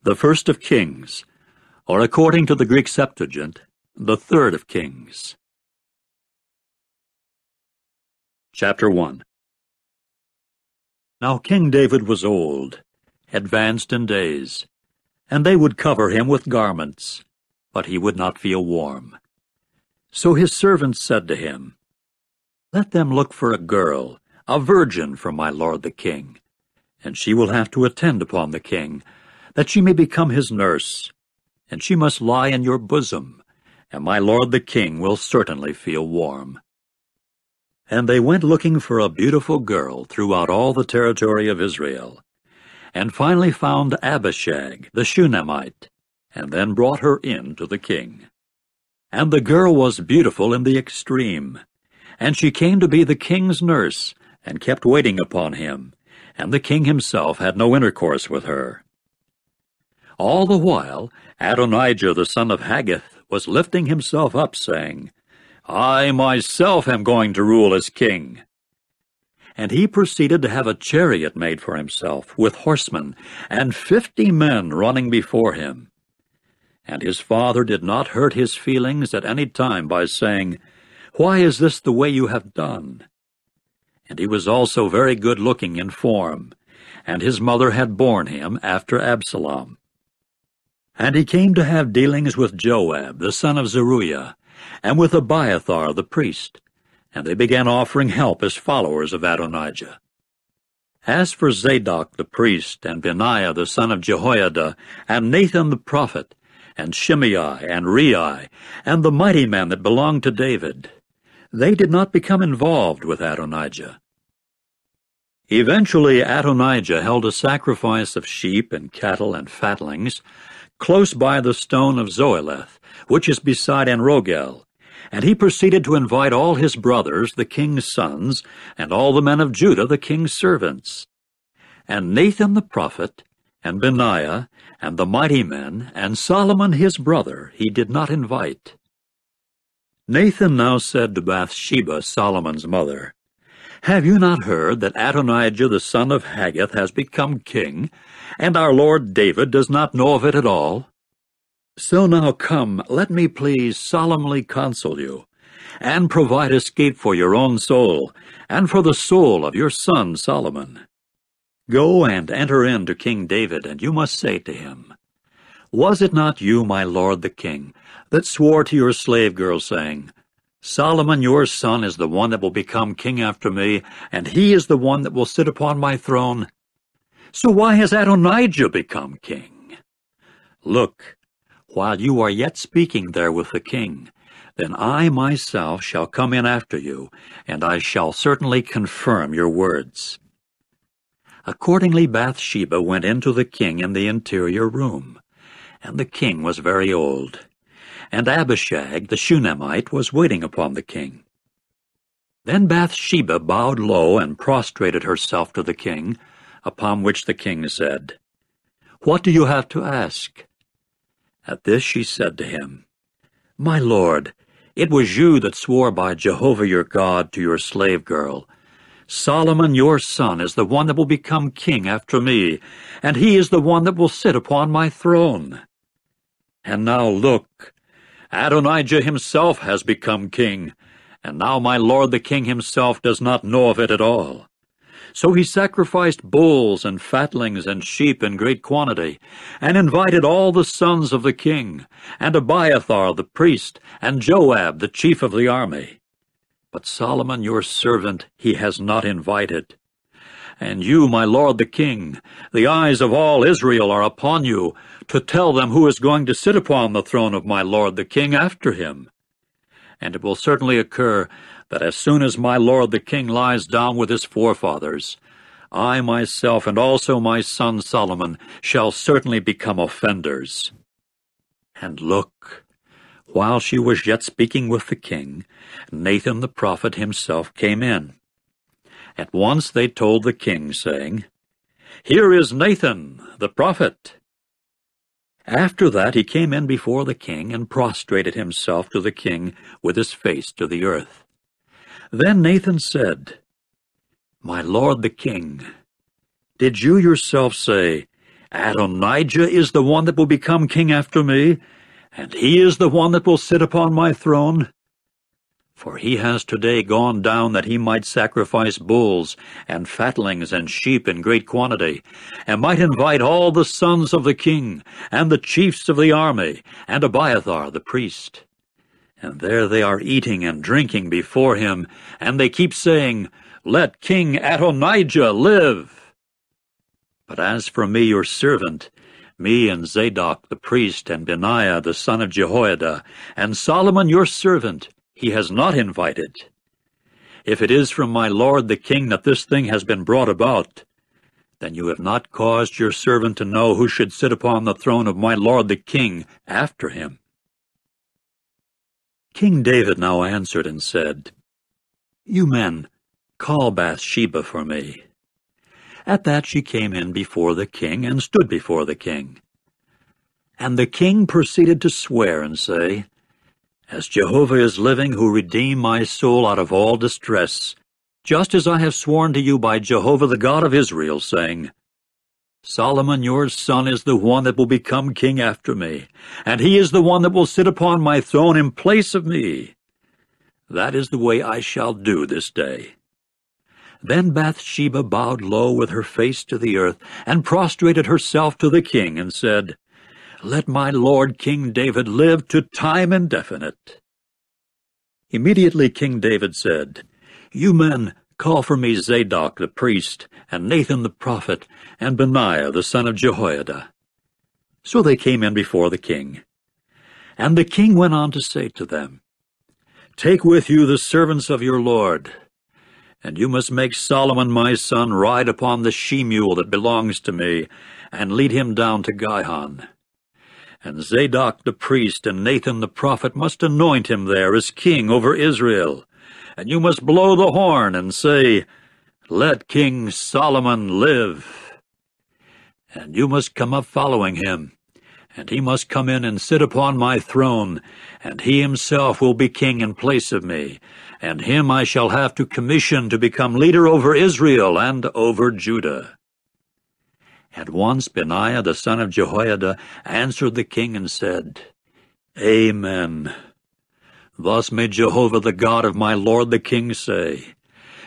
the first of Kings, or according to the Greek Septuagint, the third of Kings. Chapter 1. Now King David was old, advanced in days, and they would cover him with garments, but he would not feel warm. So his servants said to him, "Let them look for a girl, a virgin for my lord the king, and she will have to attend upon the king, that she may become his nurse, and she must lie in your bosom, and my lord the king will certainly feel warm." And they went looking for a beautiful girl throughout all the territory of Israel, and finally found Abishag the Shunammite, and then brought her in to the king. And the girl was beautiful in the extreme, and she came to be the king's nurse, and kept waiting upon him, and the king himself had no intercourse with her. All the while Adonijah the son of Haggith was lifting himself up, saying, "I myself am going to rule as king." And he proceeded to have a chariot made for himself, with horsemen, and 50 men running before him. And his father did not hurt his feelings at any time by saying, "Why is this the way you have done?" And he was also very good-looking in form, and his mother had borne him after Absalom. And he came to have dealings with Joab the son of Zeruiah, and with Abiathar the priest, and they began offering help as followers of Adonijah. As for Zadok the priest, and Benaiah the son of Jehoiada, and Nathan the prophet, and Shimei, and Rei, and the mighty men that belonged to David, they did not become involved with Adonijah. Eventually Adonijah held a sacrifice of sheep and cattle and fatlings close by the stone of Zoeleth, which is beside Enrogel, and he proceeded to invite all his brothers, the king's sons, and all the men of Judah, the king's servants. And Nathan the prophet, and Benaiah, and the mighty men, and Solomon his brother, he did not invite. Nathan now said to Bathsheba, Solomon's mother, "Have you not heard that Adonijah the son of Haggith has become king, and our lord David does not know of it at all? So now come, let me please solemnly counsel you, and provide escape for your own soul, and for the soul of your son Solomon. Go and enter in to King David, and you must say to him, 'Was it not you, my lord the king, that swore to your slave girl, saying, Solomon your son is the one that will become king after me, and he is the one that will sit upon my throne? So why has Adonijah become king? Look, while you are yet speaking there with the king, then I myself shall come in after you, and I shall certainly confirm your words.'" Accordingly Bathsheba went into the king in the interior room, and the king was very old, and Abishag the Shunammite was waiting upon the king. Then Bathsheba bowed low and prostrated herself to the king, upon which the king said, "What do you have to ask?" At this she said to him, "My lord, it was you that swore by Jehovah your God to your slave girl, 'Solomon your son is the one that will become king after me, and he is the one that will sit upon my throne.' And now look, Adonijah himself has become king, and now my lord the king himself does not know of it at all. So he sacrificed bulls and fatlings and sheep in great quantity, and invited all the sons of the king, and Abiathar the priest, and Joab the chief of the army. But Solomon your servant he has not invited. And you, my lord the king, the eyes of all Israel are upon you, to tell them who is going to sit upon the throne of my lord the king after him. And it will certainly occur that as soon as my lord the king lies down with his forefathers, I myself and also my son Solomon shall certainly become offenders." And look, while she was yet speaking with the king, Nathan the prophet himself came in. At once they told the king, saying, "Here is Nathan the prophet." After that he came in before the king and prostrated himself to the king with his face to the earth. Then Nathan said, "My lord the king, did you yourself say, Adonijah is the one that will become king after me, and he is the one that will sit upon my throne. For he has today gone down that he might sacrifice bulls and fatlings and sheep in great quantity, and might invite all the sons of the king, and the chiefs of the army, and Abiathar the priest. And there they are eating and drinking before him, and they keep saying, Let King Adonijah live. But as for me, your servant, me and Zadok the priest, and Benaiah the son of Jehoiada, and Solomon your servant, he has not invited. If it is from my lord the king that this thing has been brought about, then you have not caused your servant to know who should sit upon the throne of my lord the king after him. King David now answered and said, You men, call Bathsheba for me. At that she came in before the king, and stood before the king. And the king proceeded to swear and say, As Jehovah is living, who redeemed my soul out of all distress, just as I have sworn to you by Jehovah the God of Israel, saying, Solomon your son is the one that will become king after me, and he is the one that will sit upon my throne in place of me. That is the way I shall do this day. Then Bathsheba bowed low with her face to the earth, and prostrated herself to the king, and said, Let my lord King David live to time indefinite. Immediately King David said, You men, call for me Zadok the priest, and Nathan the prophet, and Benaiah the son of Jehoiada. So they came in before the king. And the king went on to say to them, Take with you the servants of your lord, and you must make Solomon my son ride upon the she-mule that belongs to me, and lead him down to Gihon. And Zadok the priest and Nathan the prophet must anoint him there as king over Israel. And you must blow the horn and say, Let King Solomon live. And you must come up following him, and he must come in and sit upon my throne, and he himself will be king in place of me, and him I shall have to commission to become leader over Israel and over Judah. At once Benaiah the son of Jehoiada answered the king and said, Amen. Thus may Jehovah the God of my lord the king say,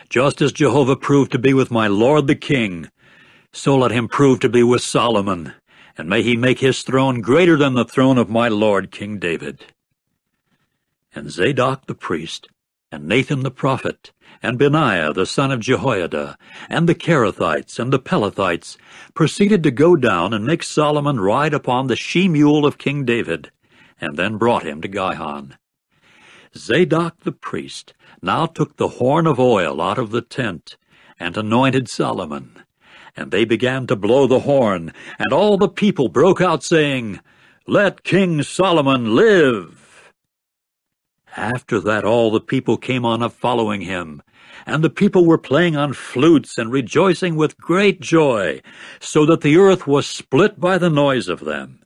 Just as Jehovah proved to be with my lord the king, so let him prove to be with Solomon, and may he make his throne greater than the throne of my lord King David. And Zadok the priest, and Nathan the prophet, and Benaiah the son of Jehoiada, and the Kerethites and the Pelethites proceeded to go down and make Solomon ride upon the she-mule of King David, and then brought him to Gihon. Zadok the priest now took the horn of oil out of the tent, and anointed Solomon. And they began to blow the horn, and all the people broke out, saying, Let King Solomon live! After that all the people came on up following him, and the people were playing on flutes and rejoicing with great joy, so that the earth was split by the noise of them.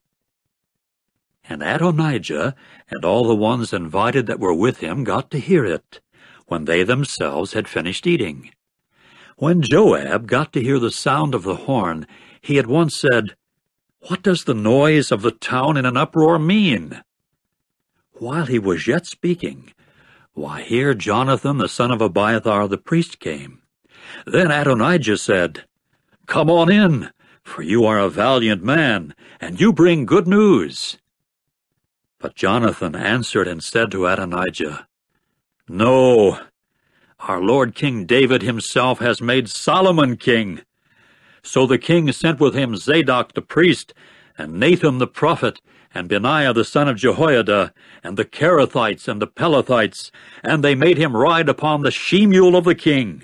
And Adonijah and all the ones invited that were with him got to hear it, when they themselves had finished eating. When Joab got to hear the sound of the horn, he at once said, What does the noise of the town in an uproar mean? While he was yet speaking, why, here Jonathan the son of Abiathar the priest came. Then Adonijah said, Come on in, for you are a valiant man, and you bring good news. But Jonathan answered and said to Adonijah, No, our lord King David himself has made Solomon king. So the king sent with him Zadok the priest, and Nathan the prophet, and Benaiah the son of Jehoiada, and the Kerethites and the Pelethites, and they made him ride upon the she-mule of the king.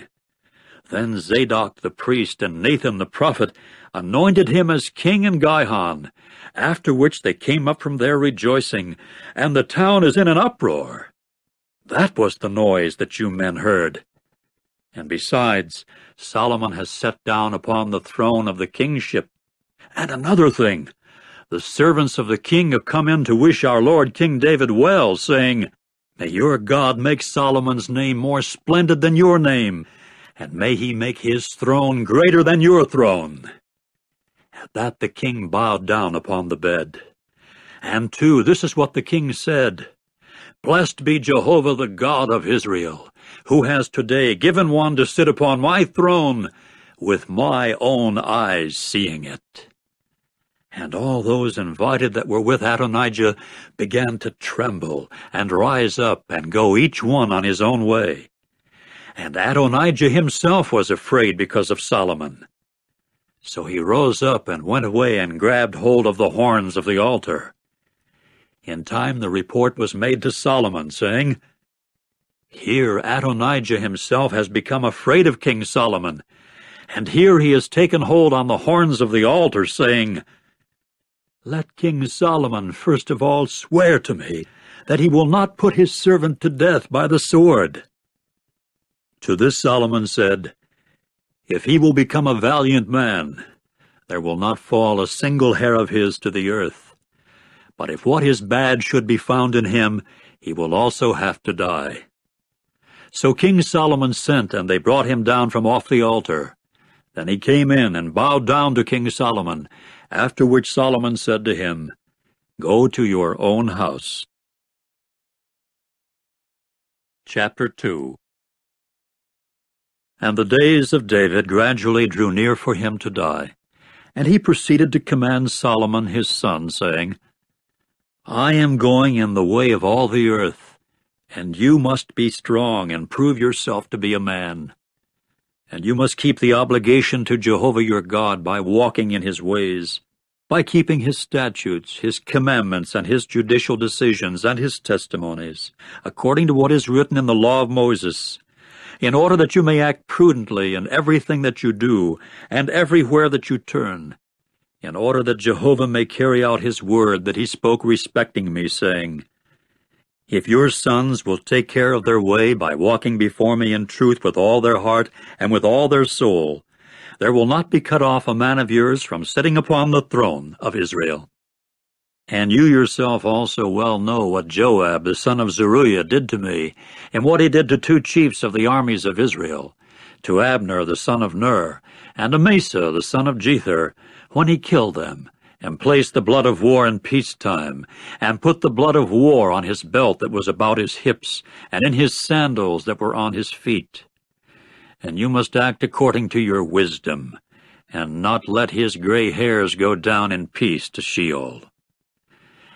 Then Zadok the priest and Nathan the prophet anointed him as king in Gihon, after which they came up from there rejoicing, and the town is in an uproar. That was the noise that you men heard. And besides, Solomon has sat down upon the throne of the kingship. And another thing, the servants of the king have come in to wish our lord King David well, saying, May your God make Solomon's name more splendid than your name, and may he make his throne greater than your throne. At that the king bowed down upon the bed. And too, this is what the king said, "Blessed be Jehovah the God of Israel, who has today given one to sit upon my throne, with my own eyes seeing it." And all those invited that were with Adonijah began to tremble, and rise up, and go each one on his own way. And Adonijah himself was afraid because of Solomon. So he rose up and went away and grabbed hold of the horns of the altar. In time the report was made to Solomon, saying, "Here Adonijah himself has become afraid of King Solomon, and here he has taken hold on the horns of the altar, saying, 'Let King Solomon first of all swear to me that he will not put his servant to death by the sword.' To this Solomon said, 'If he will become a valiant man, there will not fall a single hair of his to the earth. But if what is bad should be found in him, he will also have to die.' So King Solomon sent, and they brought him down from off the altar. Then he came in and bowed down to King Solomon, after which Solomon said to him, 'Go to your own house.'" Chapter 2. And the days of David gradually drew near for him to die, and he proceeded to command Solomon his son, saying, "I am going in the way of all the earth, and you must be strong and prove yourself to be a man. And you must keep the obligation to Jehovah your God by walking in his ways, by keeping his statutes, his commandments, and his judicial decisions, and his testimonies, according to what is written in the law of Moses, in order that you may act prudently in everything that you do, and everywhere that you turn, in order that Jehovah may carry out his word that he spoke respecting me, saying, 'If your sons will take care of their way by walking before me in truth with all their heart and with all their soul, there will not be cut off a man of yours from sitting upon the throne of Israel.' And you yourself also well know what Joab the son of Zeruiah did to me, and what he did to 2 chiefs of the armies of Israel, to Abner the son of Ner, and Amasa the son of Jether, when he killed them, and placed the blood of war in peacetime, and put the blood of war on his belt that was about his hips, and in his sandals that were on his feet. And you must act according to your wisdom, and not let his gray hairs go down in peace to Sheol.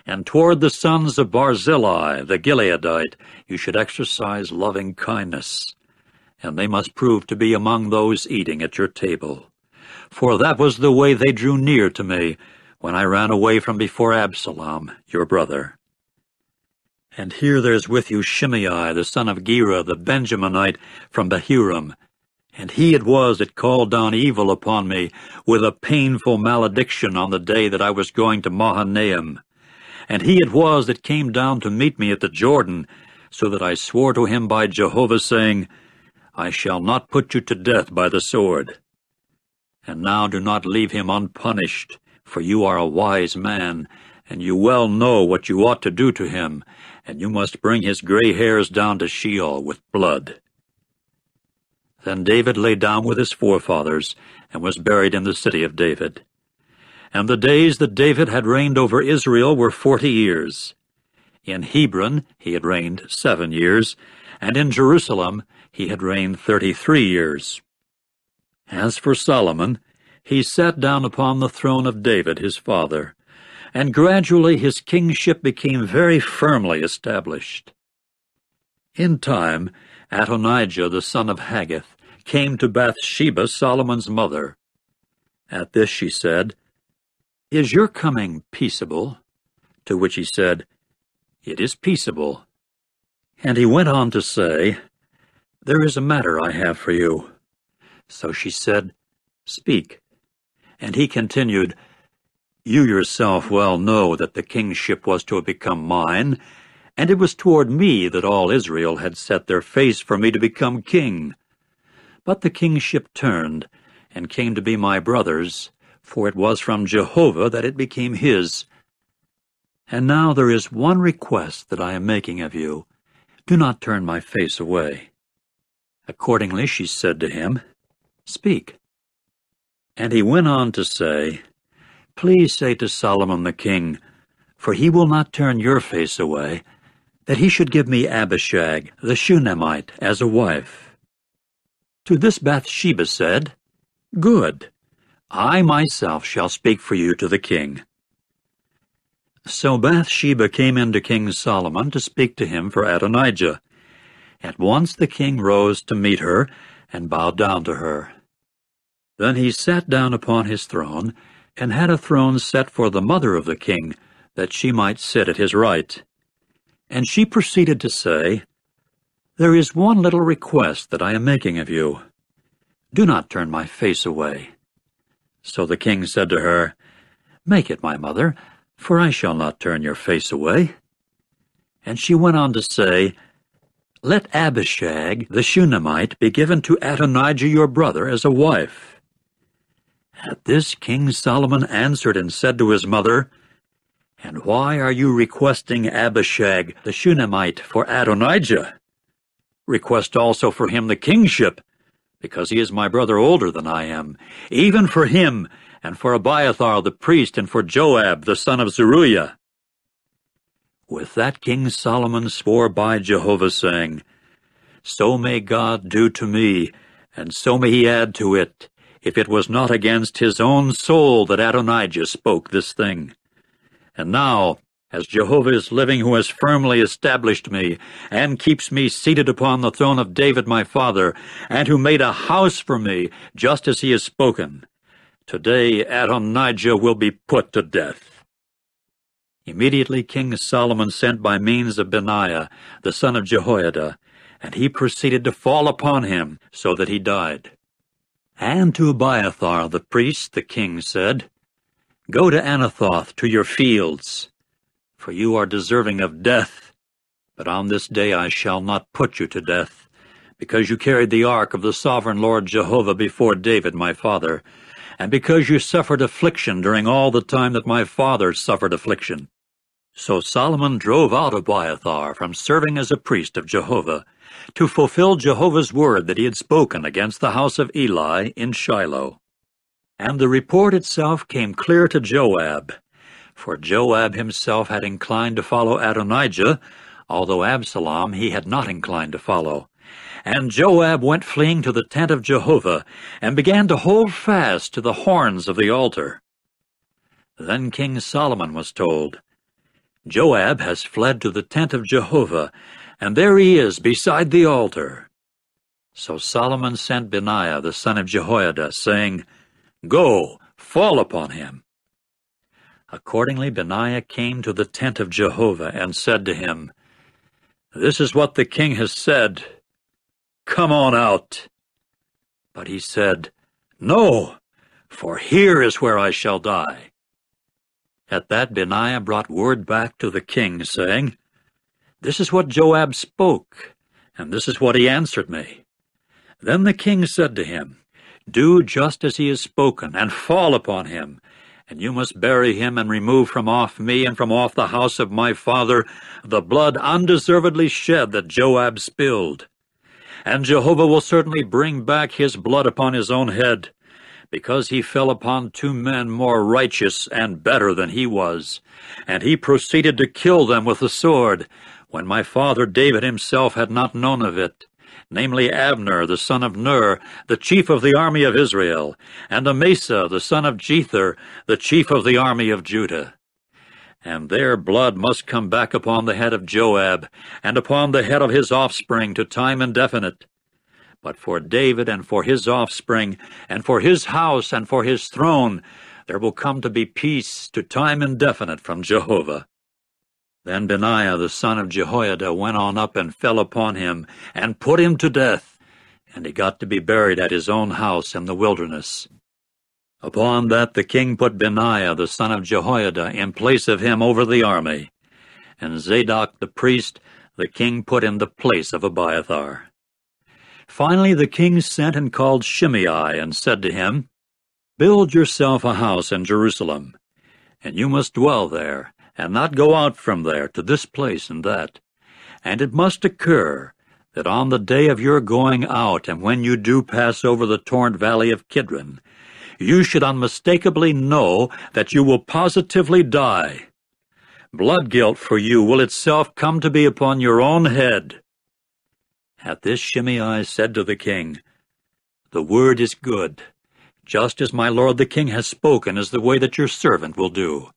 And toward the sons of Barzillai the Gileadite you should exercise loving kindness, and they must prove to be among those eating at your table. For that was the way they drew near to me when I ran away from before Absalom, your brother. And here there's with you Shimei the son of Gera the Benjaminite from Bahurim, and he it was that called down evil upon me with a painful malediction on the day that I was going to Mahanaim. And he it was that came down to meet me at the Jordan, so that I swore to him by Jehovah, saying, 'I shall not put you to death by the sword.' And now do not leave him unpunished, for you are a wise man, and you well know what you ought to do to him, and you must bring his gray hairs down to Sheol with blood." Then David lay down with his forefathers, and was buried in the city of David. And the days that David had reigned over Israel were 40 years. In Hebron he had reigned 7 years, and in Jerusalem he had reigned 33 years. As for Solomon, he sat down upon the throne of David his father, and gradually his kingship became very firmly established. In time, Adonijah the son of Haggith came to Bathsheba, Solomon's mother. At this she said, "Is your coming peaceable?" To which he said, "It is peaceable." And he went on to say, "There is a matter I have for you." So she said, "Speak." And he continued, "You yourself well know that the kingship was to have become mine, and it was toward me that all Israel had set their face for me to become king. But the kingship turned, and came to be my brother's, for it was from Jehovah that it became his. And now there is one request that I am making of you. Do not turn my face away." Accordingly she said to him, "Speak." And he went on to say, Please say to Solomon the king, for he will not turn your face away, that he should give me Abishag the Shunammite as a wife. To this Bathsheba said, Good, I myself shall speak for you to the king. So Bathsheba came in to King Solomon to speak to him for Adonijah. At once the king rose to meet her and bowed down to her. Then he sat down upon his throne, and had a throne set for the mother of the king, that she might sit at his right. And she proceeded to say, There is one little request that I am making of you. Do not turn my face away. So the king said to her, Make it, my mother, for I shall not turn your face away. And she went on to say, Let Abishag the Shunammite be given to Adonijah your brother as a wife. At this King Solomon answered and said to his mother, And why are you requesting Abishag the Shunammite for Adonijah? Request also for him the kingship, because he is my brother older than I am, even for him, and for Abiathar the priest, and for Joab the son of Zeruiah. With that King Solomon swore by Jehovah, saying, So may God do to me, and so may he add to it, if it was not against his own soul that Adonijah spoke this thing. And now, as Jehovah is living, who has firmly established me, and keeps me seated upon the throne of David my father, and who made a house for me, just as he has spoken, today Adonijah will be put to death. Immediately King Solomon sent by means of Benaiah, the son of Jehoiada, and he proceeded to fall upon him, so that he died. And to Abiathar the priest the king said, Go to Anathoth to your fields, for you are deserving of death. But on this day I shall not put you to death, because you carried the ark of the sovereign Lord Jehovah before David my father, and because you suffered affliction during all the time that my father suffered affliction. So Solomon drove out Abiathar from serving as a priest of Jehovah, to fulfill Jehovah's word that he had spoken against the house of Eli in Shiloh. And the report itself came clear to Joab, for Joab himself had inclined to follow Adonijah, although Absalom he had not inclined to follow. And Joab went fleeing to the tent of Jehovah, and began to hold fast to the horns of the altar. Then King Solomon was told, Joab has fled to the tent of Jehovah, and there he is beside the altar. So Solomon sent Benaiah the son of Jehoiada, saying, Go, fall upon him. Accordingly Benaiah came to the tent of Jehovah, and said to him, This is what the king has said. Come on out. But he said, No, for here is where I shall die. At that Benaiah brought word back to the king, saying, This is what Joab spoke, and this is what he answered me. Then the king said to him, Do just as he has spoken, and fall upon him, and you must bury him and remove from off me and from off the house of my father the blood undeservedly shed that Joab spilled. And Jehovah will certainly bring back his blood upon his own head, because he fell upon 2 men more righteous and better than he was, and he proceeded to kill them with the sword, when my father David himself had not known of it, namely Abner the son of Ner, the chief of the army of Israel, and Amasa the son of Jether, the chief of the army of Judah. And their blood must come back upon the head of Joab, and upon the head of his offspring to time indefinite. But for David and for his offspring, and for his house and for his throne, there will come to be peace to time indefinite from Jehovah. Then Benaiah the son of Jehoiada went on up and fell upon him, and put him to death, and he got to be buried at his own house in the wilderness. Upon that the king put Benaiah the son of Jehoiada in place of him over the army, and Zadok the priest the king put in the place of Abiathar. Finally the king sent and called Shimei, and said to him, Build yourself a house in Jerusalem, and you must dwell there, and not go out from there to this place and that. And it must occur that on the day of your going out, and when you do pass over the torrent valley of Kidron, you should unmistakably know that you will positively die. Blood guilt for you will itself come to be upon your own head." At this Shimei said to the king, "The word is good. Just as my lord the king has spoken is the way that your servant will do."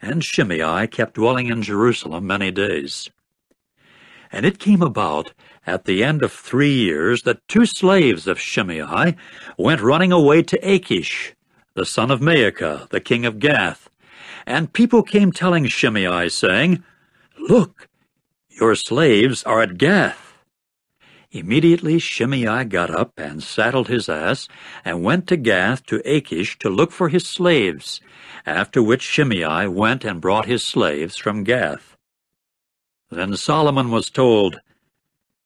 And Shimei kept dwelling in Jerusalem many days. And it came about at the end of 3 years that 2 slaves of Shimei went running away to Achish, the son of Maacah, the king of Gath. And people came telling Shimei, saying, "Look, your slaves are at Gath." Immediately Shimei got up and saddled his ass, and went to Gath to Achish to look for his slaves, after which Shimei went and brought his slaves from Gath. Then Solomon was told,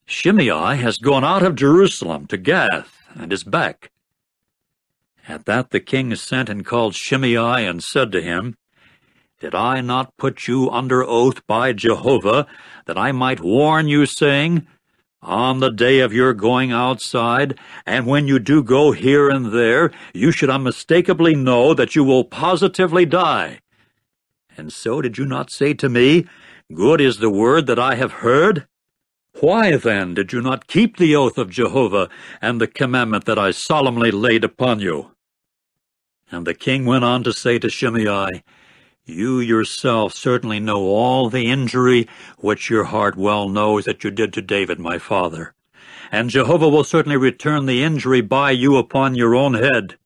"Shimei has gone out of Jerusalem to Gath, and is back." At that the king sent and called Shimei, and said to him, "Did I not put you under oath by Jehovah, that I might warn you, saying, on the day of your going outside, and when you do go here and there, you should unmistakably know that you will positively die? And so did you not say to me, 'Good is the word that I have heard'? Why then did you not keep the oath of Jehovah and the commandment that I solemnly laid upon you?" And the king went on to say to Shimei, "You yourself certainly know all the injury which your heart well knows that you did to David my father. And Jehovah will certainly return the injury by you upon your own head.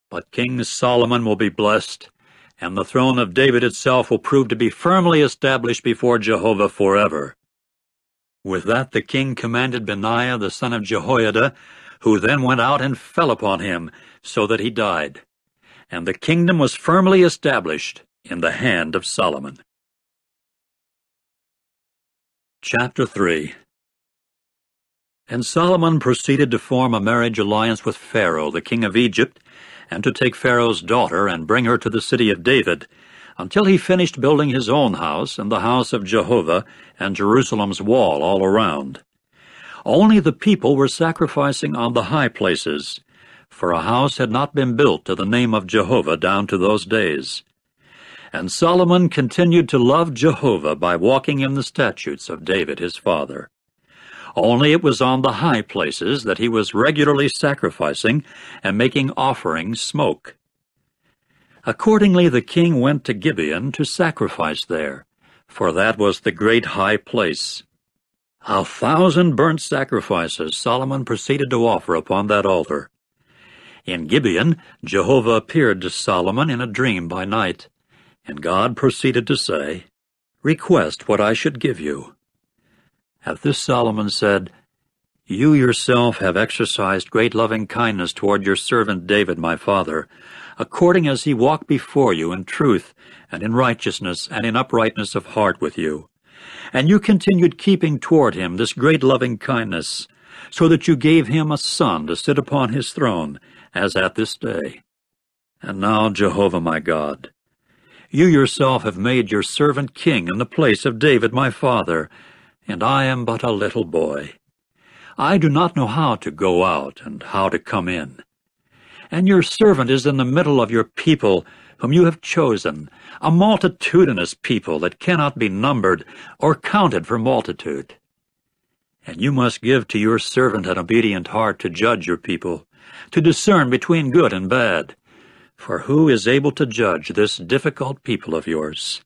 But King Solomon will be blessed, and the throne of David itself will prove to be firmly established before Jehovah forever." With that the king commanded Benaiah the son of Jehoiada, who then went out and fell upon him, so that he died. And the kingdom was firmly established in the hand of Solomon. Chapter 3. And Solomon proceeded to form a marriage alliance with Pharaoh, the king of Egypt, and to take Pharaoh's daughter and bring her to the city of David, until he finished building his own house and the house of Jehovah and Jerusalem's wall all around. Only the people were sacrificing on the high places, for a house had not been built to the name of Jehovah down to those days. And Solomon continued to love Jehovah by walking in the statutes of David his father. Only it was on the high places that he was regularly sacrificing and making offerings smoke. Accordingly the king went to Gibeon to sacrifice there, for that was the great high place. 1,000 burnt sacrifices Solomon proceeded to offer upon that altar. In Gibeon Jehovah appeared to Solomon in a dream by night, and God proceeded to say, "Request what I should give you." At this Solomon said, "You yourself have exercised great loving kindness toward your servant David my father, according as he walked before you in truth and in righteousness and in uprightness of heart with you. And you continued keeping toward him this great loving kindness, so that you gave him a son to sit upon his throne, as at this day. And now, Jehovah my God, you yourself have made your servant king in the place of David my father, and I am but a little boy. I do not know how to go out and how to come in. And your servant is in the middle of your people, whom you have chosen, a multitudinous people that cannot be numbered or counted for multitude. And you must give to your servant an obedient heart to judge your people, to discern between good and bad. For who is able to judge this difficult people of yours?"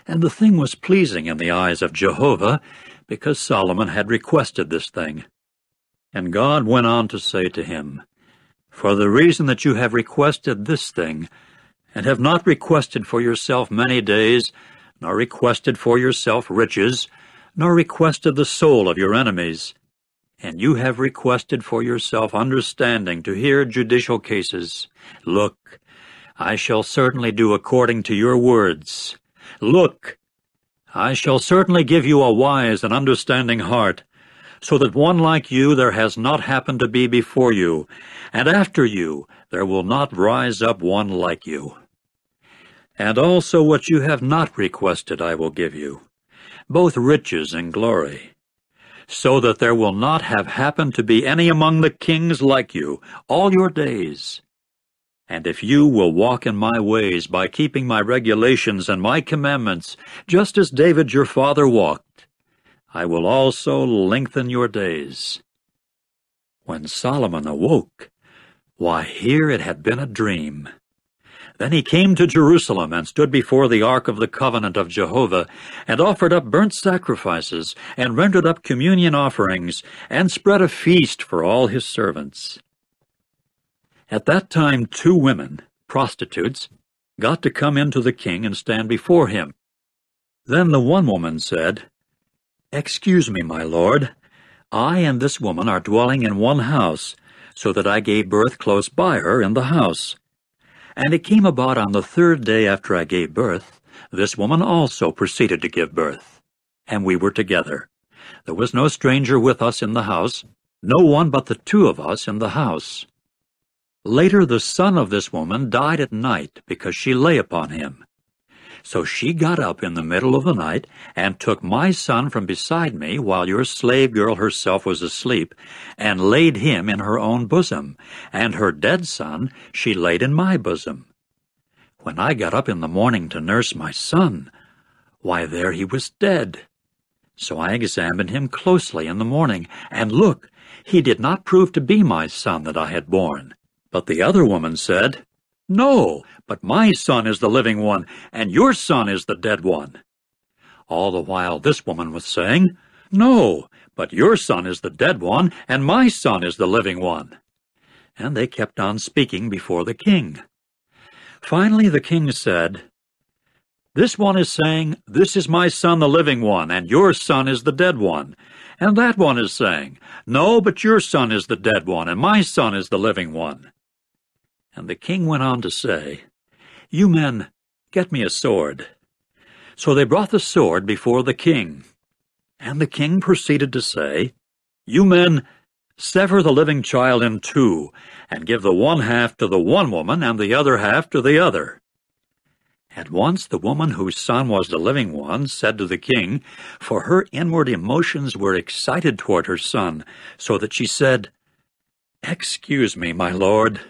And the thing was pleasing in the eyes of Jehovah, because Solomon had requested this thing. And God went on to say to him, "For the reason that you have requested this thing, and have not requested for yourself many days, nor requested for yourself riches, nor requested the soul of your enemies, and you have requested for yourself understanding to hear judicial cases, look, I shall certainly do according to your words. Look, I shall certainly give you a wise and understanding heart, so that one like you there has not happened to be before you, and after you there will not rise up one like you. And also what you have not requested I will give you, both riches and glory. so that there will not have happened to be any among the kings like you all your days. And if you will walk in my ways by keeping my regulations and my commandments, just as David your father walked, I will also lengthen your days." When Solomon awoke, why, here it had been a dream. Then he came to Jerusalem and stood before the ark of the covenant of Jehovah, and offered up burnt sacrifices, and rendered up communion offerings, and spread a feast for all his servants. At that time 2 women, prostitutes, got to come into the king and stand before him. Then the one woman said, "Excuse me, my lord, I and this woman are dwelling in one house, so that I gave birth close by her in the house. And it came about on the 3rd day after I gave birth, this woman also proceeded to give birth. And we were together. There was no stranger with us in the house, no one but the 2 of us in the house. Later the son of this woman died at night because she lay upon him. So she got up in the middle of the night and took my son from beside me while your slave girl herself was asleep, and laid him in her own bosom, and her dead son she laid in my bosom. When I got up in the morning to nurse my son, why, there he was dead. So I examined him closely in the morning, and look, he did not prove to be my son that I had borne. But the other woman said, 'No, but my son is the living one, and your son is the dead one.' All the while this woman was saying, 'No, but your son is the dead one, and my son is the living one.' And they kept on speaking before the king. Finally the king said, 'This one is saying, "This is my son the living one, and your son is the dead one." And that one is saying, "No, but your son is the dead one, and my son is the living one." And the king went on to say, "You men, get me a sword." So they brought the sword before the king. And the king proceeded to say, "You men, sever the living child in 2, and give the one half to the one woman and the other half to the other." At once the woman whose son was the living one said to the king, for her inward emotions were excited toward her son, so that she said, "Excuse me, my lord.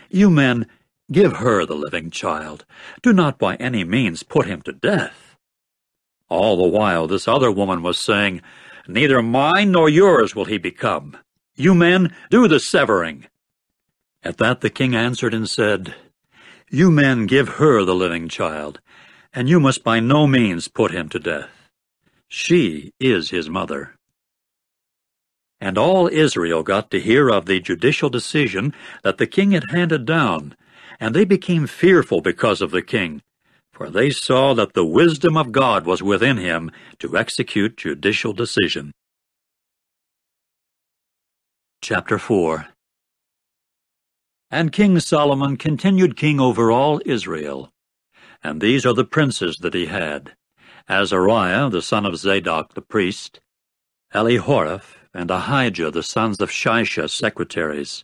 You men, give her the living child. Do not by any means put him to death." All the while this other woman was saying, "Neither mine nor yours will he become. You men, do the severing." At that the king answered and said, "You men give her the living child, and you must by no means put him to death. She is his mother." And all Israel got to hear of the judicial decision that the king had handed down, and they became fearful because of the king, for they saw that the wisdom of God was within him to execute judicial decision. Chapter 4. And King Solomon continued king over all Israel. And these are the princes that he had: Azariah the son of Zadok the priest, Elihoreph and Ahijah the sons of Shisha secretaries,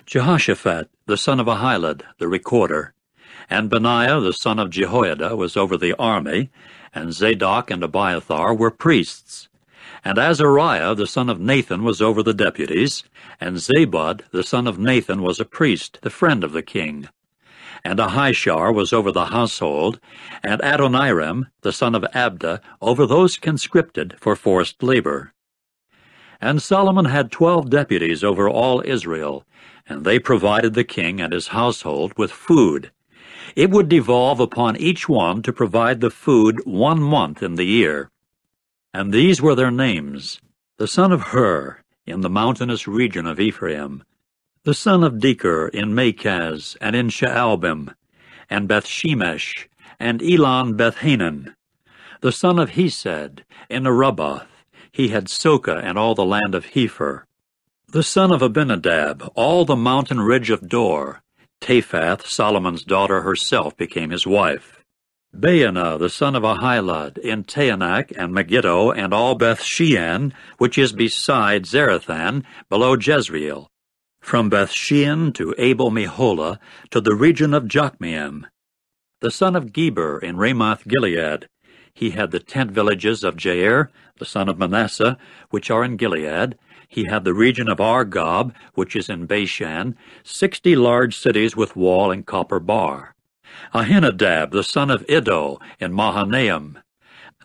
Jehoshaphat the son of Ahilud the recorder, and Benaiah the son of Jehoiada was over the army, and Zadok and Abiathar were priests. And Azariah the son of Nathan was over the deputies, and Zabud the son of Nathan was a priest, the friend of the king. And Ahishar was over the household, and Adoniram the son of Abda over those conscripted for forced labor. And Solomon had 12 deputies over all Israel, and they provided the king and his household with food. It would devolve upon each one to provide the food 1 month in the year. And these were their names: the son of Hur, in the mountainous region of Ephraim, the son of Deker in Makaz and in Shaalbim, and Bethshemesh, and Elon Bethhanan, the son of Hesed in Arubboth. He had Soka and all the land of Hepher, the son of Abinadab, all the mountain ridge of Dor. Taphath, Solomon's daughter herself, became his wife. Baanah, the son of Ahilud, in Taanach and Megiddo, and all Bethshean, which is beside Zarethan, below Jezreel, from Bethshean to Abel-Meholah, to the region of Jokmeam. The son of Geber in Ramoth-Gilead. he had the 10 villages of Jair, the son of Manasseh, which are in Gilead. He had the region of Argob, which is in Bashan, 60 large cities with wall and copper bar. Ahinadab, the son of Iddo, in Mahanaim.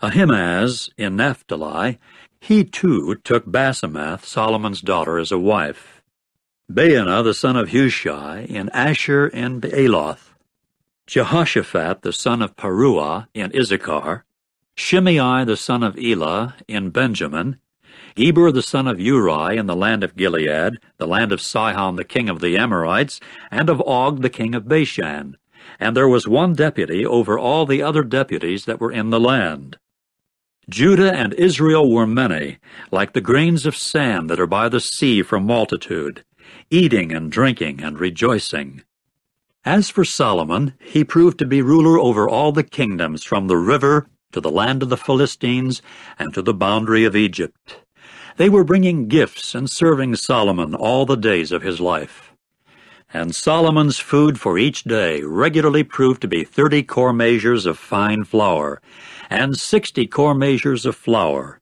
Ahimaaz, in Naphtali, he too took Basemath, Solomon's daughter, as a wife. Baanah, the son of Hushai, in Asher and Aloth. Jehoshaphat, the son of Paruah, in Issachar. Shimei, the son of Elah, in Benjamin. Eber, the son of Uri, in the land of Gilead, the land of Sihon, the king of the Amorites, and of Og, the king of Bashan. And there was one deputy over all the other deputies that were in the land. Judah and Israel were many, like the grains of sand that are by the sea from multitude, eating and drinking and rejoicing. As for Solomon, he proved to be ruler over all the kingdoms from the river to the land of the Philistines and to the boundary of Egypt. They were bringing gifts and serving Solomon all the days of his life. And Solomon's food for each day regularly proved to be 30 cor measures of fine flour, and 60 cor measures of flour,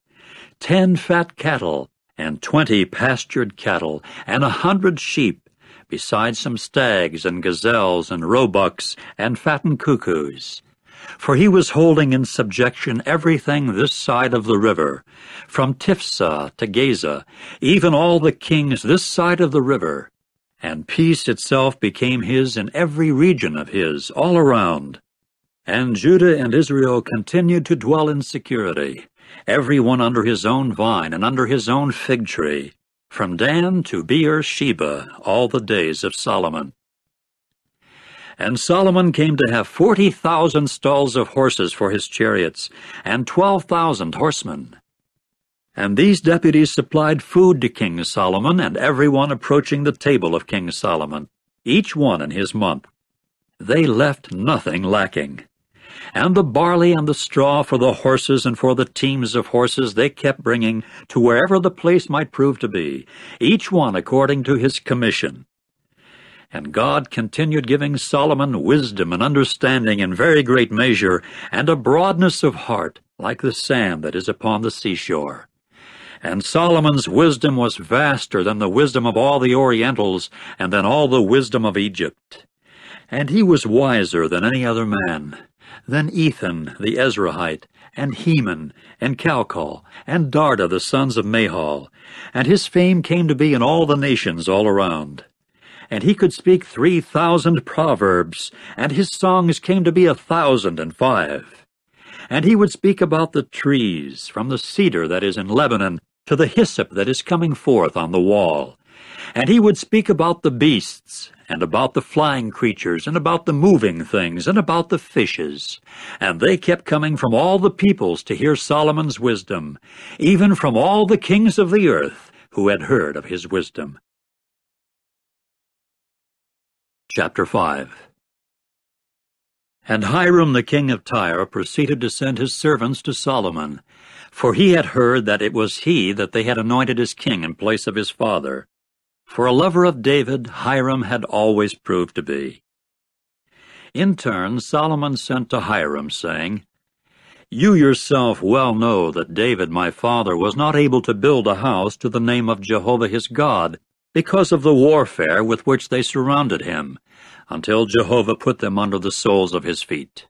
10 fat cattle, and 20 pastured cattle, and 100 sheep, besides some stags and gazelles and roebucks and fattened cuckoos. For he was holding in subjection everything this side of the river, from Tiphsah to Gaza, even all the kings this side of the river. And peace itself became his in every region of his, all around. And Judah and Israel continued to dwell in security, every one under his own vine and under his own fig tree, from Dan to Beer-sheba, all the days of Solomon. And Solomon came to have 40,000 stalls of horses for his chariots, and 12,000 horsemen. And these deputies supplied food to King Solomon and every one approaching the table of King Solomon, each one in his month. They left nothing lacking. And the barley and the straw for the horses and for the teams of horses they kept bringing to wherever the place might prove to be, each one according to his commission. And God continued giving Solomon wisdom and understanding in very great measure, and a broadness of heart, like the sand that is upon the seashore. And Solomon's wisdom was vaster than the wisdom of all the Orientals, and than all the wisdom of Egypt. And he was wiser than any other man, than Ethan the Ezrahite, and Heman, and Calcol, and Darda the sons of Mahal, and his fame came to be in all the nations all around. And he could speak 3,000 proverbs, and his songs came to be 1,005. And he would speak about the trees, from the cedar that is in Lebanon to the hyssop that is coming forth on the wall. And he would speak about the beasts, and about the flying creatures, and about the moving things, and about the fishes. And they kept coming from all the peoples to hear Solomon's wisdom, even from all the kings of the earth who had heard of his wisdom. Chapter 5. And Hiram the king of Tyre proceeded to send his servants to Solomon, for he had heard that it was he that they had anointed as king in place of his father. For a lover of David, Hiram had always proved to be. In turn, Solomon sent to Hiram, saying, You yourself well know that David my father was not able to build a house to the name of Jehovah his God, because of the warfare with which they surrounded him, until Jehovah put them under the soles of his feet.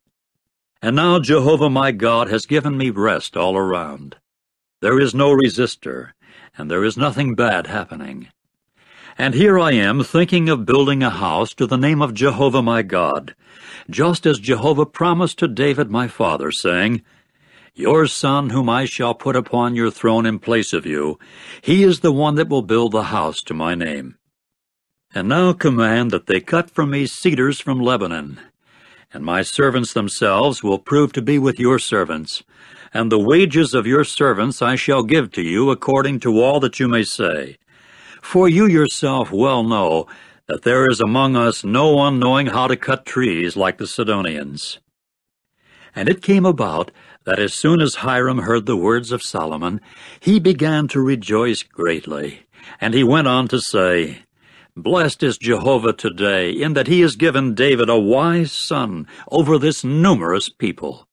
And now Jehovah my God has given me rest all around. There is no resistor, and there is nothing bad happening. And here I am thinking of building a house to the name of Jehovah my God, just as Jehovah promised to David my father, saying, Your son whom I shall put upon your throne in place of you, he is the one that will build the house to my name. And now command that they cut for me cedars from Lebanon, and my servants themselves will prove to be with your servants, and the wages of your servants I shall give to you according to all that you may say. For you yourself well know that there is among us no one knowing how to cut trees like the Sidonians. And it came about that as soon as Hiram heard the words of Solomon, he began to rejoice greatly. And he went on to say, Blessed is Jehovah today, in that he has given David a wise son over this numerous people.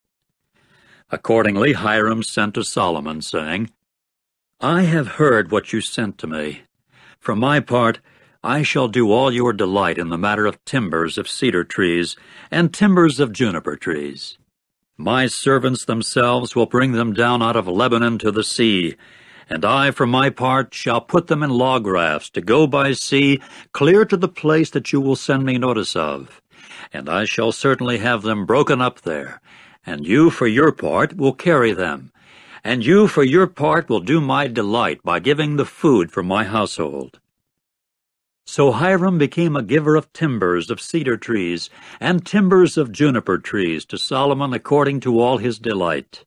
Accordingly Hiram sent to Solomon, saying, I have heard what you sent to me. For my part, I shall do all your delight in the matter of timbers of cedar trees and timbers of juniper trees. My servants themselves will bring them down out of Lebanon to the sea, and I, for my part, shall put them in log rafts to go by sea clear to the place that you will send me notice of. And I shall certainly have them broken up there, and you, for your part, will carry them. And you, for your part, will do my delight by giving the food for my household. So Hiram became a giver of timbers of cedar trees and timbers of juniper trees to Solomon according to all his delight.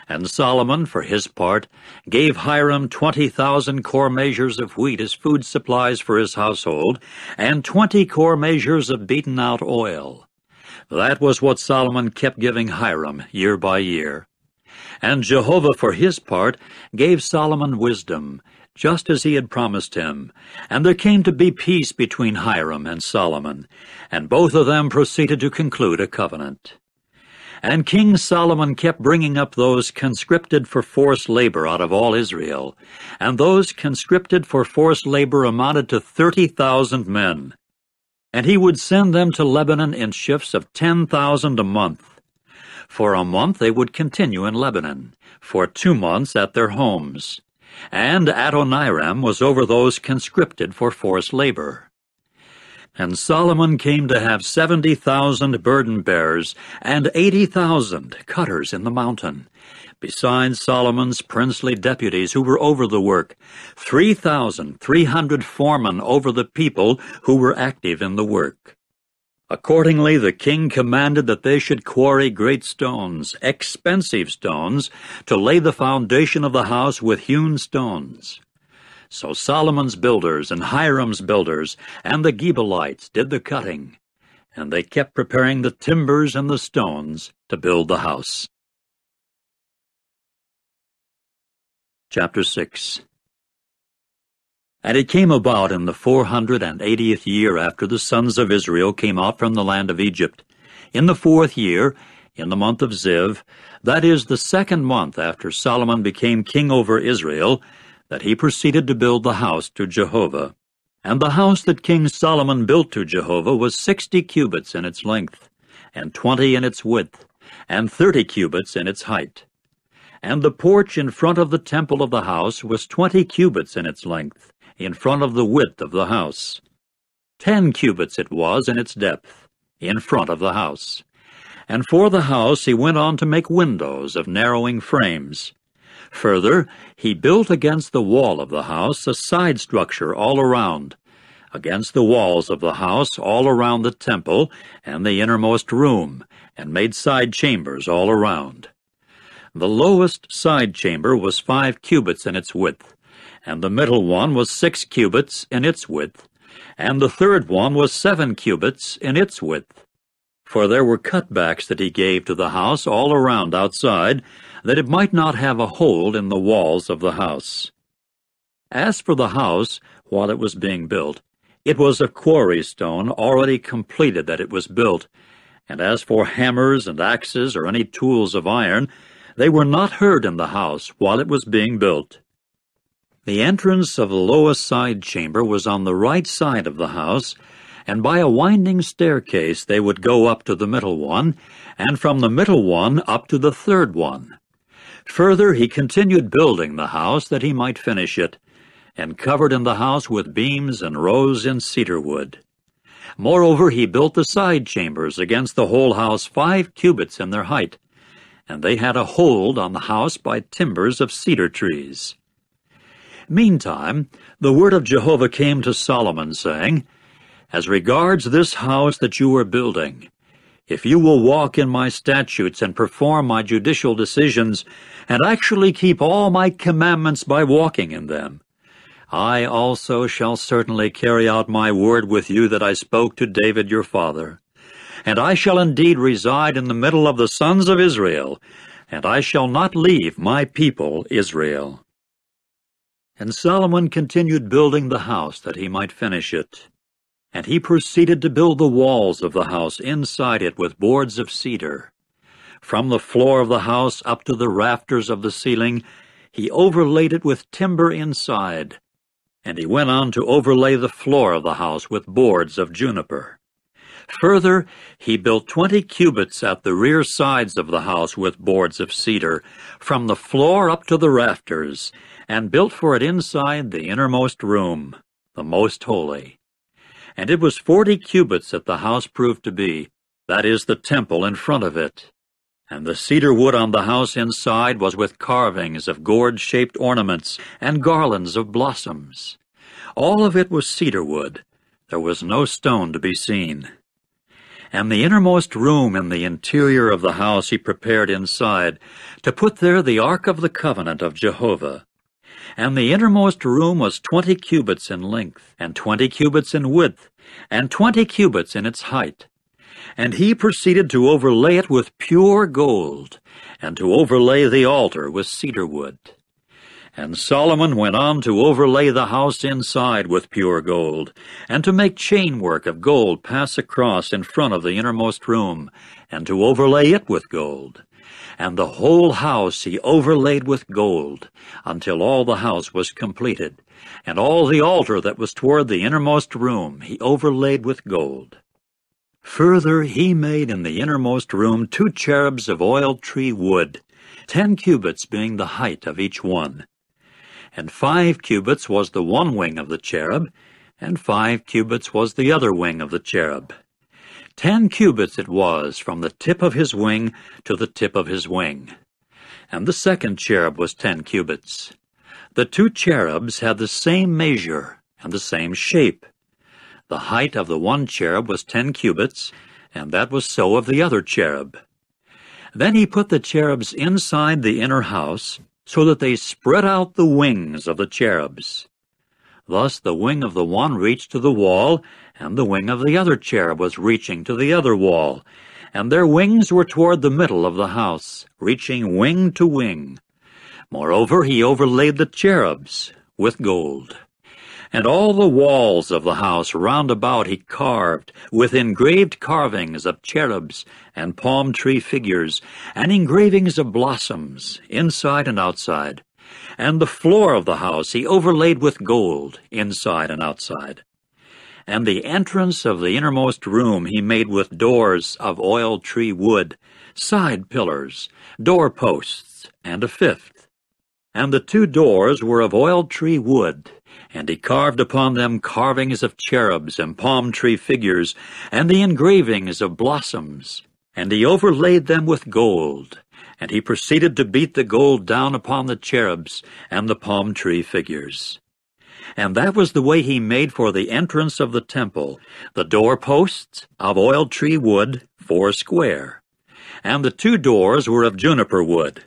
And Solomon, for his part, gave Hiram 20,000 core measures of wheat as food supplies for his household, and 20 core measures of beaten-out oil. That was what Solomon kept giving Hiram year by year. And Jehovah, for his part, gave Solomon wisdom, just as he had promised him. And there came to be peace between Hiram and Solomon, and both of them proceeded to conclude a covenant. And King Solomon kept bringing up those conscripted for forced labor out of all Israel, and those conscripted for forced labor amounted to 30,000 men. And he would send them to Lebanon in shifts of 10,000 a month. For a month they would continue in Lebanon, for 2 months at their homes. And Adoniram was over those conscripted for forced labor. And Solomon came to have 70,000 burden-bearers and 80,000 cutters in the mountain, besides Solomon's princely deputies who were over the work, 3,300 foremen over the people who were active in the work. Accordingly, the king commanded that they should quarry great stones, expensive stones, to lay the foundation of the house with hewn stones. So Solomon's builders and Hiram's builders and the Gebalites did the cutting, and they kept preparing the timbers and the stones to build the house. Chapter 6. And it came about in the 480th year after the sons of Israel came out from the land of Egypt, in the 4th year, in the month of Ziv, that is, the 2nd month after Solomon became king over Israel, that he proceeded to build the house to Jehovah. And the house that King Solomon built to Jehovah was 60 cubits in its length, and 20 in its width, and 30 cubits in its height. And the porch in front of the temple of the house was 20 cubits in its length, in front of the width of the house. 10 cubits it was in its depth, in front of the house. And for the house he went on to make windows of narrowing frames. Further, he built against the wall of the house a side structure all around, against the walls of the house all around the temple and the innermost room, and made side chambers all around. The lowest side chamber was 5 cubits in its width, and the middle one was 6 cubits in its width, and the third one was 7 cubits in its width. For there were cutbacks that he gave to the house all around outside, that it might not have a hold in the walls of the house. As for the house, while it was being built, it was of quarry stone already completed that it was built, and as for hammers and axes or any tools of iron, they were not heard in the house while it was being built. The entrance of the lowest side chamber was on the right side of the house, and by a winding staircase they would go up to the middle one, and from the middle one up to the third one. Further, he continued building the house that he might finish it, and covered in the house with beams and rows in cedar wood. Moreover, he built the side chambers against the whole house 5 cubits in their height, and they had a hold on the house by timbers of cedar trees. Meantime, the word of Jehovah came to Solomon, saying, As regards this house that you are building, if you will walk in my statutes and perform my judicial decisions, and actually keep all my commandments by walking in them, I also shall certainly carry out my word with you that I spoke to David your father. And I shall indeed reside in the middle of the sons of Israel, and I shall not leave my people Israel. And Solomon continued building the house that he might finish it. And he proceeded to build the walls of the house inside it with boards of cedar. From the floor of the house up to the rafters of the ceiling, he overlaid it with timber inside, and he went on to overlay the floor of the house with boards of juniper. Further, he built 20 cubits at the rear sides of the house with boards of cedar, from the floor up to the rafters, and built for it inside the innermost room, the most holy. And it was 40 cubits that the house proved to be, that is, the temple in front of it. And the cedar wood on the house inside was with carvings of gourd-shaped ornaments and garlands of blossoms. All of it was cedar wood. There was no stone to be seen. And the innermost room in the interior of the house he prepared inside, to put there the ark of the covenant of Jehovah. And the innermost room was 20 cubits in length, and 20 cubits in width, and 20 cubits in its height. And he proceeded to overlay it with pure gold, and to overlay the altar with cedar wood. And Solomon went on to overlay the house inside with pure gold, and to make chainwork of gold pass across in front of the innermost room, and to overlay it with gold. And the whole house he overlaid with gold, until all the house was completed. And all the altar that was toward the innermost room he overlaid with gold. Further, he made in the innermost room 2 cherubs of oiled tree wood, 10 cubits being the height of each one. And 5 cubits was the one wing of the cherub, and 5 cubits was the other wing of the cherub. 10 cubits it was from the tip of his wing to the tip of his wing. And the second cherub was 10 cubits. The 2 cherubs had the same measure and the same shape. The height of the one cherub was 10 cubits, and that was so of the other cherub. Then he put the cherubs inside the inner house, so that they spread out the wings of the cherubs. Thus the wing of the one reached to the wall, and the wing of the other cherub was reaching to the other wall, and their wings were toward the middle of the house, reaching wing to wing. Moreover, he overlaid the cherubs with gold. And all the walls of the house round about he carved with engraved carvings of cherubs and palm tree figures, and engravings of blossoms, inside and outside. And the floor of the house he overlaid with gold, inside and outside. And the entrance of the innermost room he made with doors of oiled tree wood, side pillars, door posts, and a 5th. And the 2 doors were of oiled tree wood, and he carved upon them carvings of cherubs and palm tree figures, and the engravings of blossoms. And he overlaid them with gold, and he proceeded to beat the gold down upon the cherubs and the palm tree figures. And that was the way he made for the entrance of the temple, the doorposts of oiled tree wood, 4 square. And the 2 doors were of juniper wood.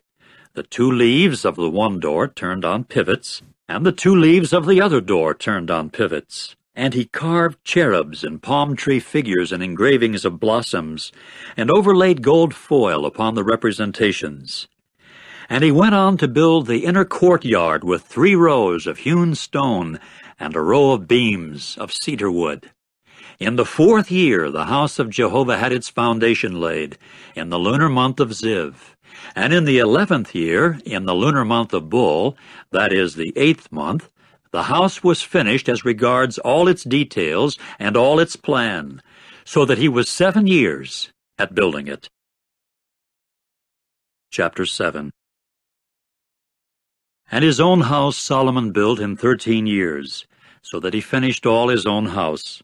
The 2 leaves of the one door turned on pivots, and the 2 leaves of the other door turned on pivots. And he carved cherubs and palm tree figures and engravings of blossoms, and overlaid gold foil upon the representations. And he went on to build the inner courtyard with 3 rows of hewn stone, and a row of beams of cedar wood. In the 4th year the house of Jehovah had its foundation laid, in the lunar month of Ziv. And in the 11th year, in the lunar month of Bul, that is the 8th month, the house was finished as regards all its details and all its plan, so that he was 7 years at building it. Chapter 7. And his own house Solomon built in 13 years, so that he finished all his own house.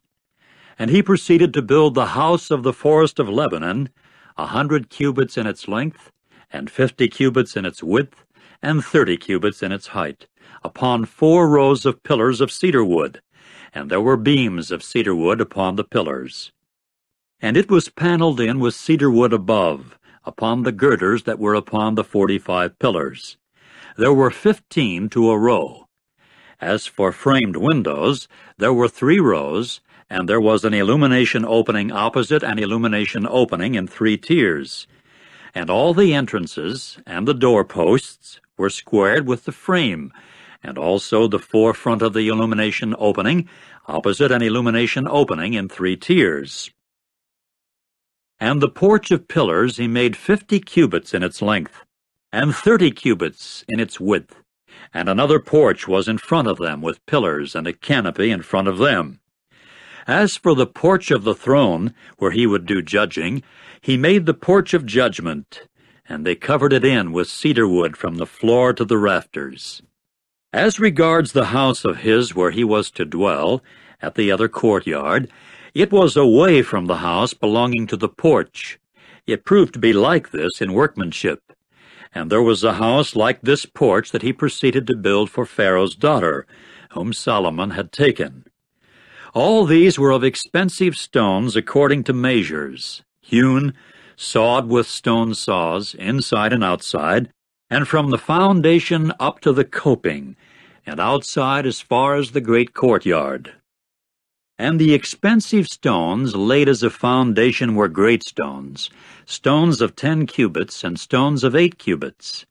And he proceeded to build the house of the forest of Lebanon, 100 cubits in its length, and 50 cubits in its width, and 30 cubits in its height, upon 4 rows of pillars of cedar wood, and there were beams of cedar wood upon the pillars. And it was panelled in with cedar wood above, upon the girders that were upon the 45 pillars. There were 15 to a row. As for framed windows, there were 3 rows, and there was an illumination opening opposite an illumination opening in 3 tiers. And all the entrances and the doorposts were squared with the frame, and also the forefront of the illumination opening, opposite an illumination opening in 3 tiers. And the porch of pillars he made 50 cubits in its length, and 30 cubits in its width. And another porch was in front of them, with pillars and a canopy in front of them. As for the porch of the throne, where he would do judging, he made the porch of judgment, and they covered it in with cedar wood from the floor to the rafters. As regards the house of his where he was to dwell, at the other courtyard, it was away from the house belonging to the porch. It proved to be like this in workmanship. And there was a house like this porch that he proceeded to build for Pharaoh's daughter, whom Solomon had taken. All these were of expensive stones according to measures, hewn, sawed with stone saws, inside and outside, and from the foundation up to the coping, and outside as far as the great courtyard. And the expensive stones laid as a foundation were great stones, stones of 10 cubits and stones of 8 cubits.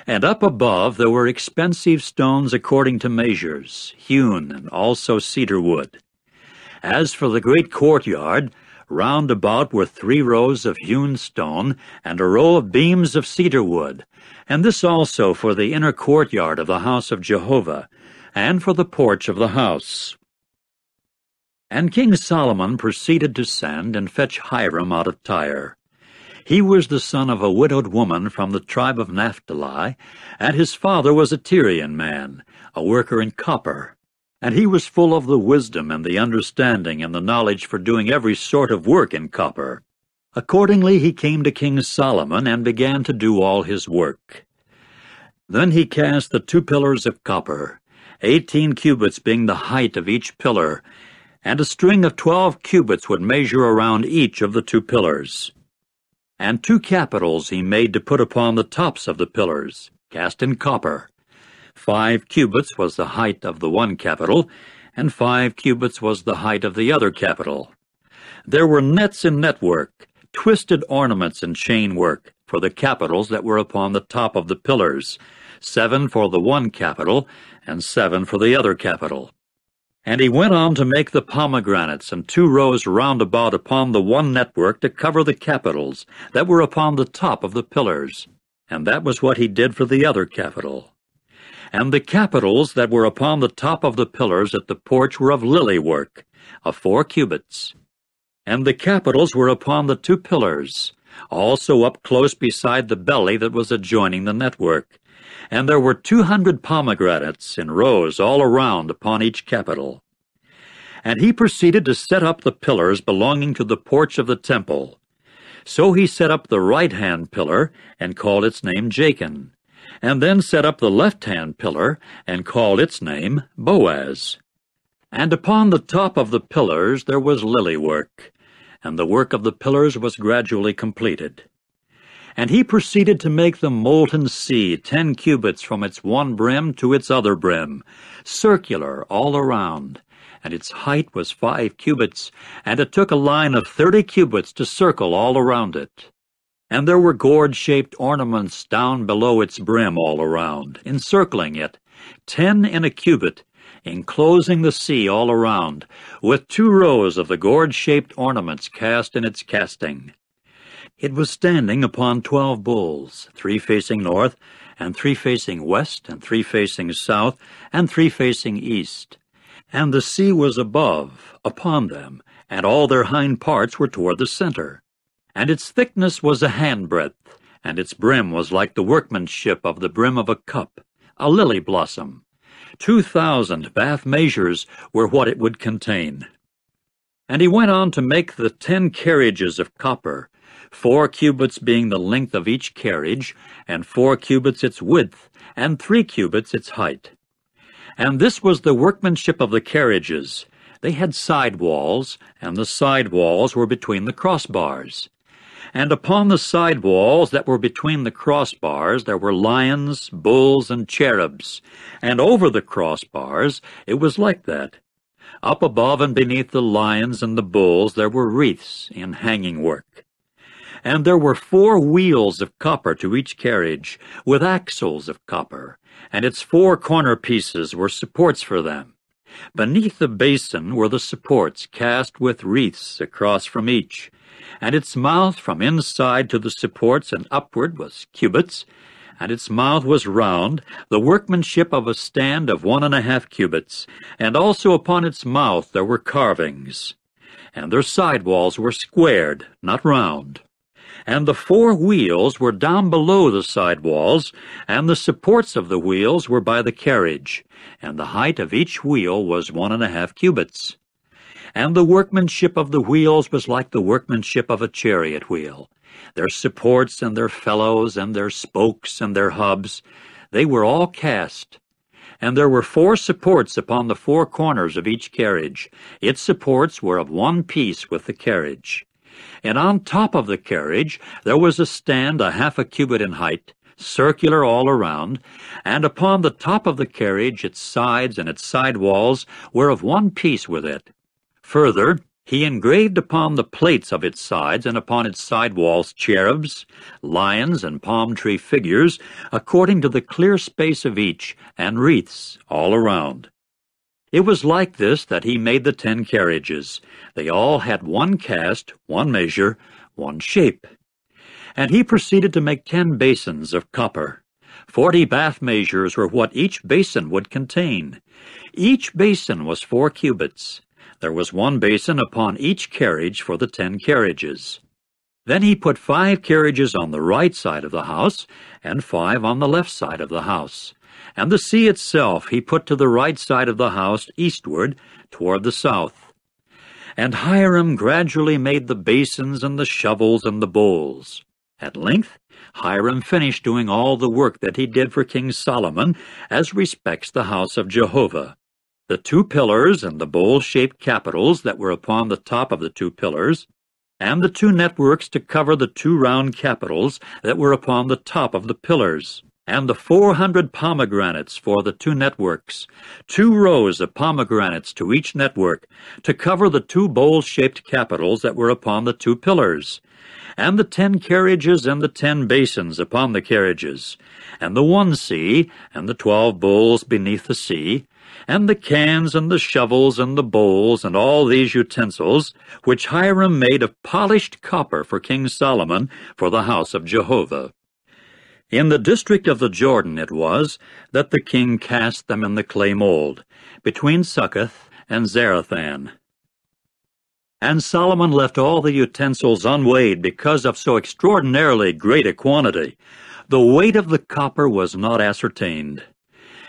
And up above there were expensive stones according to measures, hewn, and also cedar wood. As for the great courtyard, round about were 3 rows of hewn stone, and a row of beams of cedar wood, and this also for the inner courtyard of the house of Jehovah, and for the porch of the house. And King Solomon proceeded to send and fetch Hiram out of Tyre. He was the son of a widowed woman from the tribe of Naphtali, and his father was a Tyrian man, a worker in copper. And he was full of the wisdom and the understanding and the knowledge for doing every sort of work in copper. Accordingly he came to King Solomon and began to do all his work. Then he cast the 2 pillars of copper, 18 cubits being the height of each pillar, and a string of 12 cubits would measure around each of the 2 pillars. And 2 capitals he made to put upon the tops of the pillars, cast in copper. 5 cubits was the height of the one capital, and 5 cubits was the height of the other capital. There were nets in network, twisted ornaments in chain work, for the capitals that were upon the top of the pillars, 7 for the one capital, and 7 for the other capital. And he went on to make the pomegranates and 2 rows round about upon the one network to cover the capitals that were upon the top of the pillars. And that was what he did for the other capital. And the capitals that were upon the top of the pillars at the porch were of lily work, of 4 cubits. And the capitals were upon the 2 pillars, also up close beside the belly that was adjoining the network. And there were 200 pomegranates in rows all around upon each capital. And he proceeded to set up the pillars belonging to the porch of the temple. So he set up the right-hand pillar, and called its name Jachin, and then set up the left-hand pillar, and called its name Boaz. And upon the top of the pillars there was lily work, and the work of the pillars was gradually completed. And he proceeded to make the molten sea 10 cubits from its one brim to its other brim, circular all around, and its height was 5 cubits, and it took a line of 30 cubits to circle all around it. And there were gourd-shaped ornaments down below its brim all around, encircling it, 10 in a cubit, enclosing the sea all around, with 2 rows of the gourd-shaped ornaments cast in its casting. It was standing upon 12 bulls, 3 facing north, and 3 facing west, and 3 facing south, and 3 facing east. And the sea was above, upon them, and all their hind parts were toward the center. And its thickness was a handbreadth, and its brim was like the workmanship of the brim of a cup, a lily blossom. 2,000 bath measures were what it would contain. And he went on to make the 10 carriages of copper, 4 cubits being the length of each carriage, and 4 cubits its width, and 3 cubits its height. And this was the workmanship of the carriages. They had side walls, and the side walls were between the crossbars. And upon the side walls that were between the crossbars there were lions, bulls, and cherubs, and over the crossbars it was like that. Up above and beneath the lions and the bulls there were wreaths in hanging work. And there were 4 wheels of copper to each carriage, with axles of copper, and its 4 corner pieces were supports for them. Beneath the basin were the supports cast with wreaths across from each, and its mouth from inside to the supports and upward was cubits, and its mouth was round, the workmanship of a stand of 1.5 cubits, and also upon its mouth there were carvings. And their side walls were squared, not round. And the 4 wheels were down below the side walls, and the supports of the wheels were by the carriage, and the height of each wheel was 1.5 cubits. And the workmanship of the wheels was like the workmanship of a chariot wheel. Their supports and their felloes and their spokes and their hubs, they were all cast. And there were 4 supports upon the 4 corners of each carriage. Its supports were of one piece with the carriage. And on top of the carriage there was a stand 1/2 cubit in height, circular all around, and upon the top of the carriage its sides and its side walls were of one piece with it. Further, he engraved upon the plates of its sides and upon its side walls cherubs, lions, and palm tree figures, according to the clear space of each, and wreaths all around. It was like this that he made the 10 carriages. They all had one cast, one measure, one shape. And he proceeded to make 10 basins of copper. 40 bath measures were what each basin would contain. Each basin was 4 cubits. There was one basin upon each carriage for the 10 carriages. Then he put 5 carriages on the right side of the house, and 5 on the left side of the house. And the sea itself he put to the right side of the house eastward, toward the south. And Hiram gradually made the basins and the shovels and the bowls. At length Hiram finished doing all the work that he did for King Solomon as respects the house of Jehovah. The 2 pillars and the bowl-shaped capitals that were upon the top of the 2 pillars, and the 2 networks to cover the 2 round capitals that were upon the top of the pillars, and the 400 pomegranates for the 2 networks, 2 rows of pomegranates to each network, to cover the 2 bowl-shaped capitals that were upon the 2 pillars, and the 10 carriages and the 10 basins upon the carriages, and the 1 sea, and the 12 bowls beneath the sea, and the cans and the shovels and the bowls and all these utensils, which Hiram made of polished copper for King Solomon for the house of Jehovah. In the district of the Jordan it was that the king cast them in the clay mold, between Succoth and Zarethan. And Solomon left all the utensils unweighed because of so extraordinarily great a quantity. The weight of the copper was not ascertained.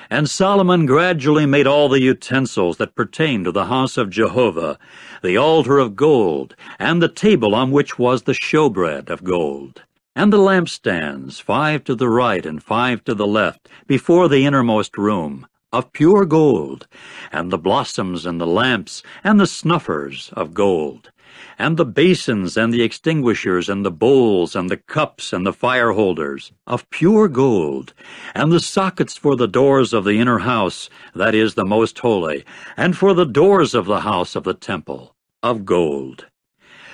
And Solomon gradually made all the utensils that pertained to the house of Jehovah, the altar of gold, and the table on which was the showbread of gold, and the lampstands, 5 to the right and 5 to the left, before the innermost room, of pure gold, and the blossoms and the lamps and the snuffers of gold, and the basins and the extinguishers and the bowls and the cups and the fire holders of pure gold, and the sockets for the doors of the inner house, that is, the most holy, and for the doors of the house of the temple, of gold.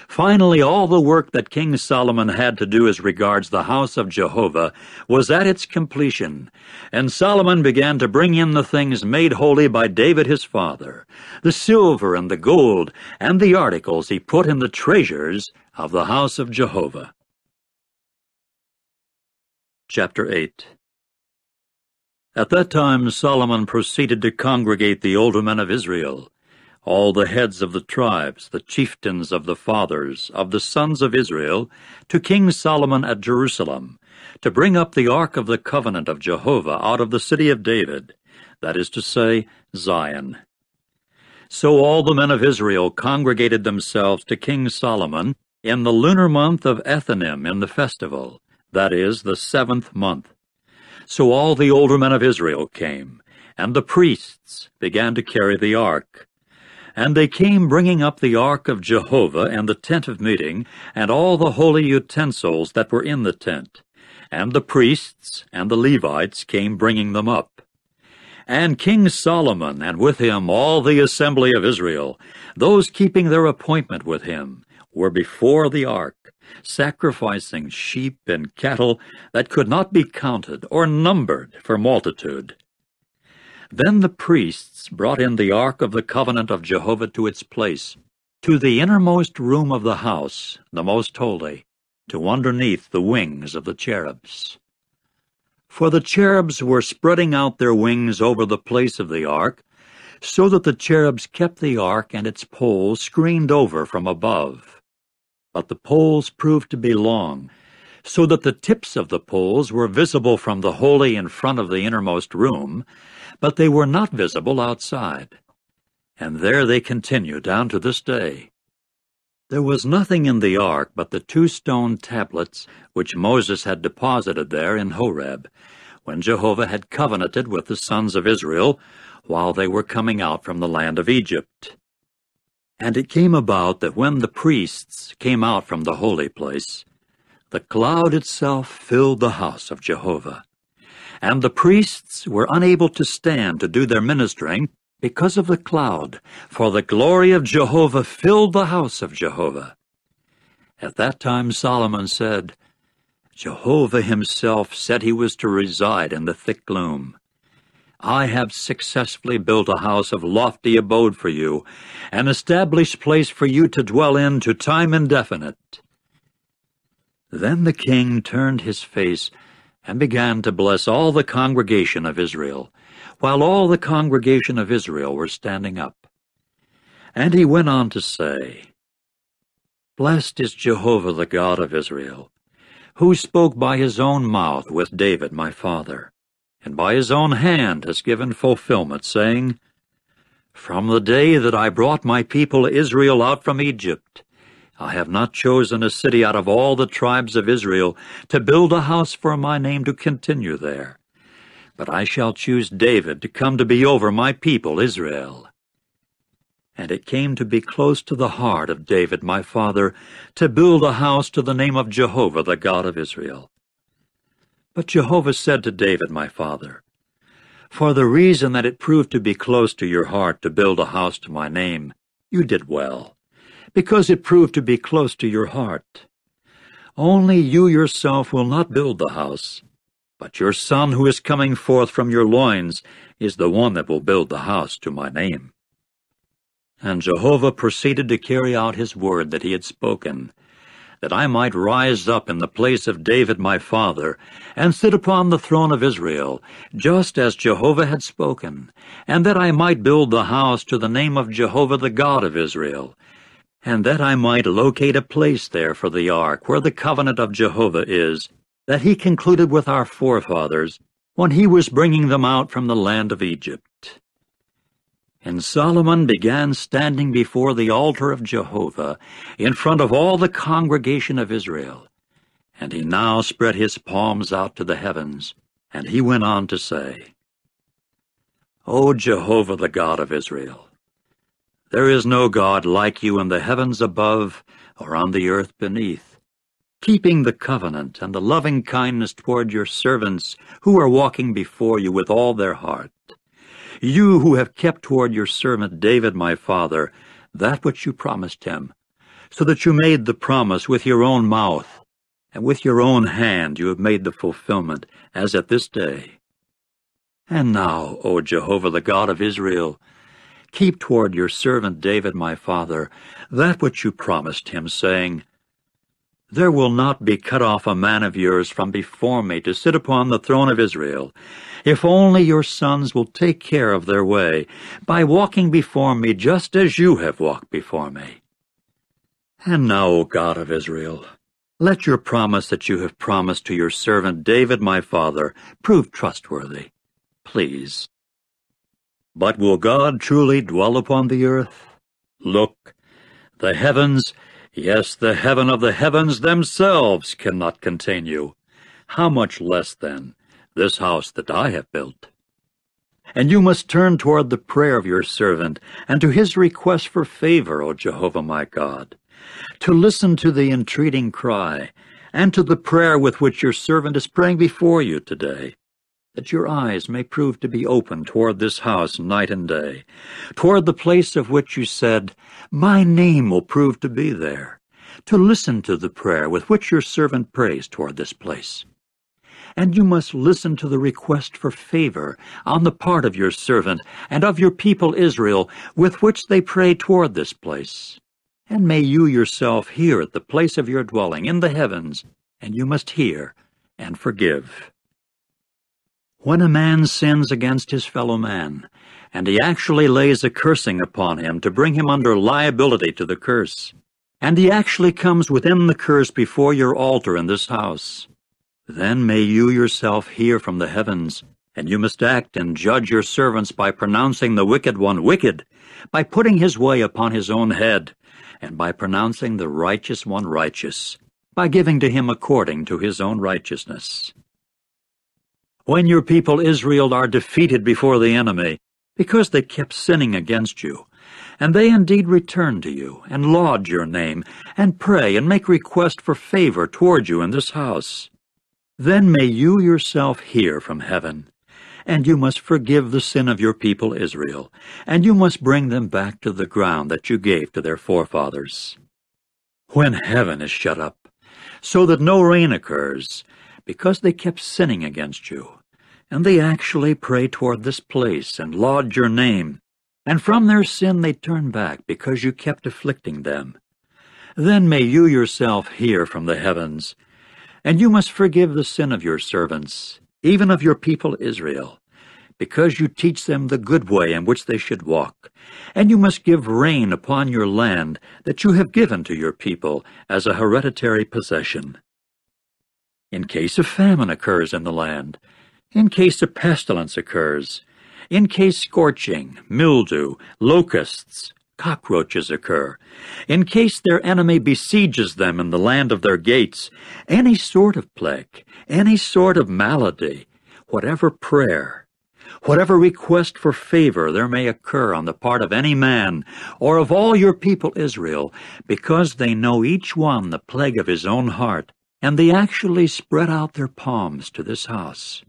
Finally, all the work that King Solomon had to do as regards the house of Jehovah was at its completion, and Solomon began to bring in the things made holy by David his father, the silver and the gold, and the articles he put in the treasures of the house of Jehovah. Chapter 8. At that time Solomon proceeded to congregate the older men of Israel, all the heads of the tribes, the chieftains of the fathers, of the sons of Israel, to King Solomon at Jerusalem, to bring up the ark of the covenant of Jehovah out of the city of David, that is to say, Zion. So all the men of Israel congregated themselves to King Solomon in the lunar month of Ethanim in the festival, that is, the 7th month. So all the older men of Israel came, and the priests began to carry the ark. And they came bringing up the ark of Jehovah and the tent of meeting, and all the holy utensils that were in the tent. And the priests and the Levites came bringing them up. And King Solomon, and with him all the assembly of Israel, those keeping their appointment with him, were before the ark, sacrificing sheep and cattle that could not be counted or numbered for multitude. Then the priests brought in the ark of the covenant of Jehovah to its place, to the innermost room of the house, the most holy, to underneath the wings of the cherubs. For the cherubs were spreading out their wings over the place of the ark, so that the cherubs kept the ark and its poles screened over from above. But the poles proved to be long, so that the tips of the poles were visible from the holy in front of the innermost room, but they were not visible outside. And there they continue down to this day. There was nothing in the ark but the 2 stone tablets which Moses had deposited there in Horeb, when Jehovah had covenanted with the sons of Israel while they were coming out from the land of Egypt. And it came about that when the priests came out from the holy place, the cloud itself filled the house of Jehovah. And the priests were unable to stand to do their ministering because of the cloud, for the glory of Jehovah filled the house of Jehovah. At that time Solomon said, Jehovah himself said he was to reside in the thick gloom. I have successfully built a house of lofty abode for you, an established place for you to dwell in to time indefinite. Then the king turned his face and began to bless all the congregation of Israel, while all the congregation of Israel were standing up. And he went on to say, Blessed is Jehovah the God of Israel, who spoke by his own mouth with David my father, and by his own hand has given fulfillment, saying, From the day that I brought my people Israel out from Egypt, I have not chosen a city out of all the tribes of Israel to build a house for my name to continue there. But I shall choose David to come to be over my people Israel. And it came to be close to the heart of David my father to build a house to the name of Jehovah the God of Israel. But Jehovah said to David my father, For the reason that it proved to be close to your heart to build a house to my name, you did well, because it proved to be close to your heart. Only you yourself will not build the house, but your son who is coming forth from your loins is the one that will build the house to my name. And Jehovah proceeded to carry out his word that he had spoken, that I might rise up in the place of David my father, and sit upon the throne of Israel, just as Jehovah had spoken, and that I might build the house to the name of Jehovah the God of Israel, and that I might locate a place there for the ark, where the covenant of Jehovah is, that he concluded with our forefathers when he was bringing them out from the land of Egypt. And Solomon began standing before the altar of Jehovah in front of all the congregation of Israel. And he now spread his palms out to the heavens, and he went on to say, O Jehovah, the God of Israel, there is no God like you in the heavens above or on the earth beneath, keeping the covenant and the loving kindness toward your servants who are walking before you with all their heart. You who have kept toward your servant David my father that which you promised him, so that you made the promise with your own mouth, and with your own hand you have made the fulfillment, as at this day. And now, O Jehovah, the God of Israel, keep toward your servant David my father that which you promised him, saying, There will not be cut off a man of yours from before me to sit upon the throne of Israel, if only your sons will take care of their way, by walking before me just as you have walked before me. And now, O God of Israel, let your promise that you have promised to your servant David my father prove trustworthy, please. But will God truly dwell upon the earth? Look, the heavens, yes, the heaven of the heavens themselves cannot contain you. How much less, then, this house that I have built? And you must turn toward the prayer of your servant, and to his request for favor, O Jehovah my God, to listen to the entreating cry, and to the prayer with which your servant is praying before you today, that your eyes may prove to be open toward this house night and day, toward the place of which you said, My name will prove to be there, to listen to the prayer with which your servant prays toward this place. and you must listen to the request for favor on the part of your servant and of your people Israel, with which they pray toward this place. And may you yourself hear at the place of your dwelling in the heavens, and you must hear and forgive. When a man sins against his fellow man, and he actually lays a cursing upon him to bring him under liability to the curse, and he actually comes within the curse before your altar in this house, then may you yourself hear from the heavens, and you must act and judge your servants by pronouncing the wicked one wicked, by putting his way upon his own head, and by pronouncing the righteous one righteous, by giving to him according to his own righteousness. When your people Israel are defeated before the enemy, because they kept sinning against you, and they indeed return to you, and laud your name, and pray and make request for favor toward you in this house, then may you yourself hear from heaven, and you must forgive the sin of your people Israel, and you must bring them back to the ground that you gave to their forefathers. When heaven is shut up, so that no rain occurs, because they kept sinning against you, and they actually pray toward this place and laud your name, and from their sin they turn back because you kept afflicting them, then may you yourself hear from the heavens, and you must forgive the sin of your servants, even of your people Israel, because you teach them the good way in which they should walk, and you must give rain upon your land that you have given to your people as a hereditary possession. In case of famine occurs in the land, in case a pestilence occurs, in case scorching, mildew, locusts, cockroaches occur, in case their enemy besieges them in the land of their gates, any sort of plague, any sort of malady, whatever prayer, whatever request for favor there may occur on the part of any man or of all your people Israel, because they know each one the plague of his own heart, and they actually spread out their palms to this house,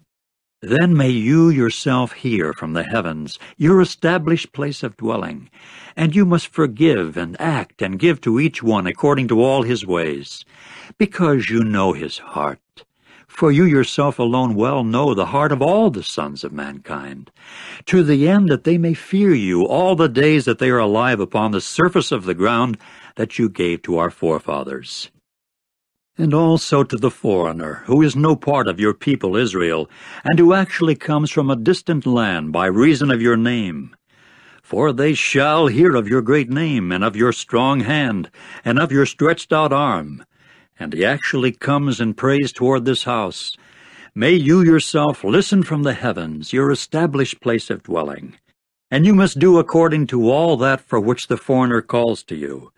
then may you yourself hear from the heavens, your established place of dwelling, and you must forgive and act and give to each one according to all his ways, because you know his heart. For you yourself alone well know the heart of all the sons of mankind, to the end that they may fear you all the days that they are alive upon the surface of the ground that you gave to our forefathers. And also to the foreigner, who is no part of your people Israel, and who actually comes from a distant land by reason of your name. For they shall hear of your great name, and of your strong hand, and of your stretched out arm. And he actually comes and prays toward this house. May you yourself listen from the heavens, your established place of dwelling. And you must do according to all that for which the foreigner calls to you,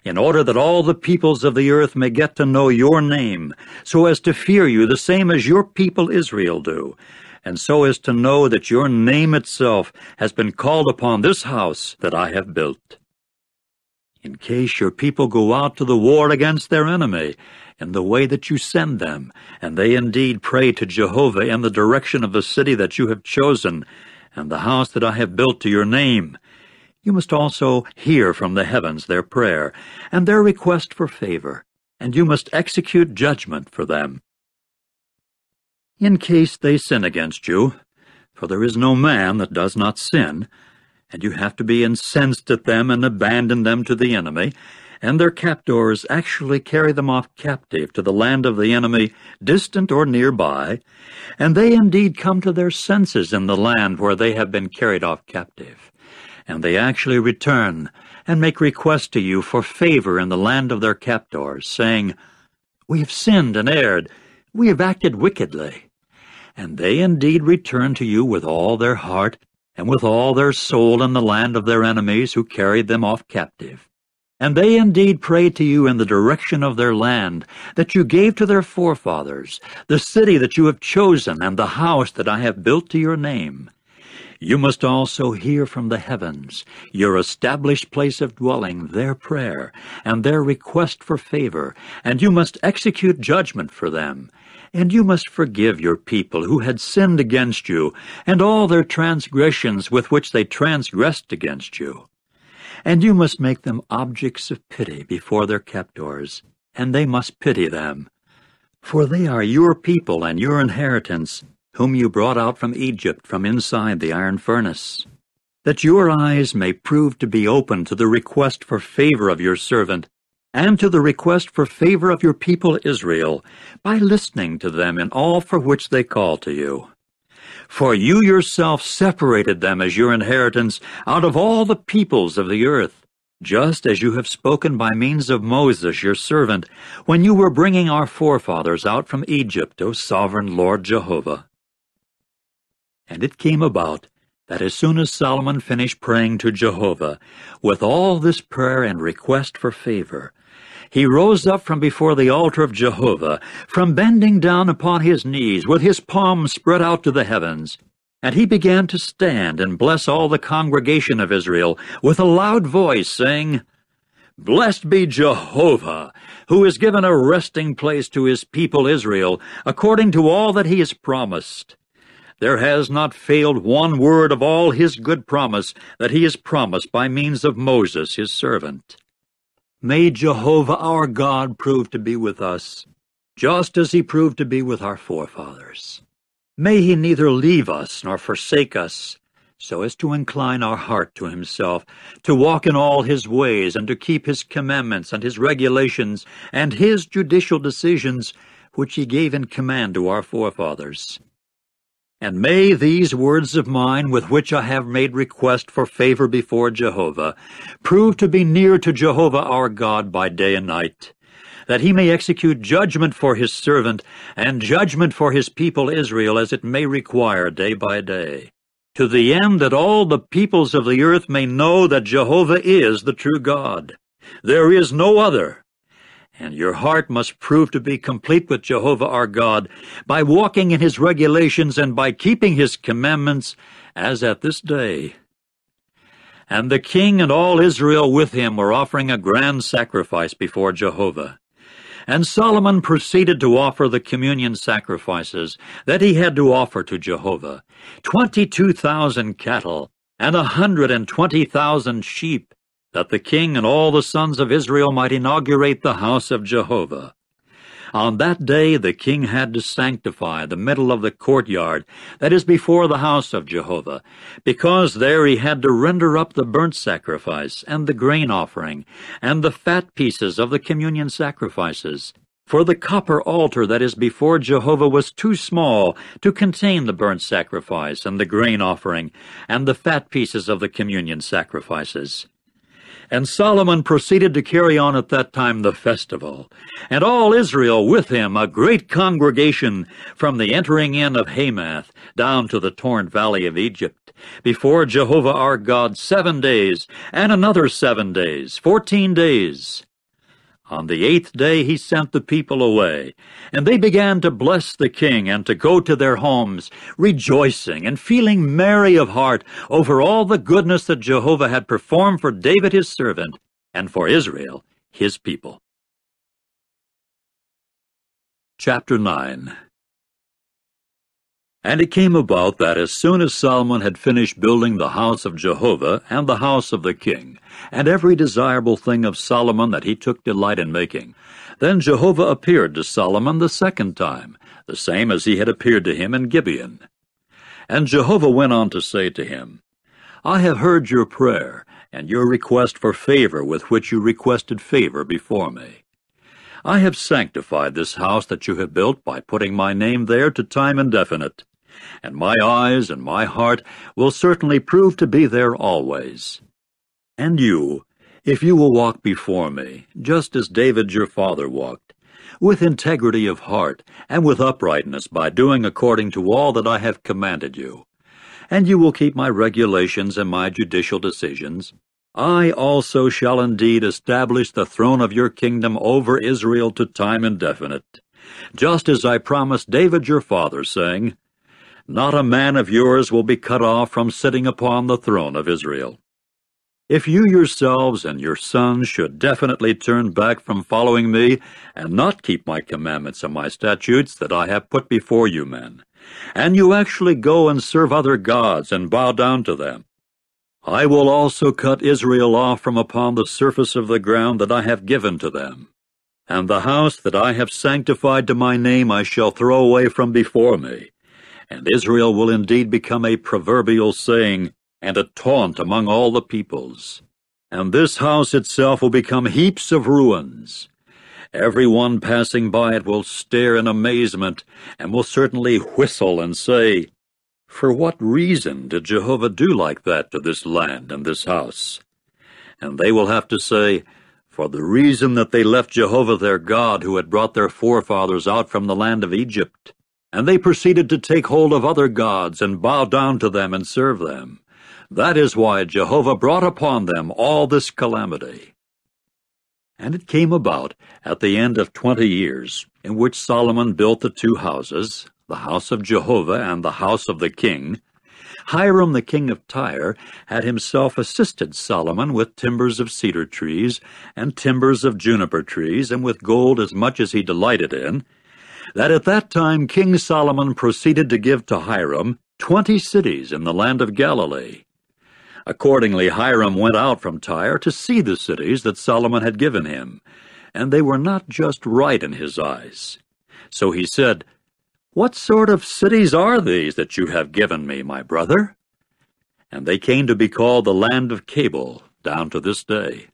in order that all the peoples of the earth may get to know your name, so as to fear you the same as your people Israel do, and so as to know that your name itself has been called upon this house that I have built. In case your people go out to the war against their enemy, in the way that you send them, and they indeed pray to Jehovah in the direction of the city that you have chosen, and the house that I have built to your name, you must also hear from the heavens their prayer, and their request for favor, and you must execute judgment for them. In case they sin against you, for there is no man that does not sin, and you have to be incensed at them and abandon them to the enemy, and their captors actually carry them off captive to the land of the enemy, distant or nearby, and they indeed come to their senses in the land where they have been carried off captive. And they actually return and make request to you for favor in the land of their captors, saying, "We have sinned and erred, we have acted wickedly." And they indeed return to you with all their heart and with all their soul in the land of their enemies who carried them off captive. And they indeed pray to you in the direction of their land that you gave to their forefathers, the city that you have chosen, and the house that I have built to your name. You must also hear from the heavens, your established place of dwelling, their prayer, and their request for favor, and you must execute judgment for them. And you must forgive your people who had sinned against you, and all their transgressions with which they transgressed against you. And you must make them objects of pity before their captors, and they must pity them. For they are your people and your inheritance, whom you brought out from Egypt from inside the iron furnace, that your eyes may prove to be open to the request for favor of your servant, and to the request for favor of your people Israel, by listening to them in all for which they call to you. For you yourself separated them as your inheritance out of all the peoples of the earth, just as you have spoken by means of Moses your servant, when you were bringing our forefathers out from Egypt, O sovereign Lord Jehovah. And it came about that as soon as Solomon finished praying to Jehovah, with all this prayer and request for favor, he rose up from before the altar of Jehovah, from bending down upon his knees, with his palms spread out to the heavens. And he began to stand and bless all the congregation of Israel with a loud voice, saying, Blessed be Jehovah, who has given a resting place to his people Israel, according to all that he has promised. There has not failed one word of all his good promise that he has promised by means of Moses his servant. May Jehovah our God prove to be with us, just as he proved to be with our forefathers. May he neither leave us nor forsake us, so as to incline our heart to himself, to walk in all his ways, and to keep his commandments and his regulations, and his judicial decisions, which he gave in command to our forefathers. And may these words of mine, with which I have made request for favor before Jehovah, prove to be near to Jehovah our God by day and night, that he may execute judgment for his servant, and judgment for his people Israel, as it may require day by day, to the end that all the peoples of the earth may know that Jehovah is the true God. There is no other. And your heart must prove to be complete with Jehovah our God, by walking in his regulations and by keeping his commandments, as at this day. And the king and all Israel with him were offering a grand sacrifice before Jehovah. And Solomon proceeded to offer the communion sacrifices that he had to offer to Jehovah, 22,000 cattle, and 120,000 sheep, that the king and all the sons of Israel might inaugurate the house of Jehovah. On that day the king had to sanctify the middle of the courtyard that is before the house of Jehovah, because there he had to render up the burnt sacrifice, and the grain offering, and the fat pieces of the communion sacrifices. For the copper altar that is before Jehovah was too small to contain the burnt sacrifice, and the grain offering, and the fat pieces of the communion sacrifices. And Solomon proceeded to carry on at that time the festival, and all Israel with him, a great congregation, from the entering in of Hamath down to the torrent valley of Egypt, before Jehovah our God 7 days, and another 7 days, 14 days. On the 8th day he sent the people away, and they began to bless the king and to go to their homes, rejoicing and feeling merry of heart over all the goodness that Jehovah had performed for David his servant, and for Israel his people. Chapter 9. And it came about that as soon as Solomon had finished building the house of Jehovah and the house of the king, and every desirable thing of Solomon that he took delight in making, then Jehovah appeared to Solomon the 2nd time, the same as he had appeared to him in Gibeon. And Jehovah went on to say to him, I have heard your prayer, and your request for favor with which you requested favor before me. I have sanctified this house that you have built by putting my name there to time indefinite, and my eyes and my heart will certainly prove to be there always. And you, if you will walk before me, just as David your father walked, with integrity of heart and with uprightness by doing according to all that I have commanded you, and you will keep my regulations and my judicial decisions, I also shall indeed establish the throne of your kingdom over Israel to time indefinite, just as I promised David your father, saying, Not a man of yours will be cut off from sitting upon the throne of Israel. If you yourselves and your sons should definitely turn back from following me, and not keep my commandments and my statutes that I have put before you men, and you actually go and serve other gods and bow down to them, I will also cut Israel off from upon the surface of the ground that I have given to them. And the house that I have sanctified to my name I shall throw away from before me. And Israel will indeed become a proverbial saying, and a taunt among all the peoples. And this house itself will become heaps of ruins. Every one passing by it will stare in amazement, and will certainly whistle and say, For what reason did Jehovah do like that to this land and this house? And they will have to say, For the reason that they left Jehovah their God, who had brought their forefathers out from the land of Egypt. And they proceeded to take hold of other gods and bow down to them and serve them. That is why Jehovah brought upon them all this calamity. And it came about at the end of 20 years, in which Solomon built the two houses, the house of Jehovah and the house of the king. Hiram the king of Tyre had himself assisted Solomon with timbers of cedar trees and timbers of juniper trees, and with gold as much as he delighted in, that at that time King Solomon proceeded to give to Hiram 20 cities in the land of Galilee. Accordingly Hiram went out from Tyre to see the cities that Solomon had given him, and they were not just right in his eyes. So he said, What sort of cities are these that you have given me, my brother? And they came to be called the land of Cabul, down to this day.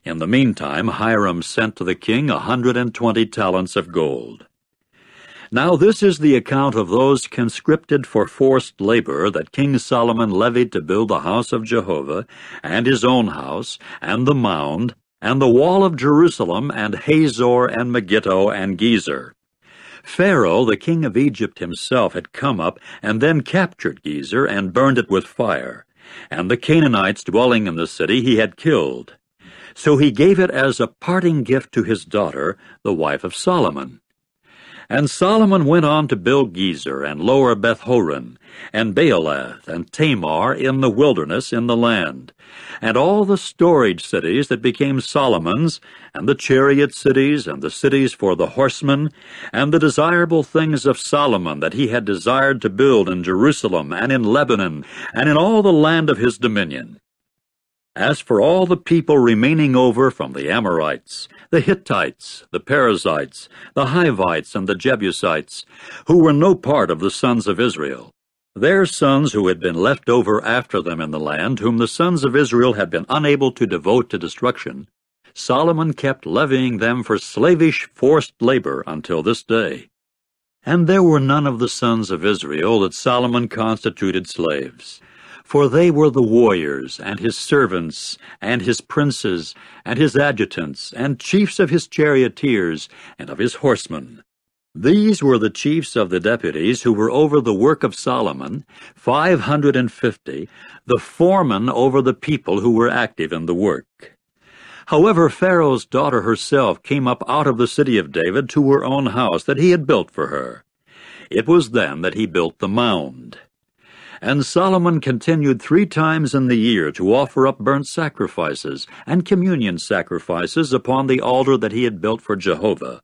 In the meantime Hiram sent to the king 120 talents of gold. Now this is the account of those conscripted for forced labor that King Solomon levied to build the house of Jehovah, and his own house, and the mound, and the wall of Jerusalem, and Hazor, and Megiddo, and Gezer. Pharaoh, the king of Egypt himself, had come up, and then captured Gezer, and burned it with fire. And the Canaanites dwelling in the city he had killed. So he gave it as a parting gift to his daughter, the wife of Solomon. And Solomon went on to build Gezer, and Lower Beth-horon, and Baalath, and Tamar in the wilderness in the land, and all the storage cities that became Solomon's, and the chariot cities, and the cities for the horsemen, and the desirable things of Solomon that he had desired to build in Jerusalem, and in Lebanon, and in all the land of his dominion. As for all the people remaining over from the Amorites, the Hittites, the Perizzites, the Hivites, and the Jebusites, who were no part of the sons of Israel, their sons who had been left over after them in the land, whom the sons of Israel had been unable to devote to destruction, Solomon kept levying them for slavish forced labor until this day. And there were none of the sons of Israel that Solomon constituted slaves. For they were the warriors, and his servants, and his princes, and his adjutants, and chiefs of his charioteers, and of his horsemen. These were the chiefs of the deputies who were over the work of Solomon, 550, the foremen over the people who were active in the work. However, Pharaoh's daughter herself came up out of the city of David to her own house that he had built for her. It was then that he built the mound. And Solomon continued 3 times in the year to offer up burnt sacrifices and communion sacrifices upon the altar that he had built for Jehovah.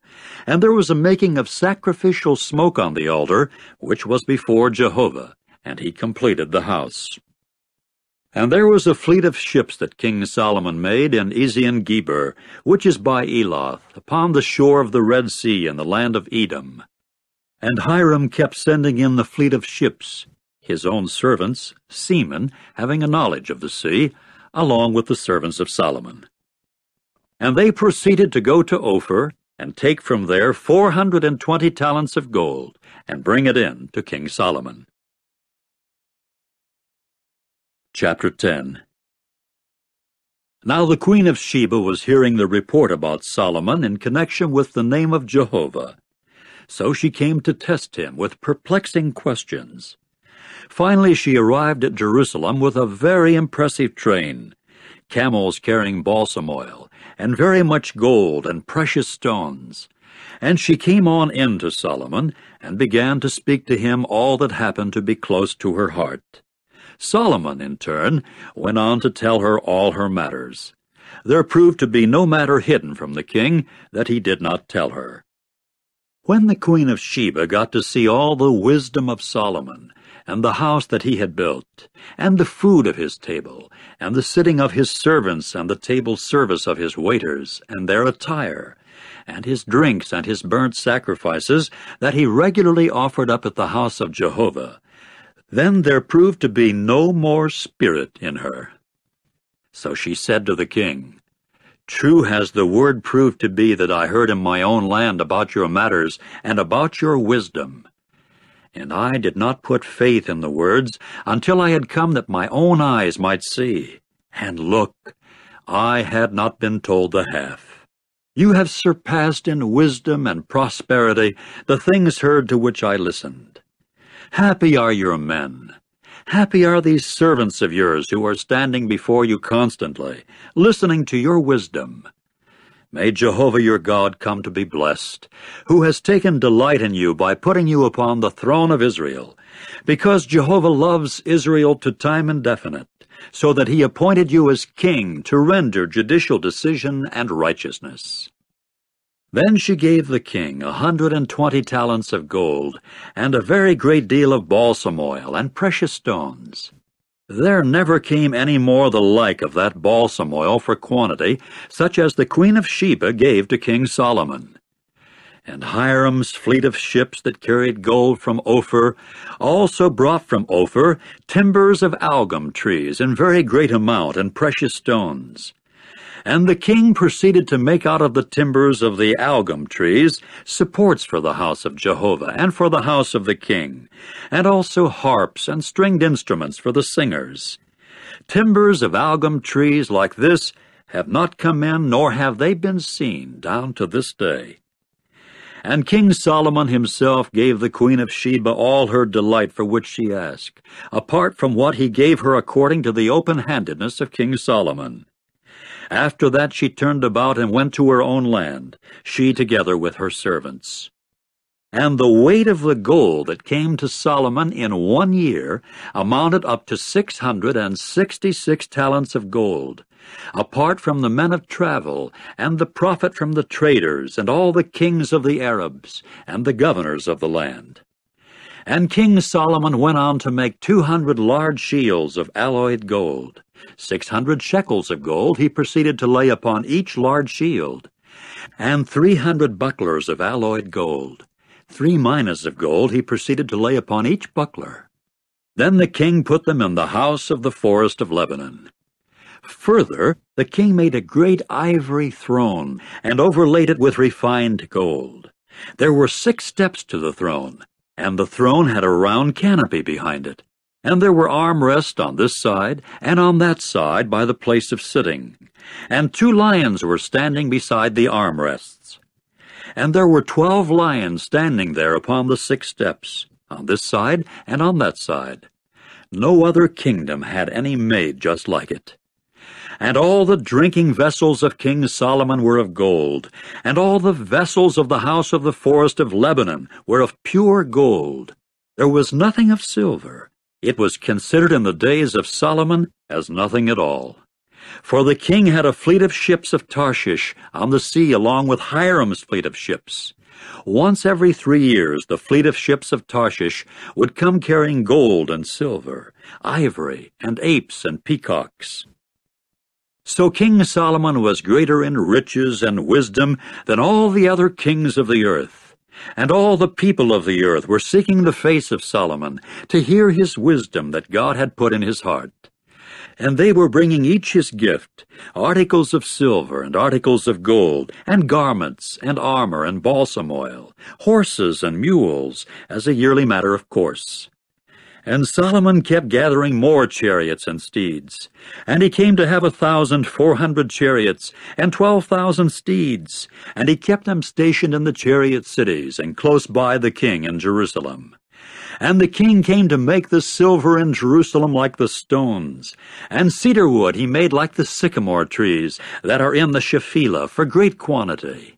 And there was a making of sacrificial smoke on the altar, which was before Jehovah, and he completed the house. And there was a fleet of ships that King Solomon made in Ezion-Geber, which is by Eloth, upon the shore of the Red Sea in the land of Edom. And Hiram kept sending in the fleet of ships, his own servants, seamen, having a knowledge of the sea, along with the servants of Solomon. And they proceeded to go to Ophir, and take from there 420 talents of gold, and bring it in to King Solomon. Chapter 10. Now the queen of Sheba was hearing the report about Solomon in connection with the name of Jehovah. So she came to test him with perplexing questions. Finally she arrived at Jerusalem with a very impressive train, camels carrying balsam oil, and very much gold and precious stones. And she came on in to Solomon, and began to speak to him all that happened to be close to her heart. Solomon, in turn, went on to tell her all her matters. There proved to be no matter hidden from the king that he did not tell her. When the queen of Sheba got to see all the wisdom of Solomon, and the house that he had built, and the food of his table, and the sitting of his servants, and the table service of his waiters, and their attire, and his drinks and his burnt sacrifices that he regularly offered up at the house of Jehovah, then there proved to be no more spirit in her. So she said to the king, "True has the word proved to be that I heard in my own land about your matters and about your wisdom. And I did not put faith in the words until I had come that my own eyes might see. And look, I had not been told the half. You have surpassed in wisdom and prosperity the things heard to which I listened. Happy are your men. Happy are these servants of yours who are standing before you constantly, listening to your wisdom. May Jehovah your God come to be blessed, who has taken delight in you by putting you upon the throne of Israel, because Jehovah loves Israel to time indefinite, so that he appointed you as king to render judicial decision and righteousness." Then she gave the king 120 talents of gold, and a very great deal of balsam oil and precious stones. There never came any more the like of that balsam oil for quantity, such as the Queen of Sheba gave to King Solomon. And Hiram's fleet of ships that carried gold from Ophir also brought from Ophir timbers of algum trees in very great amount and precious stones. And the king proceeded to make out of the timbers of the algum trees supports for the house of Jehovah and for the house of the king, and also harps and stringed instruments for the singers. Timbers of algum trees like this have not come in, nor have they been seen down to this day. And King Solomon himself gave the Queen of Sheba all her delight for which she asked, apart from what he gave her according to the open-handedness of King Solomon. After that she turned about and went to her own land, she together with her servants. And the weight of the gold that came to Solomon in 1 year amounted up to 666 talents of gold, apart from the men of travel, and the profit from the traders, and all the kings of the Arabs, and the governors of the land. And King Solomon went on to make 200 large shields of alloyed gold. 600 shekels of gold he proceeded to lay upon each large shield, and 300 bucklers of alloyed gold. 3 minas of gold he proceeded to lay upon each buckler. Then the king put them in the house of the forest of Lebanon. Further, the king made a great ivory throne, and overlaid it with refined gold. There were 6 steps to the throne, and the throne had a round canopy behind it. And there were armrests on this side and on that side by the place of sitting, and 2 lions were standing beside the armrests. And there were 12 lions standing there upon the 6 steps, on this side and on that side. No other kingdom had any made just like it. And all the drinking vessels of King Solomon were of gold, and all the vessels of the house of the forest of Lebanon were of pure gold. There was nothing of silver. It was considered in the days of Solomon as nothing at all. For the king had a fleet of ships of Tarshish on the sea along with Hiram's fleet of ships. Once every 3 years the fleet of ships of Tarshish would come carrying gold and silver, ivory, and apes and peacocks. So King Solomon was greater in riches and wisdom than all the other kings of the earth. And all the people of the earth were seeking the face of Solomon to hear his wisdom that God had put in his heart. And they were bringing each his gift, articles of silver and articles of gold, and garments and armor and balsam oil, horses and mules, as a yearly matter of course. And Solomon kept gathering more chariots and steeds. And he came to have 1,400 chariots and 12,000 steeds. And he kept them stationed in the chariot cities and close by the king in Jerusalem. And the king came to make the silver in Jerusalem like the stones, and cedar wood he made like the sycamore trees that are in the Shephelah for great quantity.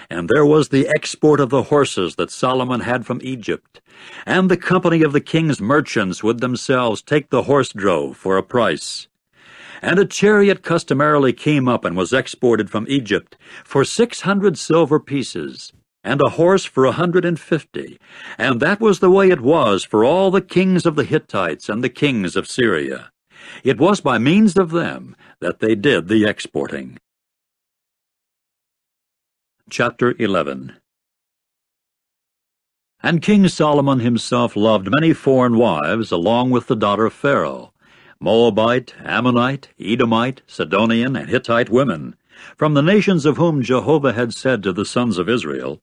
And there was the export of the horses that Solomon had from Egypt, and the company of the king's merchants would themselves take the horse drove for a price. And a chariot customarily came up and was exported from Egypt for 600 silver pieces, and a horse for 150, and that was the way it was for all the kings of the Hittites and the kings of Syria. It was by means of them that they did the exporting. Chapter 11. And King Solomon himself loved many foreign wives, along with the daughter of Pharaoh, Moabite, Ammonite, Edomite, Sidonian, and Hittite women, from the nations of whom Jehovah had said to the sons of Israel,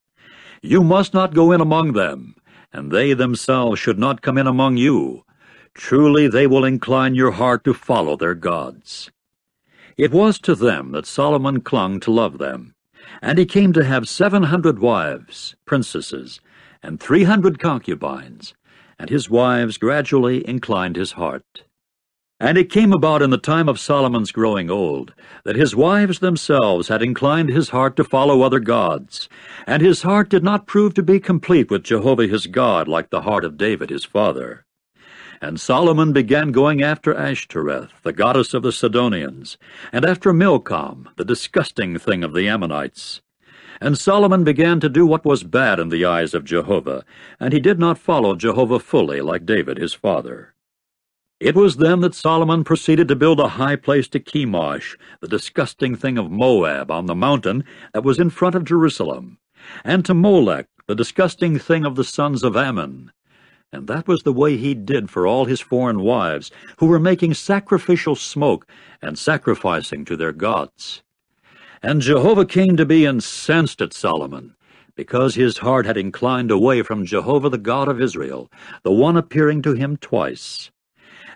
"You must not go in among them, and they themselves should not come in among you. Truly they will incline your heart to follow their gods." It was to them that Solomon clung to love them, and he came to have 700 wives, princesses, and 300 concubines, and his wives gradually inclined his heart. And it came about in the time of Solomon's growing old, that his wives themselves had inclined his heart to follow other gods, and his heart did not prove to be complete with Jehovah his God like the heart of David his father. And Solomon began going after Ashtoreth, the goddess of the Sidonians, and after Milcom, the disgusting thing of the Ammonites. And Solomon began to do what was bad in the eyes of Jehovah, and he did not follow Jehovah fully like David his father. It was then that Solomon proceeded to build a high place to Chemosh, the disgusting thing of Moab, on the mountain that was in front of Jerusalem, and to Molech, the disgusting thing of the sons of Ammon. And that was the way he did for all his foreign wives, who were making sacrificial smoke and sacrificing to their gods. And Jehovah came to be incensed at Solomon, because his heart had inclined away from Jehovah the God of Israel, the one appearing to him twice.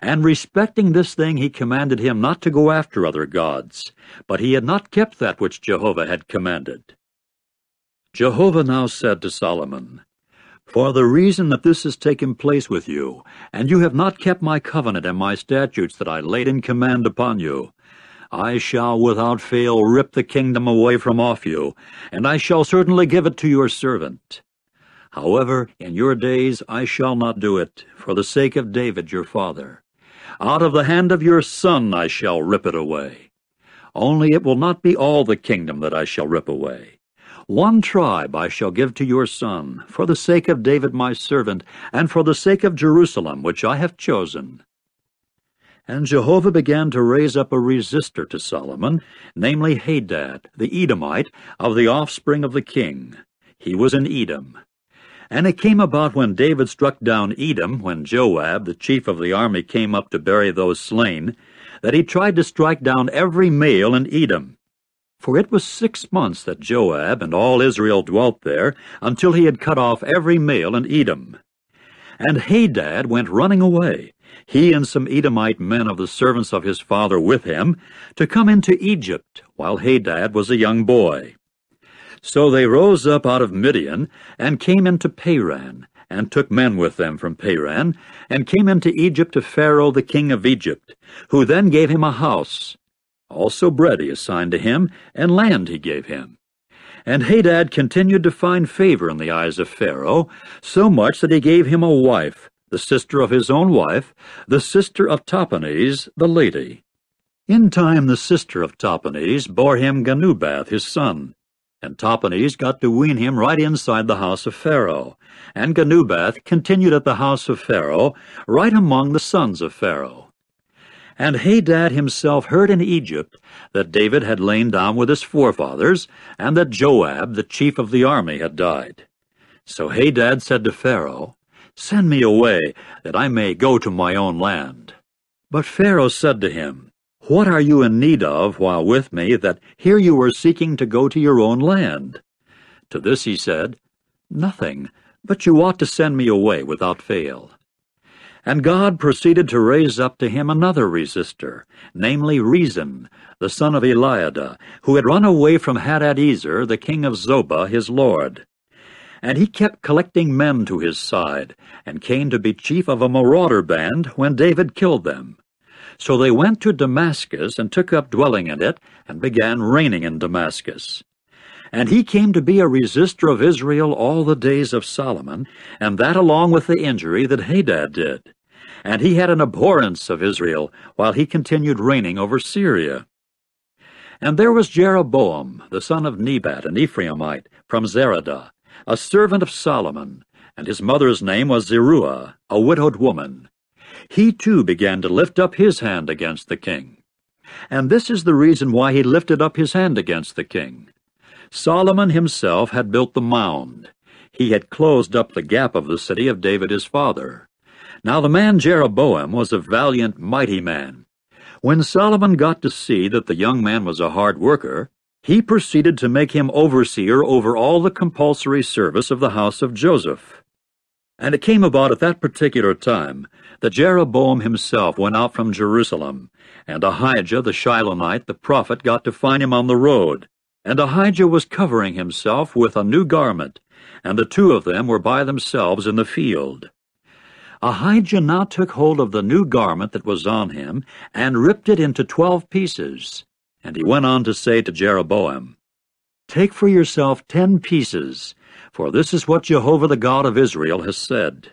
And respecting this thing he commanded him not to go after other gods, but he had not kept that which Jehovah had commanded. Jehovah now said to Solomon, "For the reason that this has taken place with you, and you have not kept my covenant and my statutes that I laid in command upon you, I shall without fail rip the kingdom away from off you, and I shall certainly give it to your servant. However, in your days I shall not do it, for the sake of David your father. Out of the hand of your son I shall rip it away. Only it will not be all the kingdom that I shall rip away. One tribe I shall give to your son, for the sake of David my servant, and for the sake of Jerusalem, which I have chosen." And Jehovah began to raise up a resister to Solomon, namely Hadad, the Edomite, of the offspring of the king. He was in Edom. And it came about when David struck down Edom, when Joab, the chief of the army, came up to bury those slain, that he tried to strike down every male in Edom. For it was 6 months that Joab and all Israel dwelt there, until he had cut off every male in Edom. And Hadad went running away, he and some Edomite men of the servants of his father with him, to come into Egypt, while Hadad was a young boy. So they rose up out of Midian, and came into Paran, and took men with them from Paran, and came into Egypt to Pharaoh the king of Egypt, who then gave him a house. Also bread he assigned to him, and land he gave him. And Hadad continued to find favor in the eyes of Pharaoh, so much that he gave him a wife, the sister of his own wife, the sister of Tahpenes, the lady. In time the sister of Tahpenes bore him Genubath his son, and Tahpenes got to wean him right inside the house of Pharaoh, and Genubath continued at the house of Pharaoh, right among the sons of Pharaoh. And Hadad himself heard in Egypt that David had lain down with his forefathers, and that Joab, the chief of the army, had died. So Hadad said to Pharaoh, "Send me away, that I may go to my own land." But Pharaoh said to him, "What are you in need of while with me, that here you are seeking to go to your own land?" To this he said, "Nothing, but you ought to send me away without fail." And God proceeded to raise up to him another resister, namely Rezin, the son of Eliada, who had run away from Hadadezer, the king of Zobah, his lord. And he kept collecting men to his side, and came to be chief of a marauder band when David killed them. So they went to Damascus, and took up dwelling in it, and began reigning in Damascus. And he came to be a resister of Israel all the days of Solomon, and that along with the injury that Hadad did. And he had an abhorrence of Israel, while he continued reigning over Syria. And there was Jeroboam, the son of Nebat, an Ephraimite, from Zeradah, a servant of Solomon, and his mother's name was Zeruiah, a widowed woman. He too began to lift up his hand against the king. And this is the reason why he lifted up his hand against the king. Solomon himself had built the mound. He had closed up the gap of the city of David his father. Now the man Jeroboam was a valiant, mighty man. When Solomon got to see that the young man was a hard worker, he proceeded to make him overseer over all the compulsory service of the house of Joseph. And it came about at that particular time that Jeroboam himself went out from Jerusalem, and Ahijah the Shilonite the prophet got to find him on the road. And Ahijah was covering himself with a new garment, and the two of them were by themselves in the field. Ahijah now took hold of the new garment that was on him, and ripped it into 12 pieces. And he went on to say to Jeroboam, "Take for yourself 10 pieces, for this is what Jehovah the God of Israel has said.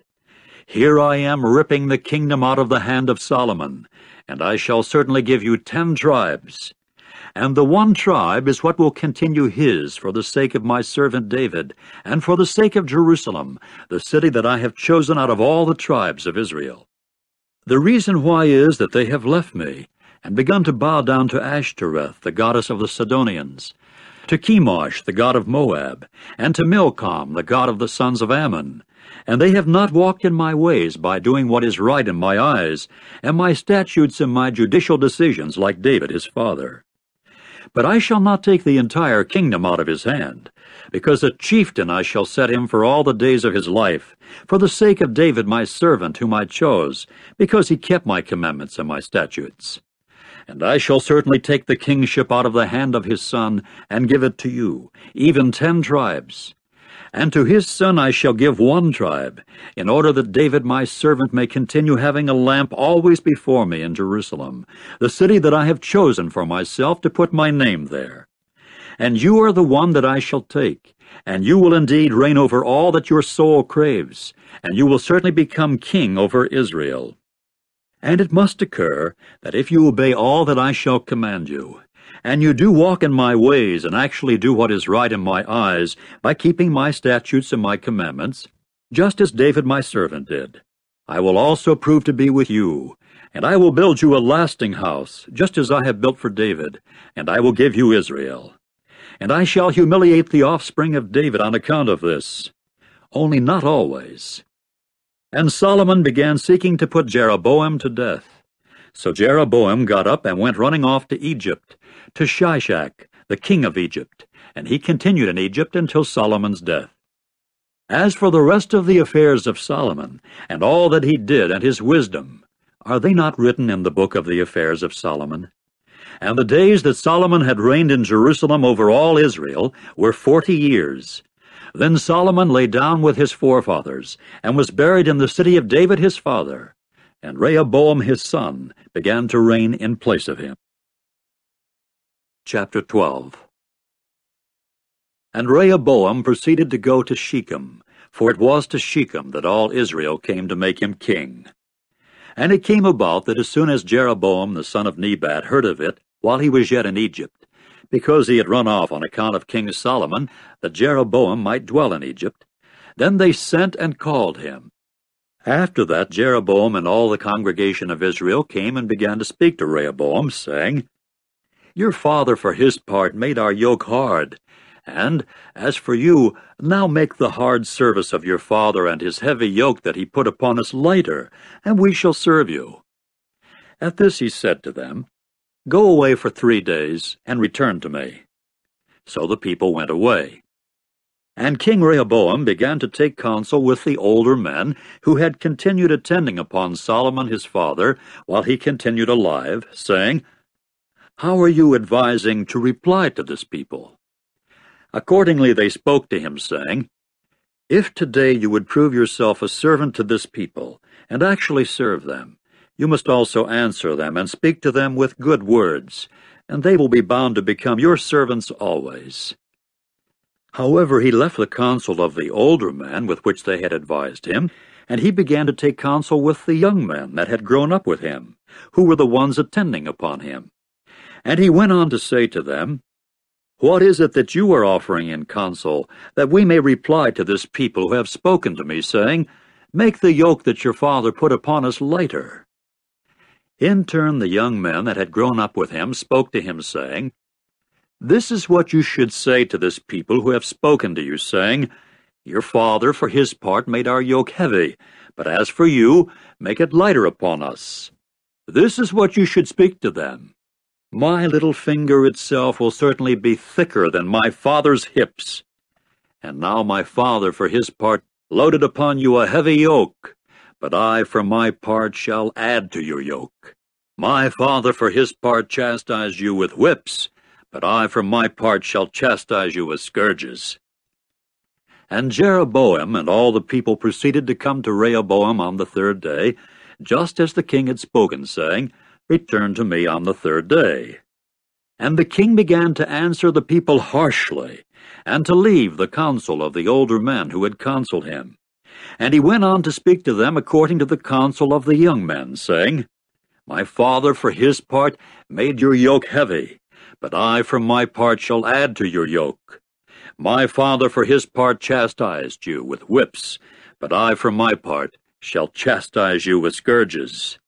Here I am ripping the kingdom out of the hand of Solomon, and I shall certainly give you 10 tribes. And the one tribe is what will continue his for the sake of my servant David, and for the sake of Jerusalem, the city that I have chosen out of all the tribes of Israel. The reason why is that they have left me, and begun to bow down to Ashtoreth, the goddess of the Sidonians, to Chemosh, the god of Moab, and to Milcom, the god of the sons of Ammon. And they have not walked in my ways by doing what is right in my eyes, and my statutes and my judicial decisions like David his father. But I shall not take the entire kingdom out of his hand, because a chieftain I shall set him for all the days of his life, for the sake of David my servant whom I chose, because he kept my commandments and my statutes. And I shall certainly take the kingship out of the hand of his son, and give it to you, even 10 tribes. And to his son I shall give 1 tribe, in order that David my servant may continue having a lamp always before me in Jerusalem, the city that I have chosen for myself to put my name there. And you are the one that I shall take, and you will indeed reign over all that your soul craves, and you will certainly become king over Israel. And it must occur that if you obey all that I shall command you, and you do walk in my ways and actually do what is right in my eyes by keeping my statutes and my commandments, just as David my servant did, I will also prove to be with you, and I will build you a lasting house, just as I have built for David, and I will give you Israel. And I shall humiliate the offspring of David on account of this, only not always." And Solomon began seeking to put Jeroboam to death. So Jeroboam got up and went running off to Egypt, to Shishak, the king of Egypt, and he continued in Egypt until Solomon's death. As for the rest of the affairs of Solomon, and all that he did and his wisdom, are they not written in the book of the affairs of Solomon? And the days that Solomon had reigned in Jerusalem over all Israel were 40 years. Then Solomon lay down with his forefathers, and was buried in the city of David his father, and Rehoboam his son began to reign in place of him. Chapter 12. And Rehoboam proceeded to go to Shechem, for it was to Shechem that all Israel came to make him king. And it came about that as soon as Jeroboam the son of Nebat heard of it, while he was yet in Egypt, because he had run off on account of King Solomon, that Jeroboam might dwell in Egypt, then they sent and called him. After that Jeroboam and all the congregation of Israel came and began to speak to Rehoboam, saying, "Your father for his part made our yoke hard, and, as for you, now make the hard service of your father and his heavy yoke that he put upon us lighter, and we shall serve you." At this he said to them, "Go away for 3 days, and return to me." So the people went away. And King Rehoboam began to take counsel with the older men who had continued attending upon Solomon his father while he continued alive, saying, "How are you advising to reply to this people?" Accordingly they spoke to him, saying, "If today you would prove yourself a servant to this people, and actually serve them, you must also answer them and speak to them with good words, and they will be bound to become your servants always." However, he left the counsel of the older men with which they had advised him, and he began to take counsel with the young men that had grown up with him, who were the ones attending upon him. And he went on to say to them, "What is it that you are offering in counsel, that we may reply to this people who have spoken to me, saying, 'Make the yoke that your father put upon us lighter'?" In turn the young men that had grown up with him spoke to him, saying, This is what you should say to this people who have spoken to you, saying, Your father for his part made our yoke heavy, but as for you, make it lighter upon us. This is what you should speak to them. My little finger itself will certainly be thicker than my father's hips. And now my father for his part loaded upon you a heavy yoke, but I for my part shall add to your yoke. My father for his part chastised you with whips, but I for my part shall chastise you with scourges. And Jeroboam and all the people proceeded to come to Rehoboam on the third day, just as the king had spoken, saying, Return to me on the third day. And the king began to answer the people harshly, and to leave the counsel of the older men who had counseled him. And he went on to speak to them according to the counsel of the young men, saying, My father for his part made your yoke heavy, but I for my part shall add to your yoke. My father for his part chastised you with whips, but I for my part shall chastise you with scourges.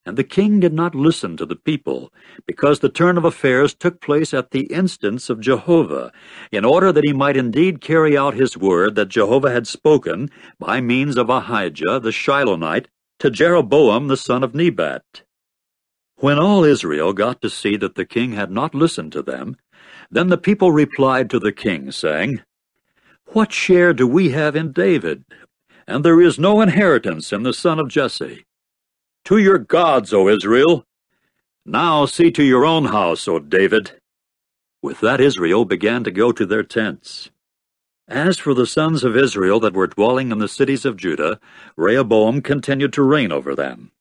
And the king did not listen to the people, because the turn of affairs took place at the instance of Jehovah, in order that he might indeed carry out his word that Jehovah had spoken by means of Ahijah the Shilonite to Jeroboam the son of Nebat. When all Israel got to see that the king had not listened to them, then the people replied to the king, saying, What share do we have in David? And there is no inheritance in the son of Jesse. To your gods, O Israel! Now see to your own house, O David. With that Israel began to go to their tents. As for the sons of Israel that were dwelling in the cities of Judah, Rehoboam continued to reign over them.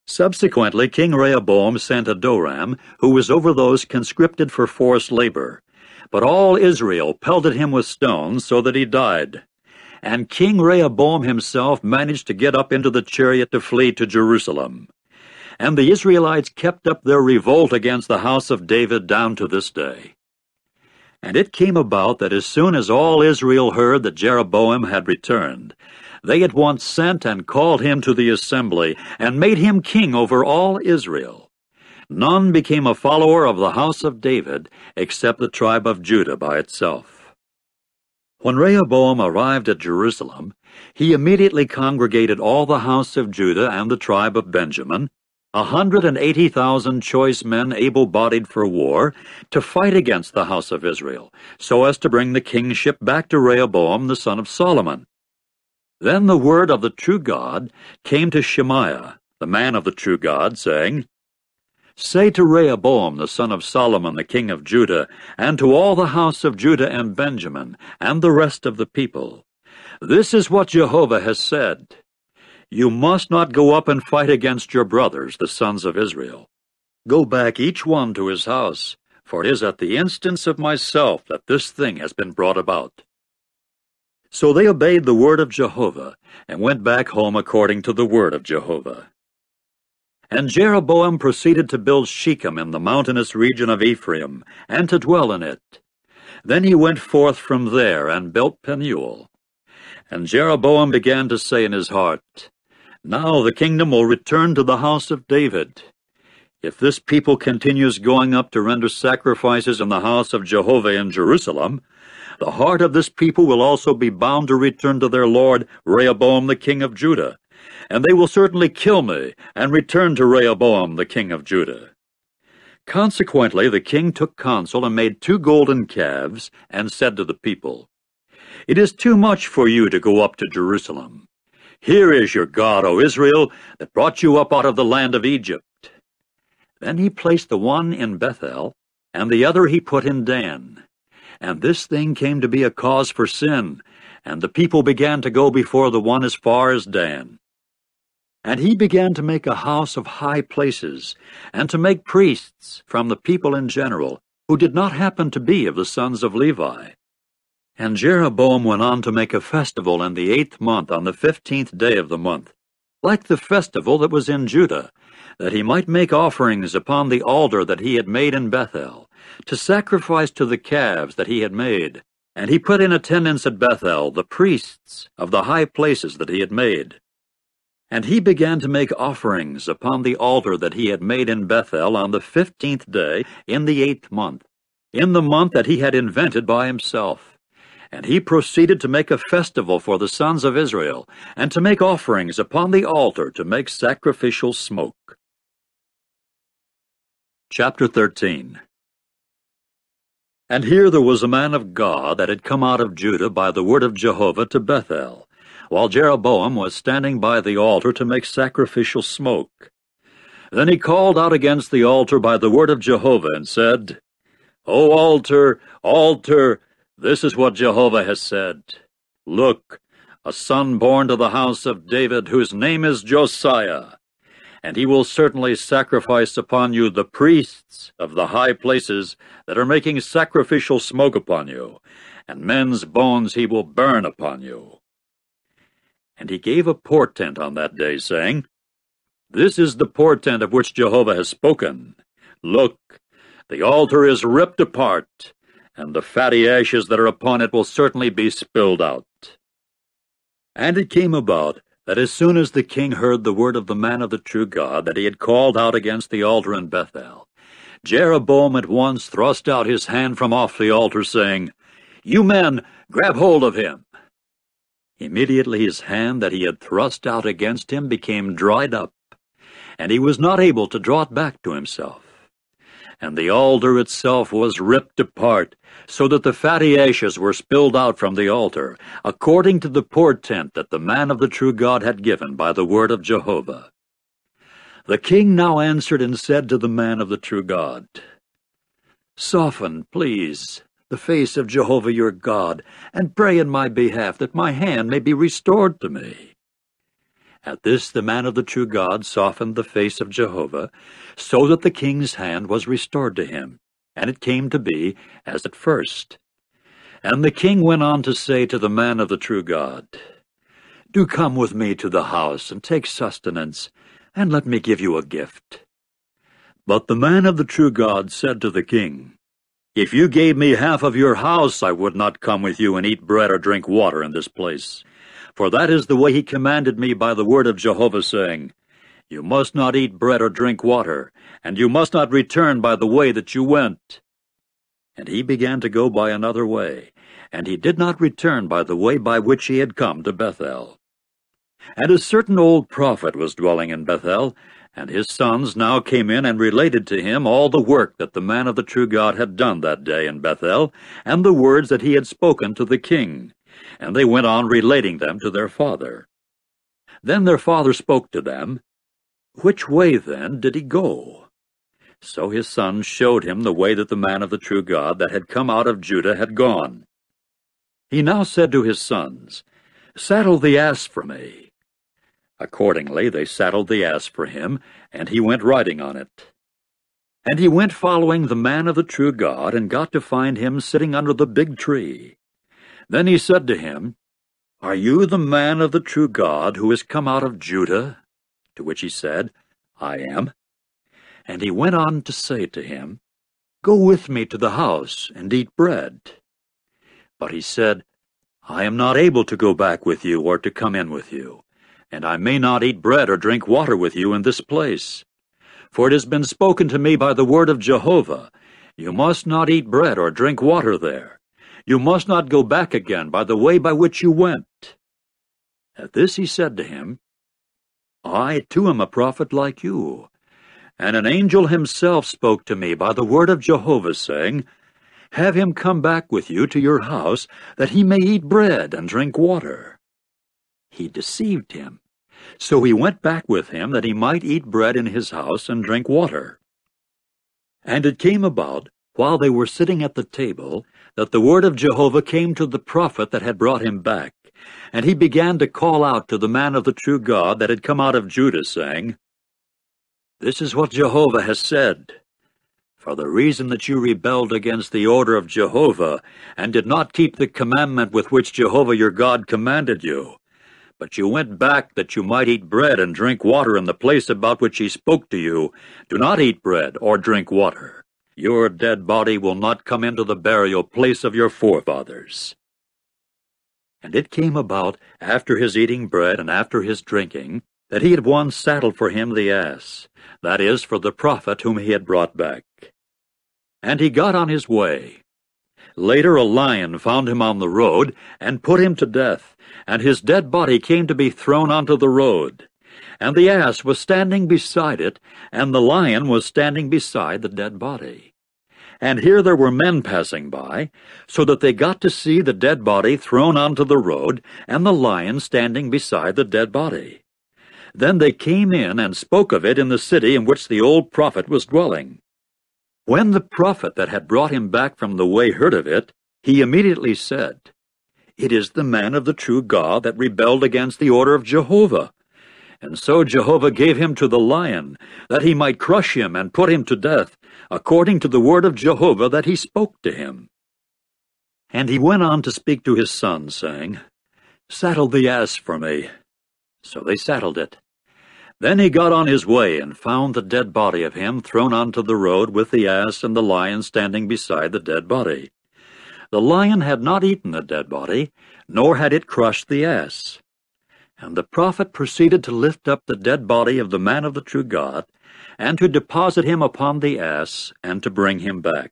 Subsequently, King Rehoboam sent Adoram, who was over those conscripted for forced labor. But all Israel pelted him with stones so that he died. And King Rehoboam himself managed to get up into the chariot to flee to Jerusalem. And the Israelites kept up their revolt against the house of David down to this day. And it came about that as soon as all Israel heard that Jeroboam had returned, they at once sent and called him to the assembly, and made him king over all Israel. None became a follower of the house of David, except the tribe of Judah by itself. When Rehoboam arrived at Jerusalem, he immediately congregated all the house of Judah and the tribe of Benjamin, 180,000 choice men able-bodied for war, to fight against the house of Israel, so as to bring the kingship back to Rehoboam the son of Solomon. Then the word of the true God came to Shemaiah, the man of the true God, saying, Say to Rehoboam the son of Solomon the king of Judah, and to all the house of Judah and Benjamin, and the rest of the people, This is what Jehovah has said. You must not go up and fight against your brothers, the sons of Israel. Go back each one to his house, for it is at the instance of myself that this thing has been brought about. So they obeyed the word of Jehovah, and went back home according to the word of Jehovah. And Jeroboam proceeded to build Shechem in the mountainous region of Ephraim, and to dwell in it. Then he went forth from there, and built Penuel. And Jeroboam began to say in his heart, Now the kingdom will return to the house of David. If this people continues going up to render sacrifices in the house of Jehovah in Jerusalem, the heart of this people will also be bound to return to their lord Rehoboam the king of Judah, and they will certainly kill me, and return to Rehoboam the king of Judah. Consequently the king took counsel, and made 2 golden calves, and said to the people, It is too much for you to go up to Jerusalem. Here is your God, O Israel, that brought you up out of the land of Egypt. Then he placed the one in Bethel, and the other he put in Dan. And this thing came to be a cause for sin, and the people began to go before the one as far as Dan. And he began to make a house of high places, and to make priests from the people in general, who did not happen to be of the sons of Levi. And Jeroboam went on to make a festival in the 8th month on the 15th day of the month, like the festival that was in Judah, that he might make offerings upon the altar that he had made in Bethel, to sacrifice to the calves that he had made. And he put in attendance at Bethel the priests of the high places that he had made. And he began to make offerings upon the altar that he had made in Bethel on the 15th day in the 8th month, in the month that he had invented by himself. And he proceeded to make a festival for the sons of Israel, and to make offerings upon the altar to make sacrificial smoke. Chapter 13. And here there was a man of God that had come out of Judah by the word of Jehovah to Bethel, while Jeroboam was standing by the altar to make sacrificial smoke. Then he called out against the altar by the word of Jehovah, and said, O altar, altar, this is what Jehovah has said. Look, a son born to the house of David, whose name is Josiah, and he will certainly sacrifice upon you the priests of the high places that are making sacrificial smoke upon you, and men's bones he will burn upon you. And he gave a portent on that day, saying, This is the portent of which Jehovah has spoken. Look, the altar is ripped apart, and the fatty ashes that are upon it will certainly be spilled out. And it came about that as soon as the king heard the word of the man of the true God that he had called out against the altar in Bethel, Jeroboam at once thrust out his hand from off the altar, saying, You men, grab hold of him. Immediately his hand that he had thrust out against him became dried up, and he was not able to draw it back to himself. And the altar itself was ripped apart, so that the fatty ashes were spilled out from the altar, according to the portent that the man of the true God had given by the word of Jehovah. The king now answered and said to the man of the true God, Soften, please, the face of Jehovah your God, and pray in my behalf that my hand may be restored to me. At this the man of the true God softened the face of Jehovah, so that the king's hand was restored to him, and it came to be as at first. And the king went on to say to the man of the true God, Do come with me to the house, and take sustenance, and let me give you a gift. But the man of the true God said to the king, If you gave me half of your house, I would not come with you and eat bread or drink water in this place. For that is the way he commanded me by the word of Jehovah, saying, You must not eat bread or drink water, and you must not return by the way that you went. And he began to go by another way, and he did not return by the way by which he had come to Bethel. And a certain old prophet was dwelling in Bethel, and his sons now came in and related to him all the work that the man of the true God had done that day in Bethel, and the words that he had spoken to the king. And they went on relating them to their father. Then their father spoke to them, Which way, then, did he go? So his sons showed him the way that the man of the true God that had come out of Judah had gone. He now said to his sons, Saddle the ass for me. Accordingly they saddled the ass for him, and he went riding on it. And he went following the man of the true God, and got to find him sitting under the big tree. Then he said to him, Are you the man of the true God who has come out of Judah? To which he said, I am. And he went on to say to him, Go with me to the house and eat bread. But he said, I am not able to go back with you or to come in with you, and I may not eat bread or drink water with you in this place. For it has been spoken to me by the word of Jehovah, You must not eat bread or drink water there. You must not go back again by the way by which you went. At this he said to him, I too am a prophet like you. And an angel himself spoke to me by the word of Jehovah, saying, Have him come back with you to your house, that he may eat bread and drink water. He deceived him. So he went back with him, that he might eat bread in his house and drink water. And it came about, while they were sitting at the table, that the word of Jehovah came to the prophet that had brought him back, and he began to call out to the man of the true God that had come out of Judah, saying, This is what Jehovah has said. For the reason that you rebelled against the order of Jehovah, and did not keep the commandment with which Jehovah your God commanded you, but you went back that you might eat bread and drink water in the place about which he spoke to you, do not eat bread or drink water. Your dead body will not come into the burial place of your forefathers. And it came about, after his eating bread and after his drinking, that he had once saddled for him the ass, that is, for the prophet whom he had brought back. And he got on his way. Later a lion found him on the road, and put him to death, and his dead body came to be thrown onto the road. And the ass was standing beside it, and the lion was standing beside the dead body. And here there were men passing by, so that they got to see the dead body thrown onto the road, and the lion standing beside the dead body. Then they came in and spoke of it in the city in which the old prophet was dwelling. When the prophet that had brought him back from the way heard of it, he immediately said, "It is the man of the true God that rebelled against the order of Jehovah." And so Jehovah gave him to the lion, that he might crush him and put him to death, according to the word of Jehovah that he spoke to him. And he went on to speak to his son, saying, "Saddle the ass for me." So they saddled it. Then he got on his way and found the dead body of him thrown onto the road with the ass and the lion standing beside the dead body. The lion had not eaten the dead body, nor had it crushed the ass. And the prophet proceeded to lift up the dead body of the man of the true God, and to deposit him upon the ass, and to bring him back.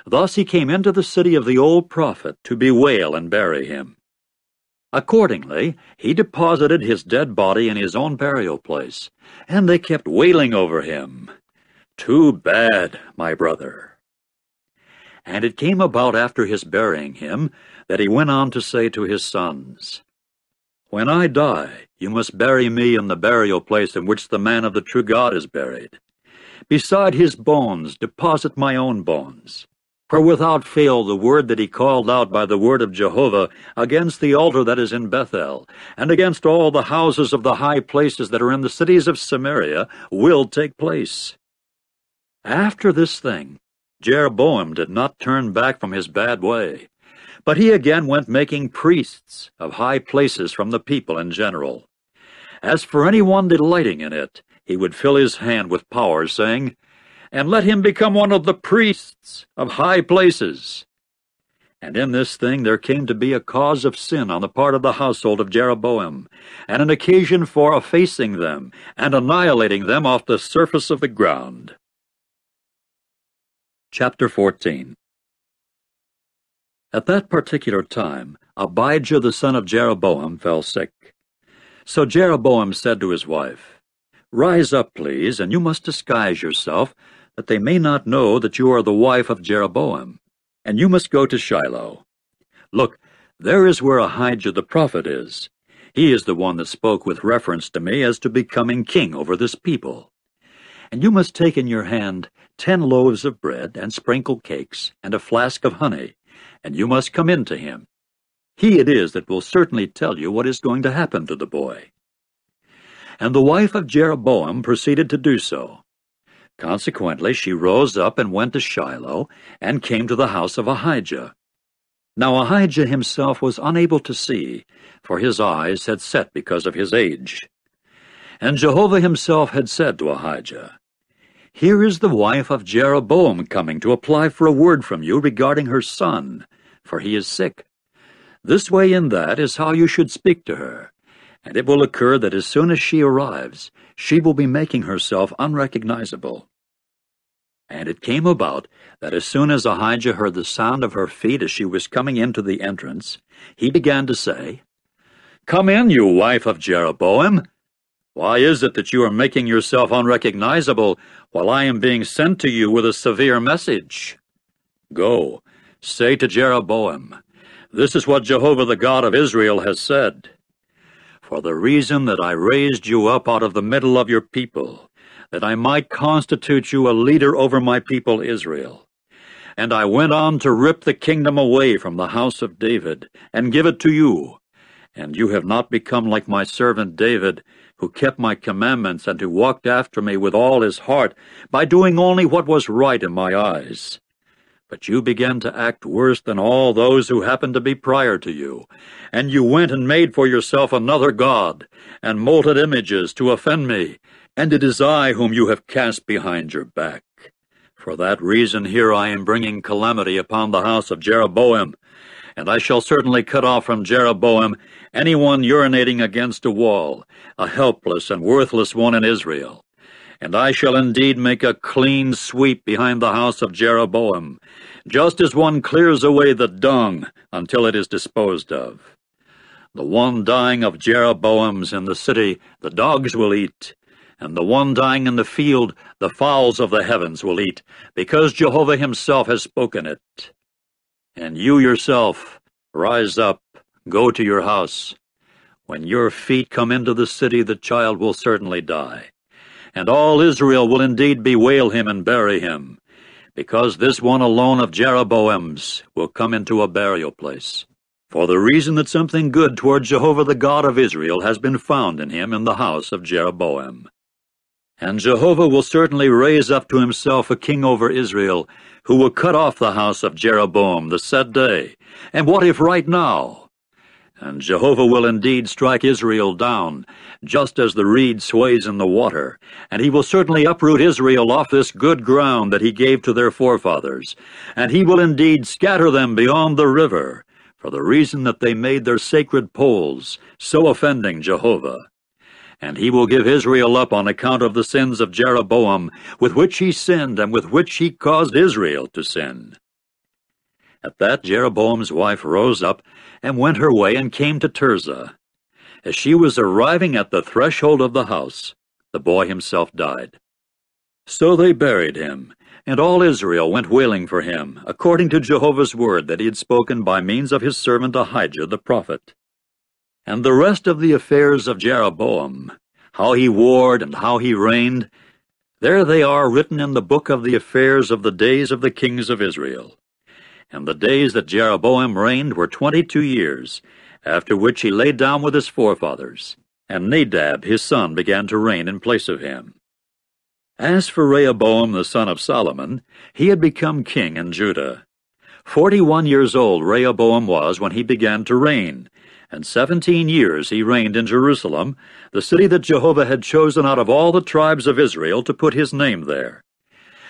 Thus he came into the city of the old prophet to bewail and bury him. Accordingly, he deposited his dead body in his own burial place, and they kept wailing over him. "Too bad, my brother." And it came about after his burying him, that he went on to say to his sons, "When I die, you must bury me in the burial place in which the man of the true God is buried. Beside his bones deposit my own bones. For without fail the word that he called out by the word of Jehovah against the altar that is in Bethel, and against all the houses of the high places that are in the cities of Samaria, will take place." After this thing, Jeroboam did not turn back from his bad way, but he again went making priests of high places from the people in general. As for anyone delighting in it, he would fill his hand with power, saying, "And let him become one of the priests of high places." And in this thing there came to be a cause of sin on the part of the household of Jeroboam, and an occasion for effacing them, and annihilating them off the surface of the ground. Chapter 14. At that particular time, Abijah the son of Jeroboam fell sick. So Jeroboam said to his wife, "Rise up, please, and you must disguise yourself, that they may not know that you are the wife of Jeroboam, and you must go to Shiloh. Look, there is where Ahijah the prophet is. He is the one that spoke with reference to me as to becoming king over this people. And you must take in your hand 10 loaves of bread and sprinkled cakes and a flask of honey, and you must come in to him. He it is that will certainly tell you what is going to happen to the boy." And the wife of Jeroboam proceeded to do so. Consequently, she rose up and went to Shiloh, and came to the house of Ahijah. Now Ahijah himself was unable to see, for his eyes had set because of his age. And Jehovah himself had said to Ahijah, "Here is the wife of Jeroboam coming to apply for a word from you regarding her son, for he is sick. This way and that is how you should speak to her, and it will occur that as soon as she arrives, she will be making herself unrecognizable." And it came about that as soon as Ahijah heard the sound of her feet as she was coming into the entrance, he began to say, "Come in, you wife of Jeroboam. Why is it that you are making yourself unrecognizable while I am being sent to you with a severe message? Go, say to Jeroboam, this is what Jehovah the God of Israel has said. For the reason that I raised you up out of the middle of your people, that I might constitute you a leader over my people Israel. And I went on to rip the kingdom away from the house of David, and give it to you. And you have not become like my servant David, who kept my commandments and who walked after me with all his heart, by doing only what was right in my eyes. But you began to act worse than all those who happened to be prior to you, and you went and made for yourself another god, and molten images to offend me, and it is I whom you have cast behind your back. For that reason here I am bringing calamity upon the house of Jeroboam, And I shall certainly cut off from Jeroboam anyone urinating against a wall, a helpless and worthless one in Israel. And I shall indeed make a clean sweep behind the house of Jeroboam, just as one clears away the dung until it is disposed of. The one dying of Jeroboam's in the city the dogs will eat, and the one dying in the field the fowls of the heavens will eat, because Jehovah himself has spoken it. And you yourself, rise up, go to your house. When your feet come into the city, the child will certainly die. And all Israel will indeed bewail him and bury him, because this one alone of Jeroboam's will come into a burial place, for the reason that something good toward Jehovah the God of Israel has been found in him in the house of Jeroboam. And Jehovah will certainly raise up to himself a king over Israel, who will cut off the house of Jeroboam the said day. And what if right now? And Jehovah will indeed strike Israel down, just as the reed sways in the water, and he will certainly uproot Israel off this good ground that he gave to their forefathers, and he will indeed scatter them beyond the river, for the reason that they made their sacred poles, so offending Jehovah. And he will give Israel up on account of the sins of Jeroboam, with which he sinned, and with which he caused Israel to sin. At that Jeroboam's wife rose up, and went her way, and came to Tirzah. As she was arriving at the threshold of the house, the boy himself died. So they buried him, and all Israel went wailing for him, according to Jehovah's word that he had spoken by means of his servant Ahijah the prophet. And the rest of the affairs of Jeroboam, how he warred and how he reigned, there they are written in the book of the affairs of the days of the kings of Israel. And the days that Jeroboam reigned were 22 years, after which he lay down with his forefathers, and Nadab his son began to reign in place of him. As for Rehoboam the son of Solomon, he had become king in Judah. 41 years old Rehoboam was when he began to reign, and 17 years he reigned in Jerusalem, the city that Jehovah had chosen out of all the tribes of Israel to put his name there.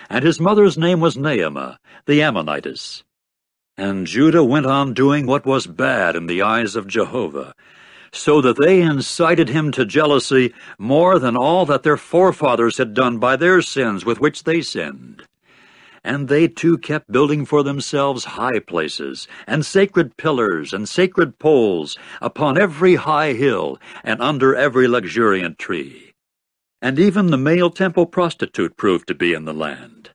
And his mother's name was Naamah, the Ammonitess. And Judah went on doing what was bad in the eyes of Jehovah, so that they incited him to jealousy more than all that their forefathers had done by their sins with which they sinned. And they too kept building for themselves high places, and sacred pillars, and sacred poles, upon every high hill, and under every luxuriant tree. And even the male temple prostitute proved to be in the land.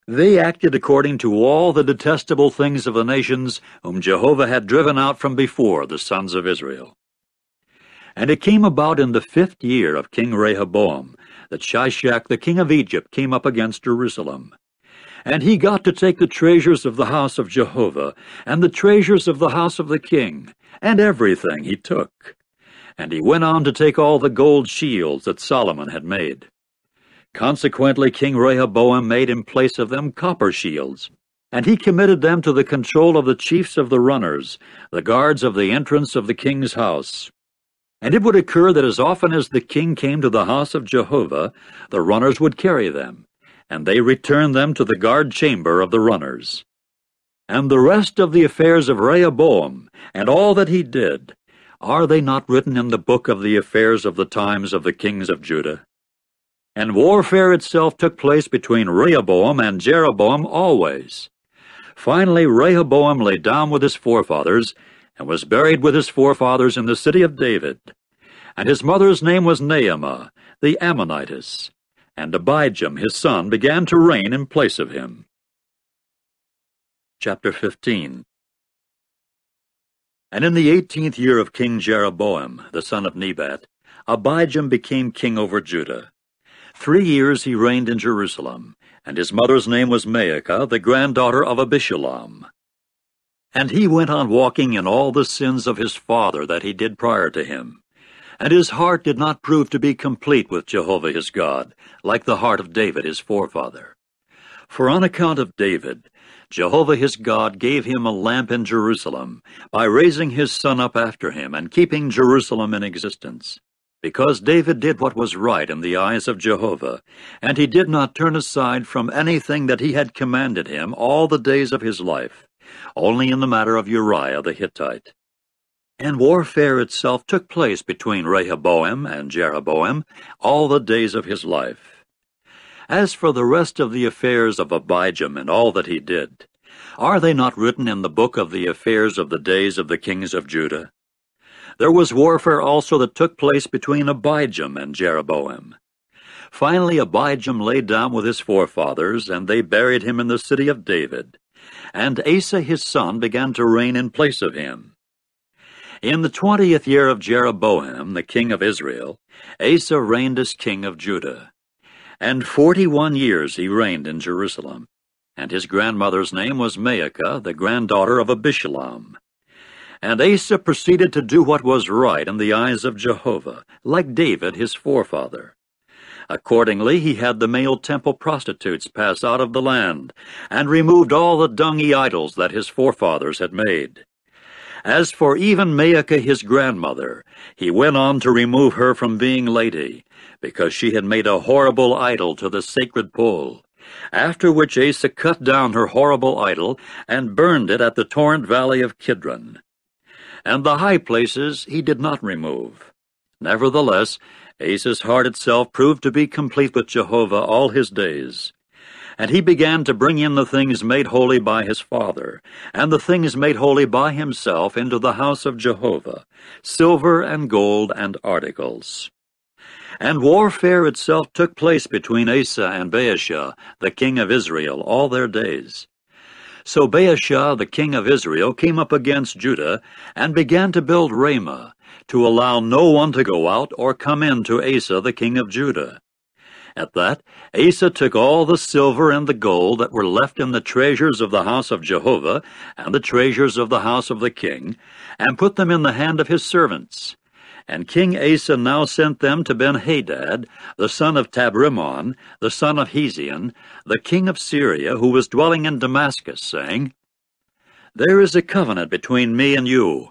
They acted according to all the detestable things of the nations whom Jehovah had driven out from before the sons of Israel. And it came about in the 5th year of King Rehoboam that Shishak the king of Egypt came up against Jerusalem. And he got to take the treasures of the house of Jehovah, and the treasures of the house of the king, and everything he took. And he went on to take all the gold shields that Solomon had made. Consequently, King Rehoboam made in place of them copper shields, and he committed them to the control of the chiefs of the runners, the guards of the entrance of the king's house. And it would occur that as often as the king came to the house of Jehovah, the runners would carry them, and they returned them to the guard chamber of the runners. And the rest of the affairs of Rehoboam, and all that he did, are they not written in the book of the affairs of the times of the kings of Judah? And warfare itself took place between Rehoboam and Jeroboam always. Finally Rehoboam lay down with his forefathers, and was buried with his forefathers in the city of David. And his mother's name was Naamah, the Ammonitess. And Abijam his son began to reign in place of him. Chapter 15. And in the 18th year of King Jeroboam, the son of Nebat, Abijam became king over Judah. 3 years he reigned in Jerusalem, and his mother's name was Maacah, the granddaughter of Abishalom. And he went on walking in all the sins of his father that he did prior to him. And his heart did not prove to be complete with Jehovah his God, like the heart of David his forefather. For on account of David, Jehovah his God gave him a lamp in Jerusalem, by raising his son up after him, and keeping Jerusalem in existence. Because David did what was right in the eyes of Jehovah, and he did not turn aside from anything that he had commanded him all the days of his life, only in the matter of Uriah the Hittite. And warfare itself took place between Rehoboam and Jeroboam all the days of his life. As for the rest of the affairs of Abijam and all that he did, are they not written in the book of the affairs of the days of the kings of Judah? There was warfare also that took place between Abijam and Jeroboam. Finally Abijam lay down with his forefathers, and they buried him in the city of David. And Asa his son began to reign in place of him. In the 20th year of Jeroboam, the king of Israel, Asa reigned as king of Judah. And 41 years he reigned in Jerusalem. And his grandmother's name was Maacah, the granddaughter of Abishalom. And Asa proceeded to do what was right in the eyes of Jehovah, like David his forefather. Accordingly he had the male temple prostitutes pass out of the land, and removed all the dungy idols that his forefathers had made. As for even Maacah his grandmother, he went on to remove her from being lady, because she had made a horrible idol to the sacred pole. After which Asa cut down her horrible idol, and burned it at the torrent valley of Kidron. And the high places he did not remove. Nevertheless, Asa's heart itself proved to be complete with Jehovah all his days. And he began to bring in the things made holy by his father, and the things made holy by himself into the house of Jehovah, silver and gold and articles. And warfare itself took place between Asa and Baasha, the king of Israel, all their days. So Baasha, the king of Israel, came up against Judah, and began to build Ramah, to allow no one to go out or come in to Asa, the king of Judah. At that, Asa took all the silver and the gold that were left in the treasures of the house of Jehovah, and the treasures of the house of the king, and put them in the hand of his servants. And King Asa now sent them to Ben-Hadad, the son of Tabrimon, the son of Hezion, the king of Syria, who was dwelling in Damascus, saying, There is a covenant between me and you,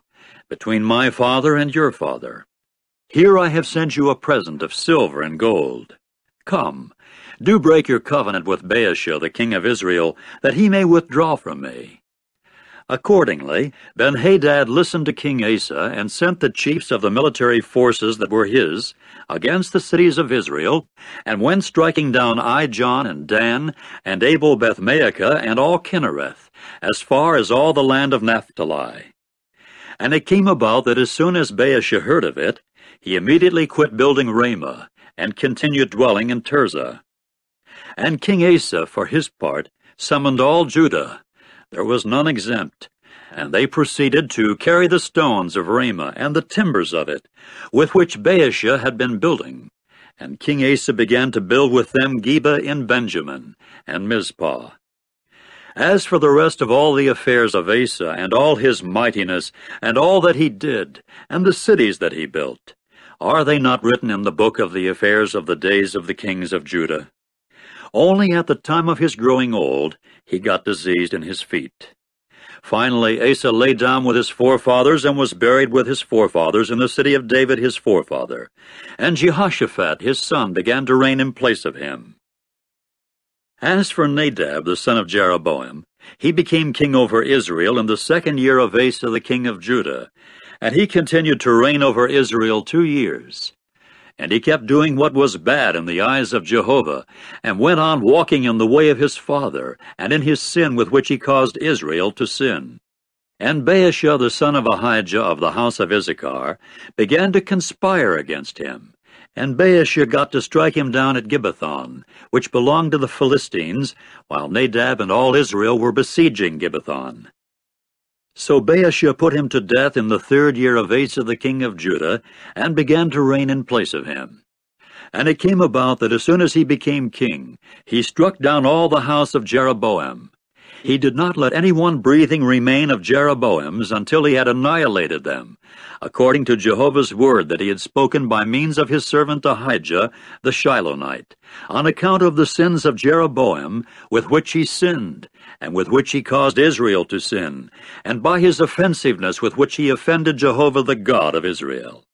between my father and your father. Here I have sent you a present of silver and gold. Come, do break your covenant with Baasha, the king of Israel, that he may withdraw from me. Accordingly, Ben-Hadad listened to King Asa, and sent the chiefs of the military forces that were his against the cities of Israel, and went striking down Ijon and Dan, and Abel-Beth-Maacah, and all Kinnereth, as far as all the land of Naphtali. And it came about that as soon as Baasha heard of it, he immediately quit building Ramah, and continued dwelling in Tirzah. And King Asa, for his part, summoned all Judah. There was none exempt, and they proceeded to carry the stones of Ramah and the timbers of it, with which Baasha had been building. And King Asa began to build with them Geba in Benjamin, and Mizpah. As for the rest of all the affairs of Asa, and all his mightiness, and all that he did, and the cities that he built, are they not written in the book of the affairs of the days of the kings of Judah? Only at the time of his growing old, he got diseased in his feet. Finally, Asa lay down with his forefathers, and was buried with his forefathers in the city of David his forefather. And Jehoshaphat his son began to reign in place of him. As for Nadab the son of Jeroboam, he became king over Israel in the 2nd year of Asa the king of Judah, and he continued to reign over Israel 2 years. And he kept doing what was bad in the eyes of Jehovah, and went on walking in the way of his father, and in his sin with which he caused Israel to sin. And Baasha the son of Ahijah of the house of Issachar began to conspire against him. And Baasha got to strike him down at Gibbethon, which belonged to the Philistines, while Nadab and all Israel were besieging Gibbethon. So Baasha put him to death in the 3rd year of Asa the king of Judah, and began to reign in place of him. And it came about that as soon as he became king, he struck down all the house of Jeroboam. He did not let any one breathing remain of Jeroboam's until he had annihilated them, according to Jehovah's word that he had spoken by means of his servant Ahijah the Shilonite, on account of the sins of Jeroboam with which he sinned, and with which he caused Israel to sin, and by his offensiveness with which he offended Jehovah the God of Israel.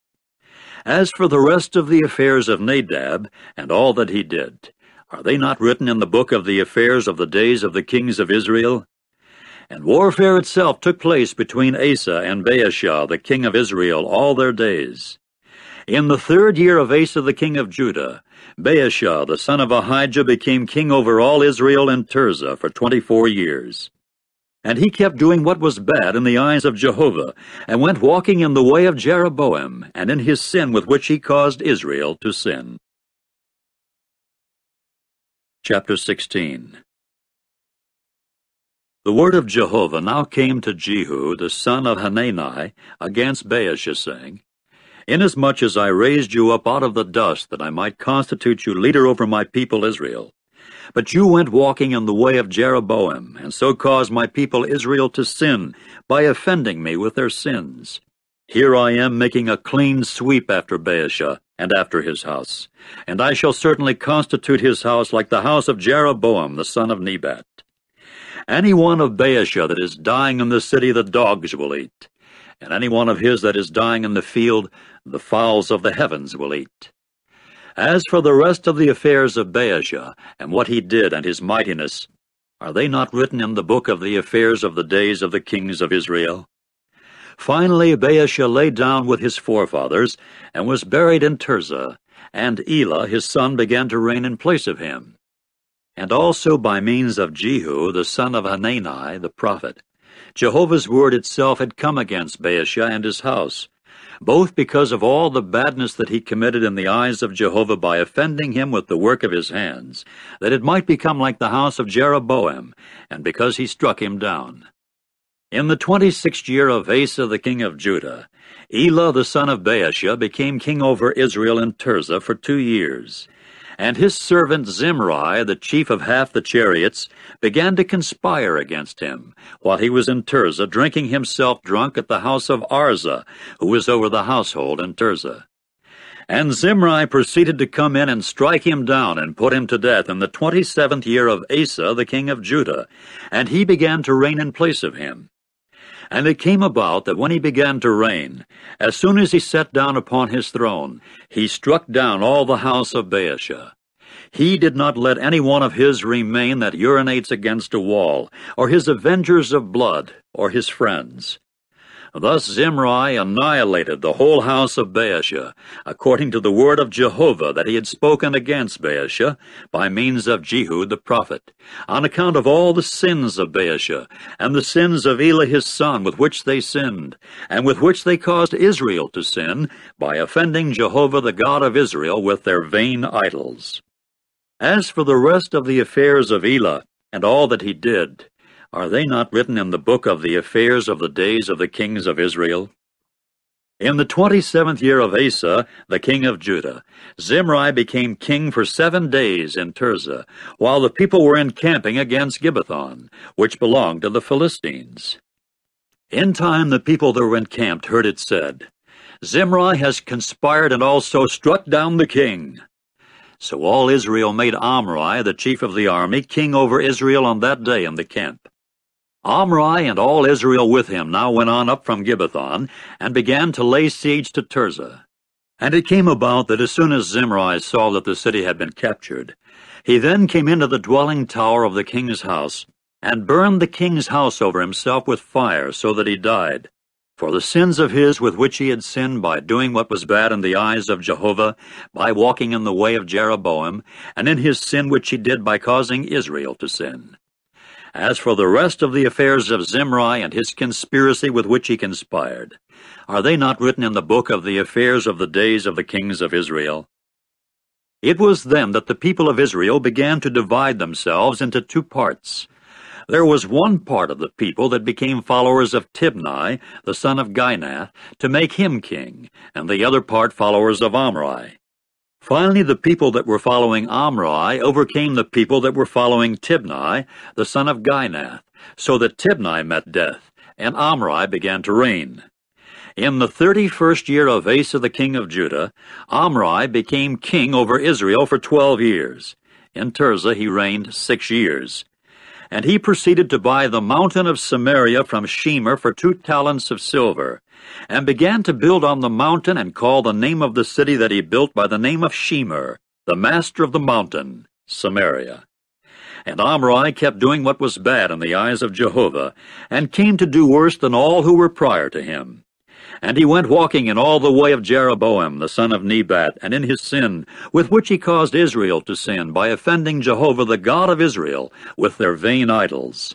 As for the rest of the affairs of Nadab, and all that he did, are they not written in the book of the affairs of the days of the kings of Israel? And warfare itself took place between Asa and Baasha, the king of Israel, all their days. In the 3rd year of Asa the king of Judah, Baasha the son of Ahijah became king over all Israel in Tirzah for 24 years. And he kept doing what was bad in the eyes of Jehovah, and went walking in the way of Jeroboam, and in his sin with which he caused Israel to sin. Chapter 16. The word of Jehovah now came to Jehu, the son of Hanani, against Baasha, saying, Inasmuch as I raised you up out of the dust, that I might constitute you leader over my people Israel, but you went walking in the way of Jeroboam, and so caused my people Israel to sin, by offending me with their sins. Here I am making a clean sweep after Baasha, and after his house, and I shall certainly constitute his house like the house of Jeroboam the son of Nebat. Any one of Baasha that is dying in the city the dogs will eat, and any one of his that is dying in the field the fowls of the heavens will eat. As for the rest of the affairs of Baasha, and what he did and his mightiness, are they not written in the book of the affairs of the days of the kings of Israel? Finally Baasha lay down with his forefathers, and was buried in Tirzah, and Elah his son began to reign in place of him. And also by means of Jehu, the son of Hanani, the prophet, Jehovah's word itself had come against Baasha and his house, both because of all the badness that he committed in the eyes of Jehovah by offending him with the work of his hands, that it might become like the house of Jeroboam, and because he struck him down. In the 26th year of Asa the king of Judah, Elah the son of Baasha became king over Israel in Tirzah for 2 years. And his servant Zimri, the chief of half the chariots, began to conspire against him, while he was in Tirzah, drinking himself drunk at the house of Arza, who was over the household in Tirzah. And Zimri proceeded to come in and strike him down and put him to death in the 27th year of Asa the king of Judah, and he began to reign in place of him. And it came about that when he began to reign, as soon as he sat down upon his throne, he struck down all the house of Baasha. He did not let any one of his remain that urinates against a wall, or his avengers of blood, or his friends. Thus Zimri annihilated the whole house of Baasha, according to the word of Jehovah that he had spoken against Baasha, by means of Jehu the prophet, on account of all the sins of Baasha, and the sins of Elah his son, with which they sinned, and with which they caused Israel to sin, by offending Jehovah the God of Israel with their vain idols. As for the rest of the affairs of Elah, and all that he did, are they not written in the book of the affairs of the days of the kings of Israel? In the 27th year of Asa, the king of Judah, Zimri became king for 7 days in Tirzah, while the people were encamping against Gibbethon, which belonged to the Philistines. In time the people that were encamped heard it said, Zimri has conspired and also struck down the king. So all Israel made Omri, the chief of the army, king over Israel on that day in the camp. Omri and all Israel with him now went on up from Gibbethon, and began to lay siege to Tirzah. And it came about that as soon as Zimri saw that the city had been captured, he then came into the dwelling tower of the king's house, and burned the king's house over himself with fire, so that he died, for the sins of his with which he had sinned by doing what was bad in the eyes of Jehovah, by walking in the way of Jeroboam, and in his sin which he did by causing Israel to sin. As for the rest of the affairs of Zimri and his conspiracy with which he conspired, are they not written in the book of the affairs of the days of the kings of Israel? It was then that the people of Israel began to divide themselves into 2 parts. There was one part of the people that became followers of Tibni, the son of Ginath, to make him king, and the other part followers of Omri. Finally, the people that were following Omri overcame the people that were following Tibni, the son of Ginath, so that Tibni met death, and Omri began to reign. In the 31st year of Asa the king of Judah, Omri became king over Israel for 12 years. In Tirzah he reigned 6 years. And he proceeded to buy the mountain of Samaria from Shemer for 2 talents of silver, and began to build on the mountain, and call the name of the city that he built by the name of Shemer, the master of the mountain, Samaria. And Omri kept doing what was bad in the eyes of Jehovah, and came to do worse than all who were prior to him. And he went walking in all the way of Jeroboam the son of Nebat, and in his sin, with which he caused Israel to sin, by offending Jehovah the God of Israel with their vain idols.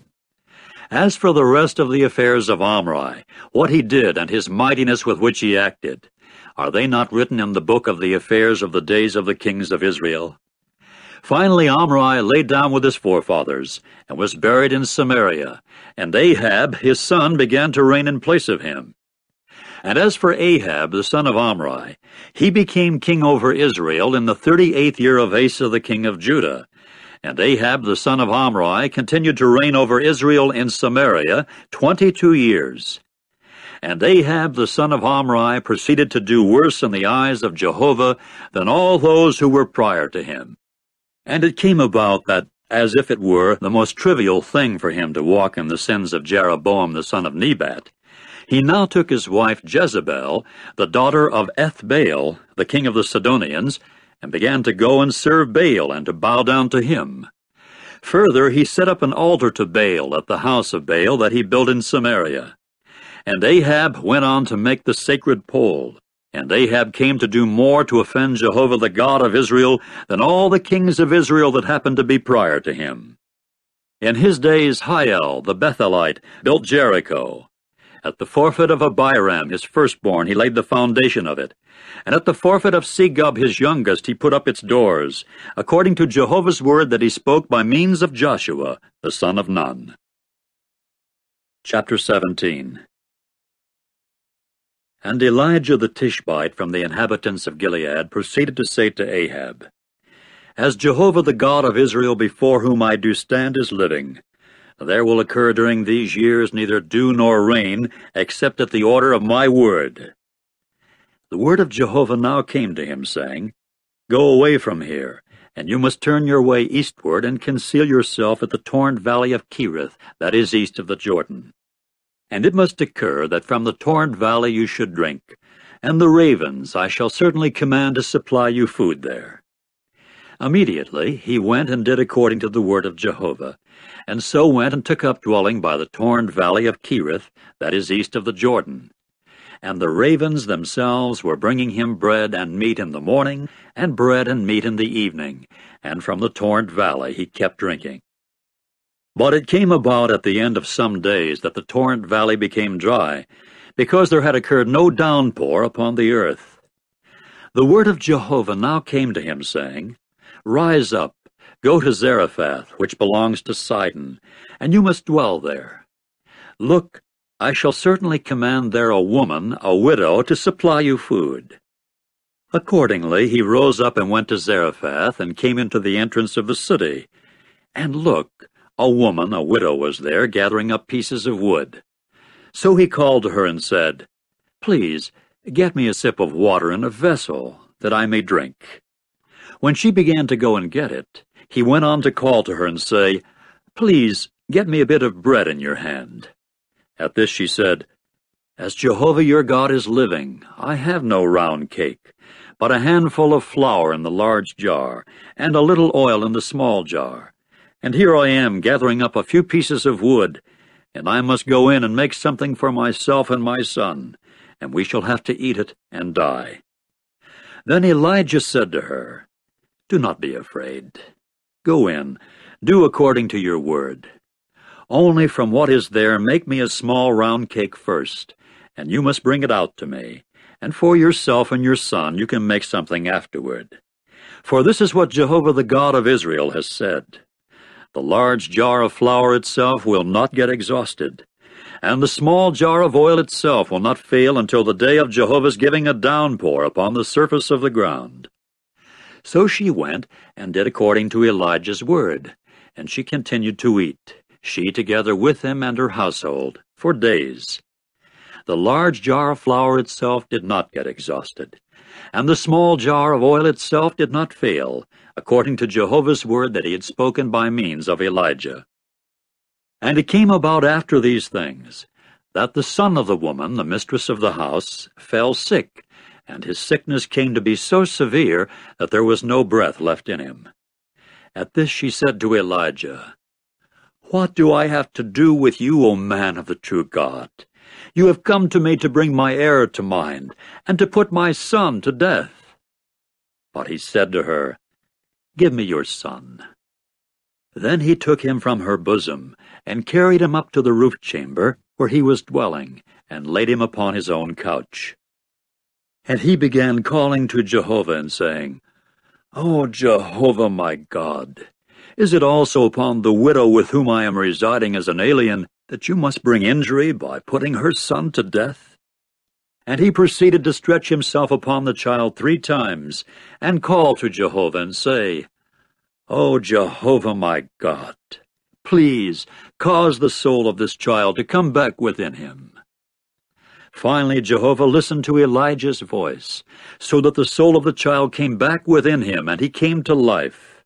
As for the rest of the affairs of Omri, what he did and his mightiness with which he acted, are they not written in the book of the affairs of the days of the kings of Israel? Finally Omri lay down with his forefathers, and was buried in Samaria, and Ahab his son began to reign in place of him. And as for Ahab the son of Omri, he became king over Israel in the 38th year of Asa the king of Judah. And Ahab the son of Omri continued to reign over Israel in Samaria 22 years. And Ahab the son of Omri proceeded to do worse in the eyes of Jehovah than all those who were prior to him. And it came about that, as if it were the most trivial thing for him to walk in the sins of Jeroboam the son of Nebat, he now took his wife Jezebel, the daughter of Ethbaal, the king of the Sidonians, and began to go and serve Baal and to bow down to him. Further, he set up an altar to Baal at the house of Baal that he built in Samaria. And Ahab went on to make the sacred pole. And Ahab came to do more to offend Jehovah the God of Israel than all the kings of Israel that happened to be prior to him. In his days Hiel the Bethelite built Jericho. At the forfeit of Abiram his firstborn he laid the foundation of it, and at the forfeit of Segub his youngest he put up its doors, according to Jehovah's word that he spoke by means of Joshua the son of Nun. Chapter 17. And Elijah the Tishbite from the inhabitants of Gilead proceeded to say to Ahab, As Jehovah the God of Israel before whom I do stand is living, there will occur during these years neither dew nor rain, except at the order of my word. The word of Jehovah now came to him, saying, Go away from here, and you must turn your way eastward and conceal yourself at the torrent valley of Cherith, that is east of the Jordan. And it must occur that from the torrent valley you should drink, and the ravens I shall certainly command to supply you food there. Immediately he went and did according to the word of Jehovah, and so went and took up dwelling by the torrent valley of Cherith, that is east of the Jordan. And the ravens themselves were bringing him bread and meat in the morning, and bread and meat in the evening, and from the torrent valley he kept drinking. But it came about at the end of some days that the torrent valley became dry, because there had occurred no downpour upon the earth. The word of Jehovah now came to him, saying, Rise up, go to Zarephath, which belongs to Sidon, and you must dwell there. Look, I shall certainly command there a woman, a widow, to supply you food. Accordingly he rose up and went to Zarephath, and came into the entrance of the city. And look, a woman, a widow, was there, gathering up pieces of wood. So he called to her and said, Please, get me a sip of water in a vessel, that I may drink. When she began to go and get it, he went on to call to her and say, Please, get me a bit of bread in your hand. At this she said, As Jehovah your God is living, I have no round cake, but a handful of flour in the large jar, and a little oil in the small jar. And here I am gathering up a few pieces of wood, and I must go in and make something for myself and my son, and we shall have to eat it and die. Then Elijah said to her, Do not be afraid. Go in, do according to your word. Only from what is there make me a small round cake first, and you must bring it out to me, and for yourself and your son you can make something afterward. For this is what Jehovah the God of Israel has said. The large jar of flour itself will not get exhausted, and the small jar of oil itself will not fail until the day of Jehovah's giving a downpour upon the surface of the ground. So she went and did according to Elijah's word, and she continued to eat, she together with him and her household, for days. The large jar of flour itself did not get exhausted, and the small jar of oil itself did not fail, according to Jehovah's word that he had spoken by means of Elijah. And it came about after these things, that the son of the woman, the mistress of the house, fell sick, and his sickness came to be so severe that there was no breath left in him. At this she said to Elijah, "What do I have to do with you, O man of the true God? You have come to me to bring my error to mind, and to put my son to death." But he said to her, "Give me your son." Then he took him from her bosom, and carried him up to the roof chamber, where he was dwelling, and laid him upon his own couch. And he began calling to Jehovah, and saying, "O Jehovah my God, is it also upon the widow with whom I am residing as an alien that you must bring injury by putting her son to death?" And he proceeded to stretch himself upon the child 3 times, and call to Jehovah, and say, "O Jehovah my God, please cause the soul of this child to come back within him." Finally Jehovah listened to Elijah's voice, so that the soul of the child came back within him, and he came to life.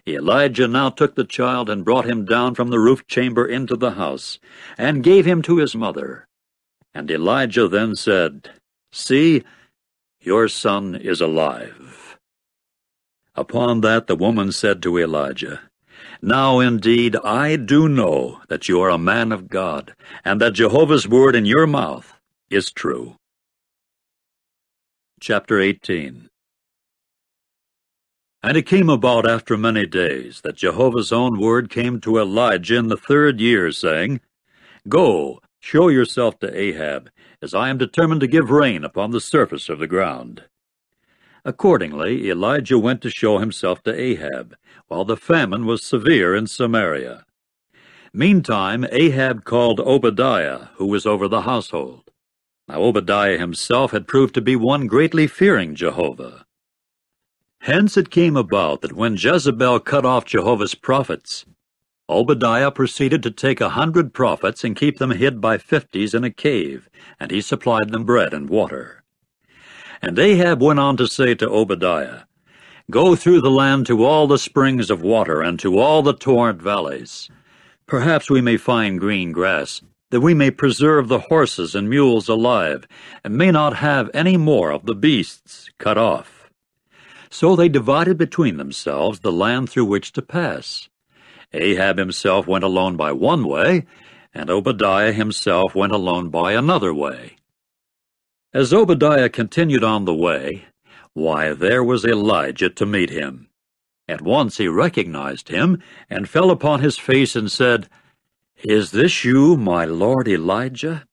Elijah now took the child and brought him down from the roof chamber into the house, and gave him to his mother. And Elijah then said, "See, your son is alive." Upon that the woman said to Elijah, "Now indeed I do know that you are a man of God, and that Jehovah's word in your mouth is true." Chapter 18. And it came about after many days that Jehovah's own word came to Elijah in the 3rd year, saying, "Go, show yourself to Ahab, as I am determined to give rain upon the surface of the ground." Accordingly Elijah went to show himself to Ahab, while the famine was severe in Samaria. Meantime Ahab called Obadiah, who was over the household. Now Obadiah himself had proved to be one greatly fearing Jehovah. Hence it came about that when Jezebel cut off Jehovah's prophets, Obadiah proceeded to take 100 prophets and keep them hid by 50s in a cave, and he supplied them bread and water. And Ahab went on to say to Obadiah, "Go through the land to all the springs of water and to all the torrent valleys. Perhaps we may find green grass, that we may preserve the horses and mules alive, and may not have any more of the beasts cut off." So they divided between themselves the land through which to pass. Ahab himself went alone by one way, and Obadiah himself went alone by another way. As Obadiah continued on the way, why, there was Elijah to meet him. At once he recognized him, and fell upon his face and said, "Is this you, my lord Elijah?"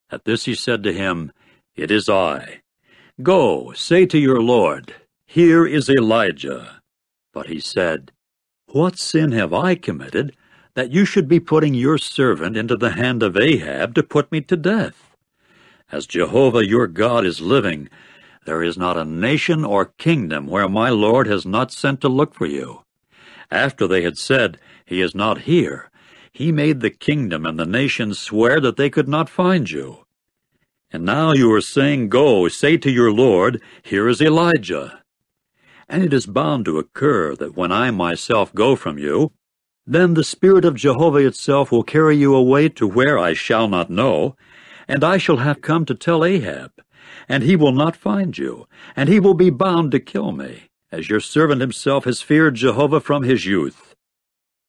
At this he said to him, "It is I. Go, say to your lord, here is Elijah." But he said, "What sin have I committed, that you should be putting your servant into the hand of Ahab to put me to death? As Jehovah your God is living, there is not a nation or kingdom where my lord has not sent to look for you." After they had said, "He is not here," he made the kingdom and the nations swear that they could not find you. And now you are saying, "Go, say to your lord, here is Elijah." And it is bound to occur that when I myself go from you, then the Spirit of Jehovah itself will carry you away to where I shall not know, and I shall have come to tell Ahab, and he will not find you, and he will be bound to kill me, as your servant himself has feared Jehovah from his youth.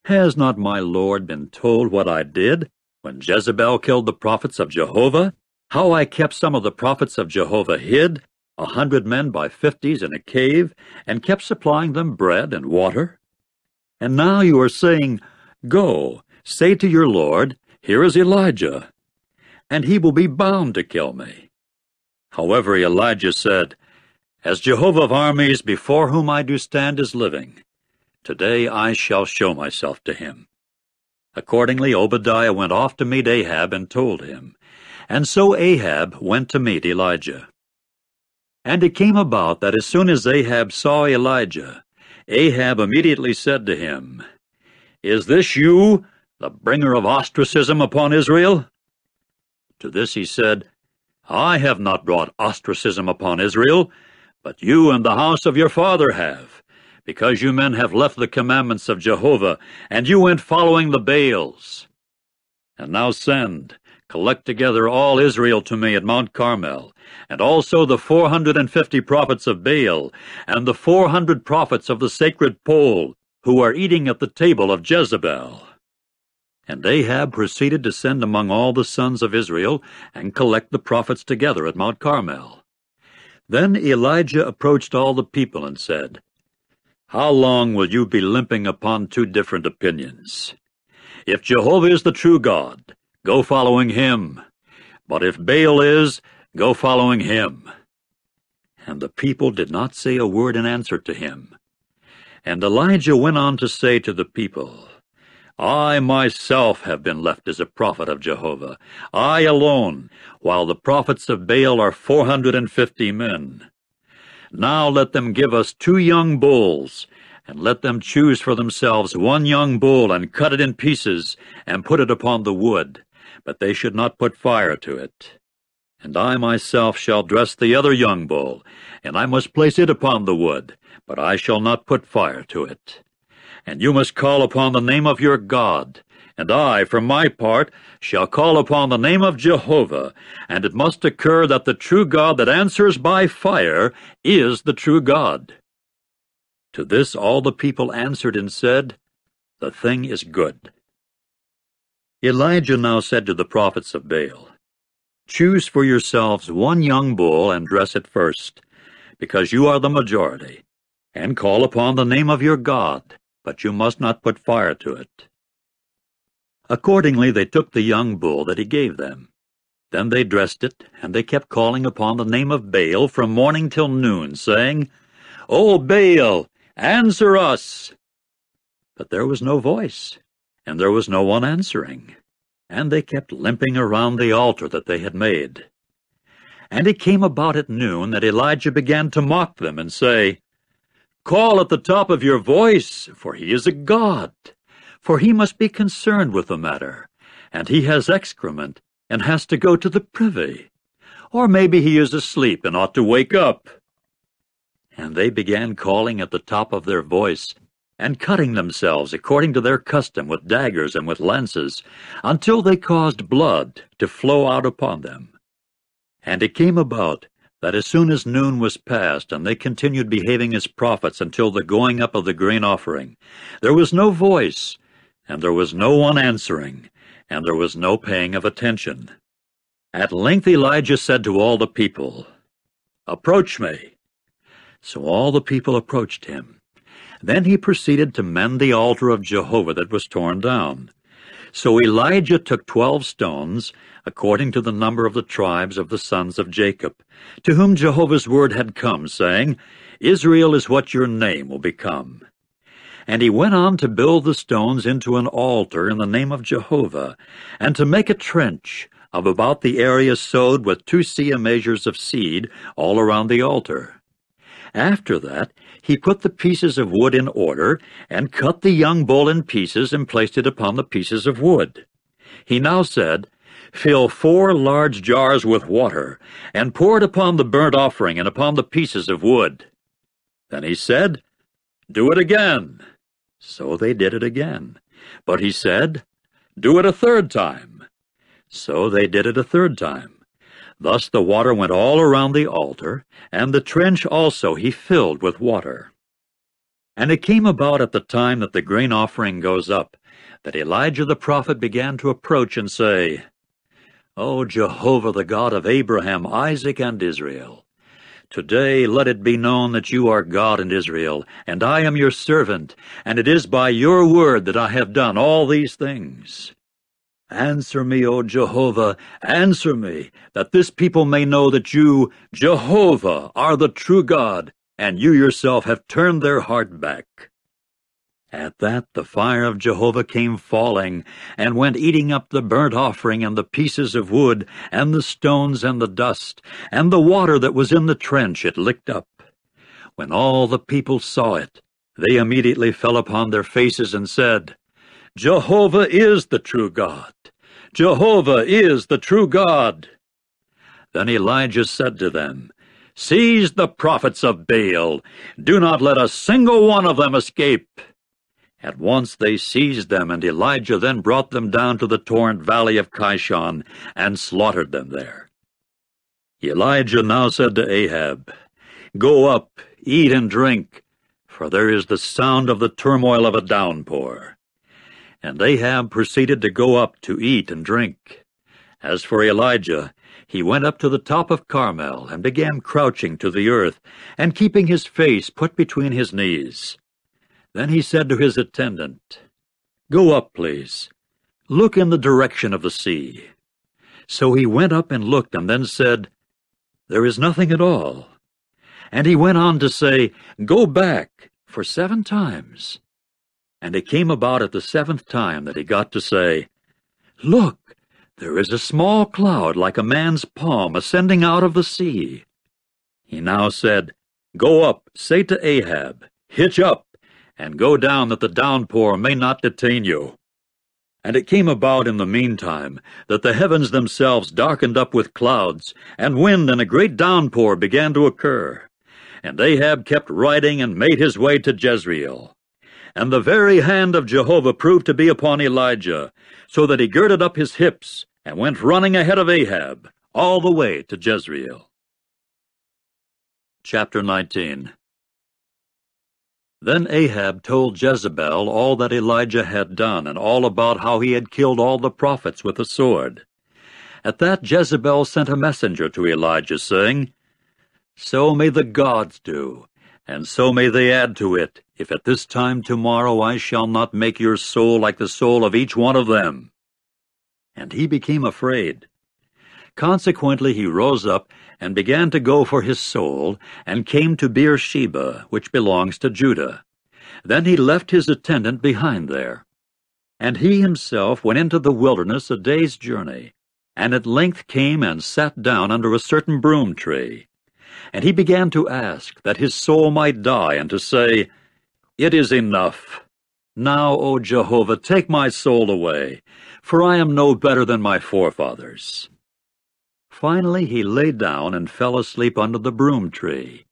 Has not my lord been told what I did when Jezebel killed the prophets of Jehovah? How I kept some of the prophets of Jehovah hid, 100 men by 50s in a cave, and kept supplying them bread and water? And now you are saying, "Go, say to your lord, here is Elijah," and he will be bound to kill me. However, Elijah said, "As Jehovah of armies, before whom I do stand, is living, today I shall show myself to him." Accordingly Obadiah went off to meet Ahab and told him. And so Ahab went to meet Elijah. And it came about that as soon as Ahab saw Elijah, Ahab immediately said to him, "Is this you, the bringer of ostracism upon Israel?" To this he said, "I have not brought ostracism upon Israel, but you and the house of your father have, because you men have left the commandments of Jehovah, and you went following the Baals. And now send, collect together all Israel to me at Mount Carmel, and also the 450 prophets of Baal, and the 400 prophets of the sacred pole, who are eating at the table of Jezebel." And Ahab proceeded to send among all the sons of Israel and collect the prophets together at Mount Carmel. Then Elijah approached all the people and said, "How long will you be limping upon two different opinions? If Jehovah is the true God, go following him. But if Baal is, go following him." And the people did not say a word in answer to him. And Elijah went on to say to the people, "I myself have been left as a prophet of Jehovah, I alone, while the prophets of Baal are 450 men. Now let them give us 2 young bulls, and let them choose for themselves 1 young bull, and cut it in pieces, and put it upon the wood, but they should not put fire to it. And I myself shall dress the other young bull, and I must place it upon the wood, but I shall not put fire to it. And you must call upon the name of your God, and I, for my part, shall call upon the name of Jehovah, and it must occur that the true God that answers by fire is the true God." To this all the people answered and said, "The thing is good." Elijah now said to the prophets of Baal, "Choose for yourselves 1 young bull and dress it first, because you are the majority, and call upon the name of your God, but you must not put fire to it." Accordingly they took the young bull that he gave them. Then they dressed it, and they kept calling upon the name of Baal from morning till noon, saying, "O Baal, answer us!" But there was no voice, and there was no one answering, and they kept limping around the altar that they had made. And it came about at noon that Elijah began to mock them and say, "Call at the top of your voice, for he is a god. For he must be concerned with the matter, and he has excrement, and has to go to the privy. Or maybe he is asleep and ought to wake up." And they began calling at the top of their voice, and cutting themselves according to their custom with daggers and with lances, until they caused blood to flow out upon them. And it came about that as soon as noon was past, and they continued behaving as prophets until the going up of the grain offering, there was no voice, and there was no one answering, and there was no paying of attention. At length Elijah said to all the people, "Approach me." So all the people approached him. Then he proceeded to mend the altar of Jehovah that was torn down. So Elijah took 12 stones, according to the number of the tribes of the sons of Jacob, to whom Jehovah's word had come, saying, "Israel is what your name will become." And he went on to build the stones into an altar in the name of Jehovah, and to make a trench of about the area sowed with 2 seah measures of seed all around the altar. After that, he put the pieces of wood in order, and cut the young bull in pieces, and placed it upon the pieces of wood. He now said, "Fill 4 large jars with water, and pour it upon the burnt offering and upon the pieces of wood." Then he said, "Do it again." So they did it again. But he said, "Do it a 3rd time." So they did it a 3rd time. Thus the water went all around the altar, and the trench also he filled with water. And it came about at the time that the grain offering goes up, that Elijah the prophet began to approach and say, "O Jehovah, the God of Abraham, Isaac, and Israel, today let it be known that you are God in Israel, and I am your servant, and it is by your word that I have done all these things. Answer me, O Jehovah, answer me, that this people may know that you, Jehovah, are the true God, and you yourself have turned their heart back." At that the fire of Jehovah came falling, and went eating up the burnt offering and the pieces of wood, and the stones and the dust, and the water that was in the trench it licked up. When all the people saw it, they immediately fell upon their faces and said, "Jehovah is the true God. Jehovah is the true God." Then Elijah said to them, "Seize the prophets of Baal. Do not let a single one of them escape." At once they seized them, and Elijah then brought them down to the torrent valley of Kishon, and slaughtered them there. Elijah now said to Ahab, "Go up, eat and drink, for there is the sound of the turmoil of a downpour. And Ahab proceeded to go up to eat and drink. As for Elijah, he went up to the top of Carmel and began crouching to the earth and keeping his face put between his knees. Then he said to his attendant, "Go up, please. Look in the direction of the sea." So he went up and looked and then said, "There is nothing at all." And he went on to say, "Go back," for 7 times. And it came about at the 7th time that he got to say, "Look, there is a small cloud like a man's palm ascending out of the sea." He now said, "Go up, say to Ahab, hitch up, and go down that the downpour may not detain you." And it came about in the meantime that the heavens themselves darkened up with clouds, and wind and a great downpour began to occur. And Ahab kept riding and made his way to Jezreel. And the very hand of Jehovah proved to be upon Elijah, so that he girded up his hips and went running ahead of Ahab all the way to Jezreel. Chapter 19. Then Ahab told Jezebel all that Elijah had done, and all about how he had killed all the prophets with the sword. At that Jezebel sent a messenger to Elijah, saying, "So may the gods do, and so may they add to it, if at this time tomorrow I shall not make your soul like the soul of each one of them." And he became afraid. Consequently he rose up and began to go for his soul, and came to Beersheba, which belongs to Judah. Then he left his attendant behind there. And he himself went into the wilderness a day's journey, and at length came and sat down under a certain broom tree. And he began to ask that his soul might die, and to say, "It is enough. Now, O Jehovah, take my soul away, for I am no better than my forefathers." Finally he lay down and fell asleep under the broom tree.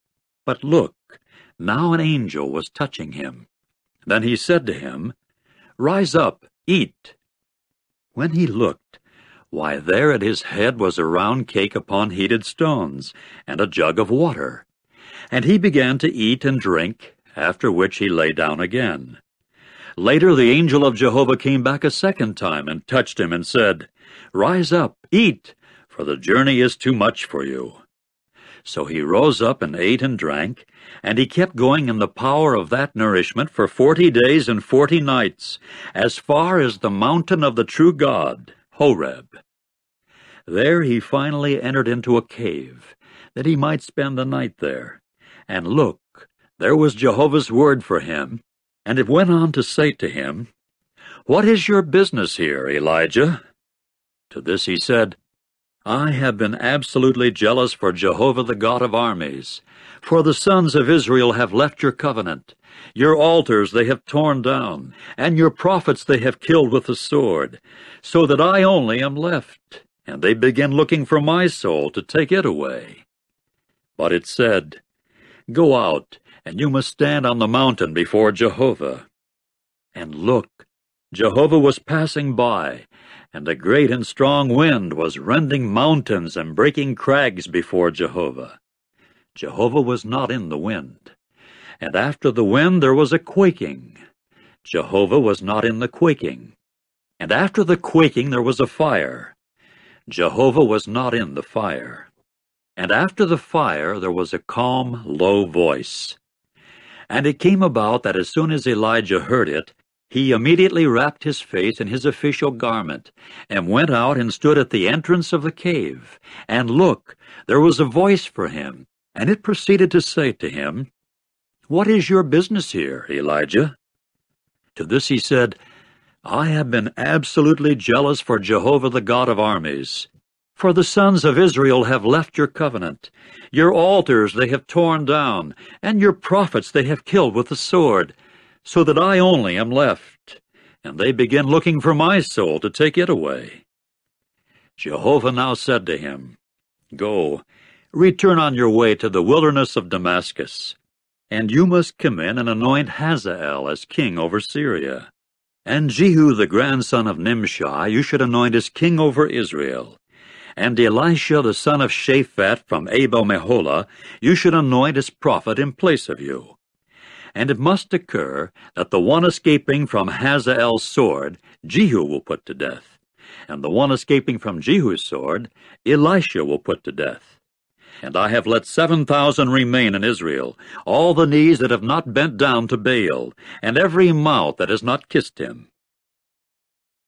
But look, now an angel was touching him. Then he said to him, "Rise up, eat." When he looked, why, there at his head was a round cake upon heated stones, and a jug of water. And he began to eat and drink, after which he lay down again. Later the angel of Jehovah came back a 2nd time and touched him and said, "Rise up, eat, for the journey is too much for you." So he rose up and ate and drank, and he kept going in the power of that nourishment for 40 days and 40 nights, as far as the mountain of the true God, Horeb. There he finally entered into a cave, that he might spend the night there. And look, there was Jehovah's word for him, and it went on to say to him, "What is your business here, Elijah?" To this he said, "I have been absolutely jealous for Jehovah the God of armies, for the sons of Israel have left your covenant. Your altars they have torn down, and your prophets they have killed with the sword, so that I only am left, and they begin looking for my soul to take it away." But it said, "Go out, and you must stand on the mountain before Jehovah." And look, Jehovah was passing by, and a great and strong wind was rending mountains and breaking crags before Jehovah. Jehovah was not in the wind. And after the wind there was a quaking. Jehovah was not in the quaking. And after the quaking there was a fire. Jehovah was not in the fire. And after the fire there was a calm, low voice. And it came about that as soon as Elijah heard it, he immediately wrapped his face in his official garment, and went out and stood at the entrance of the cave. And look, there was a voice for him, and it proceeded to say to him, "What is your business here, Elijah?" To this he said, "I have been absolutely jealous for Jehovah the God of armies. For the sons of Israel have left your covenant. Your altars they have torn down, and your prophets they have killed with the sword, so that I only am left, and they begin looking for my soul to take it away." Jehovah now said to him, "Go, return on your way to the wilderness of Damascus, and you must come in and anoint Hazael as king over Syria. And Jehu the grandson of Nimshi you should anoint as king over Israel. And Elisha the son of Shaphat from Abel-Meholah you should anoint as prophet in place of you. And it must occur that the one escaping from Hazael's sword, Jehu will put to death, and the one escaping from Jehu's sword, Elisha will put to death. And I have let 7,000 remain in Israel, all the knees that have not bent down to Baal, and every mouth that has not kissed him.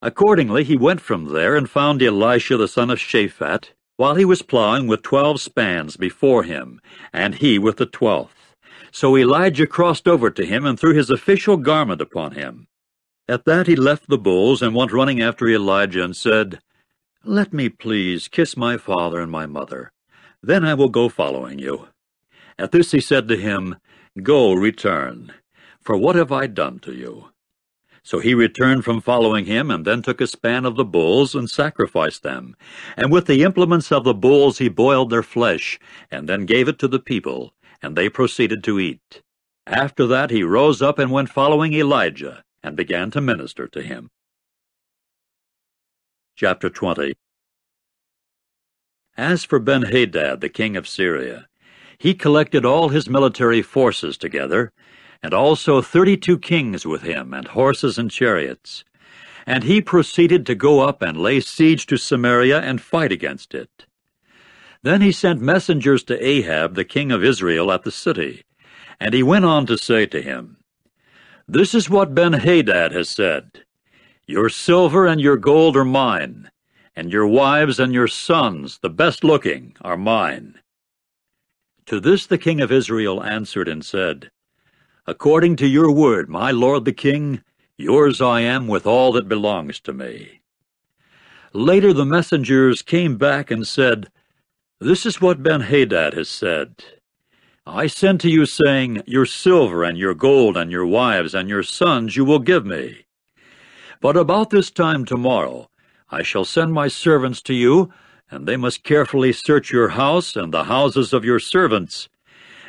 Accordingly he went from there and found Elisha the son of Shaphat, while he was plowing with 12 spans before him, and he with the 12th. So Elijah crossed over to him and threw his official garment upon him. At that he left the bulls and went running after Elijah and said, "Let me please kiss my father and my mother. Then I will go following you." At this he said to him, "Go, return, for what have I done to you?" So he returned from following him, and then took a span of the bulls and sacrificed them. And with the implements of the bulls he boiled their flesh, and then gave it to the people, and they proceeded to eat. After that he rose up and went following Elijah, and began to minister to him. Chapter 20. As for Ben-Hadad, the king of Syria, he collected all his military forces together, and also 32 kings with him, and horses and chariots. And he proceeded to go up and lay siege to Samaria and fight against it. Then he sent messengers to Ahab, the king of Israel, at the city, and he went on to say to him, "This is what Ben-Hadad has said, Your silver and your gold are mine, and your wives and your sons, the best-looking, are mine." To this the king of Israel answered and said, "According to your word, my lord the king, yours I am with all that belongs to me." Later the messengers came back and said, "This is what Ben-Hadad has said. I sent to you, saying, Your silver and your gold and your wives and your sons you will give me. But about this time tomorrow I shall send my servants to you, and they must carefully search your house and the houses of your servants.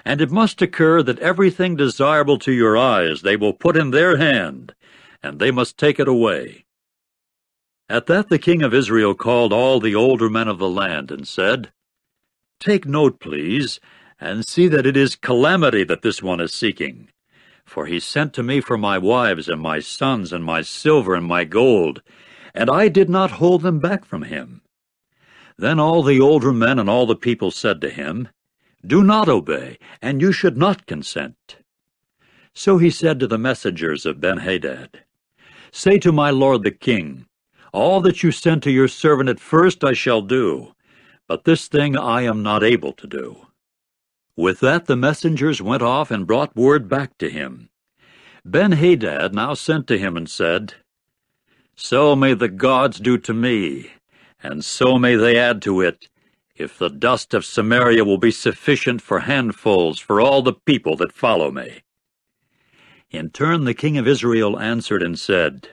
And it must occur that everything desirable to your eyes they will put in their hand, and they must take it away." At that the king of Israel called all the older men of the land and said, "Take note, please, and see that it is calamity that this one is seeking. For he sent to me for my wives and my sons and my silver and my gold, and I did not hold them back from him." Then all the older men and all the people said to him, "Do not obey, and you should not consent." So he said to the messengers of Ben-Hadad, "Say to my lord the king, all that you sent to your servant at first I shall do, but this thing I am not able to do." With that the messengers went off and brought word back to him. Ben-Hadad now sent to him and said, "So may the gods do to me, and so may they add to it, if the dust of Samaria will be sufficient for handfuls for all the people that follow me." In turn the king of Israel answered and said,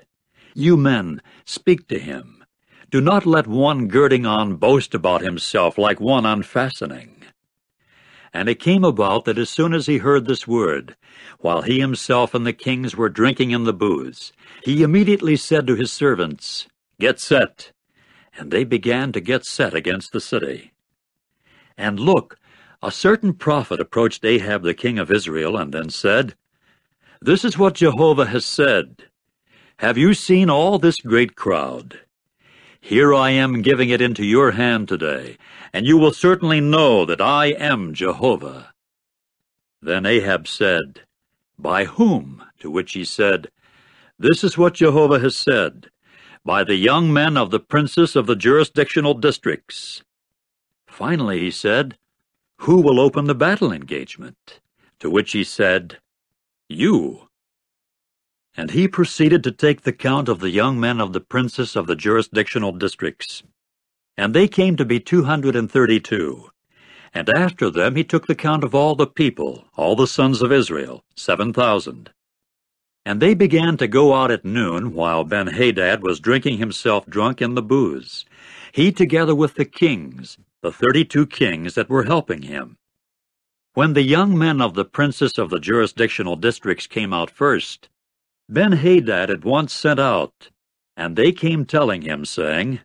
"You men, speak to him. Do not let one girding on boast about himself like one unfastening." And it came about that as soon as he heard this word, while he himself and the kings were drinking in the booths, he immediately said to his servants, "Get set." And they began to get set against the city. And look, a certain prophet approached Ahab the king of Israel, and then said, "This is what Jehovah has said. Have you seen all this great crowd? Here I am giving it into your hand today, and you will certainly know that I am Jehovah." Then Ahab said, "By whom?" To which he said, "This is what Jehovah has said. By the young men of the princes of the jurisdictional districts." Finally he said, "Who will open the battle engagement?" To which he said, "You." And he proceeded to take the count of the young men of the princes of the jurisdictional districts. And they came to be 232. And after them he took the count of all the people, all the sons of Israel, 7,000. And they began to go out at noon, while Ben-Hadad was drinking himself drunk in the booths, he together with the kings, the 32 kings that were helping him. When the young men of the princes of the jurisdictional districts came out first, Ben-Hadad at once sent out, and they came telling him, saying,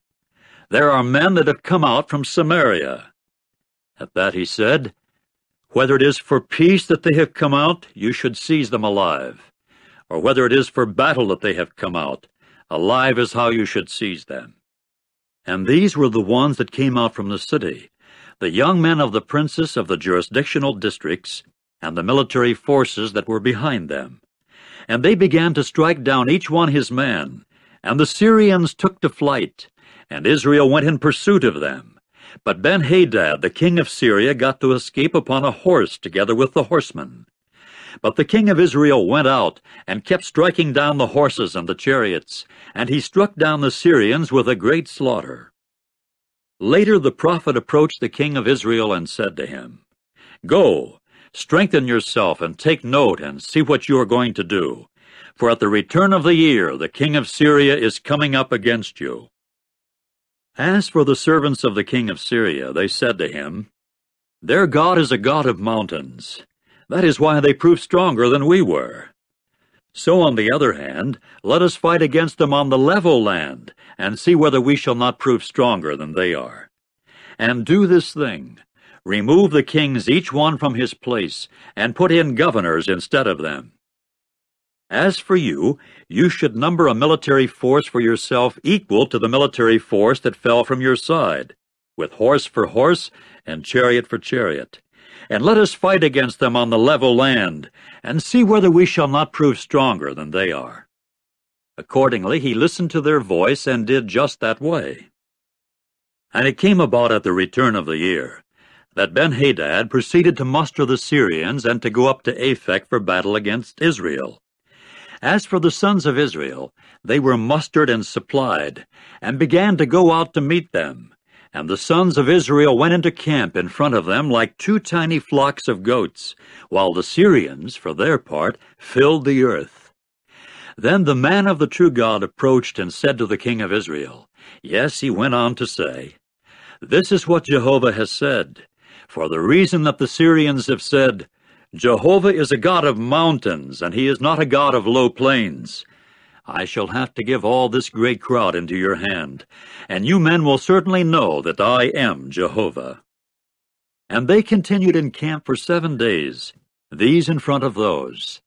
"There are men that have come out from Samaria." At that he said, Whether it is for peace that they have come out, you should seize them alive. Or whether it is for battle that they have come out, alive is how you should seize them. And these were the ones that came out from the city, the young men of the princes of the jurisdictional districts, and the military forces that were behind them. And they began to strike down each one his man, and the Syrians took to flight, and Israel went in pursuit of them. But Ben-Hadad, the king of Syria, got to escape upon a horse together with the horsemen. But the king of Israel went out, and kept striking down the horses and the chariots, and he struck down the Syrians with a great slaughter. Later the prophet approached the king of Israel and said to him, "Go, strengthen yourself, and take note, and see what you are going to do. For at the return of the year the king of Syria is coming up against you." As for the servants of the king of Syria, they said to him, "Their God is a God of mountains. That is why they prove stronger than we were. So on the other hand, let us fight against them on the level land, and see whether we shall not prove stronger than they are. And do this thing, remove the kings each one from his place, and put in governors instead of them. As for you, you should number a military force for yourself equal to the military force that fell from your side, with horse for horse and chariot for chariot. And let us fight against them on the level land, and see whether we shall not prove stronger than they are." Accordingly he listened to their voice and did just that way. And it came about at the return of the year that Ben-Hadad proceeded to muster the Syrians and to go up to Aphek for battle against Israel. As for the sons of Israel, they were mustered and supplied, and began to go out to meet them. And the sons of Israel went into camp in front of them like two tiny flocks of goats, while the Syrians, for their part, filled the earth. Then the man of the true God approached and said to the king of Israel, yes, he went on to say, "This is what Jehovah has said. For the reason that the Syrians have said, 'Jehovah is a God of mountains, and he is not a God of low plains,' I shall have to give all this great crowd into your hand, and you men will certainly know that I am Jehovah." And they continued in camp for 7 days, these in front of those.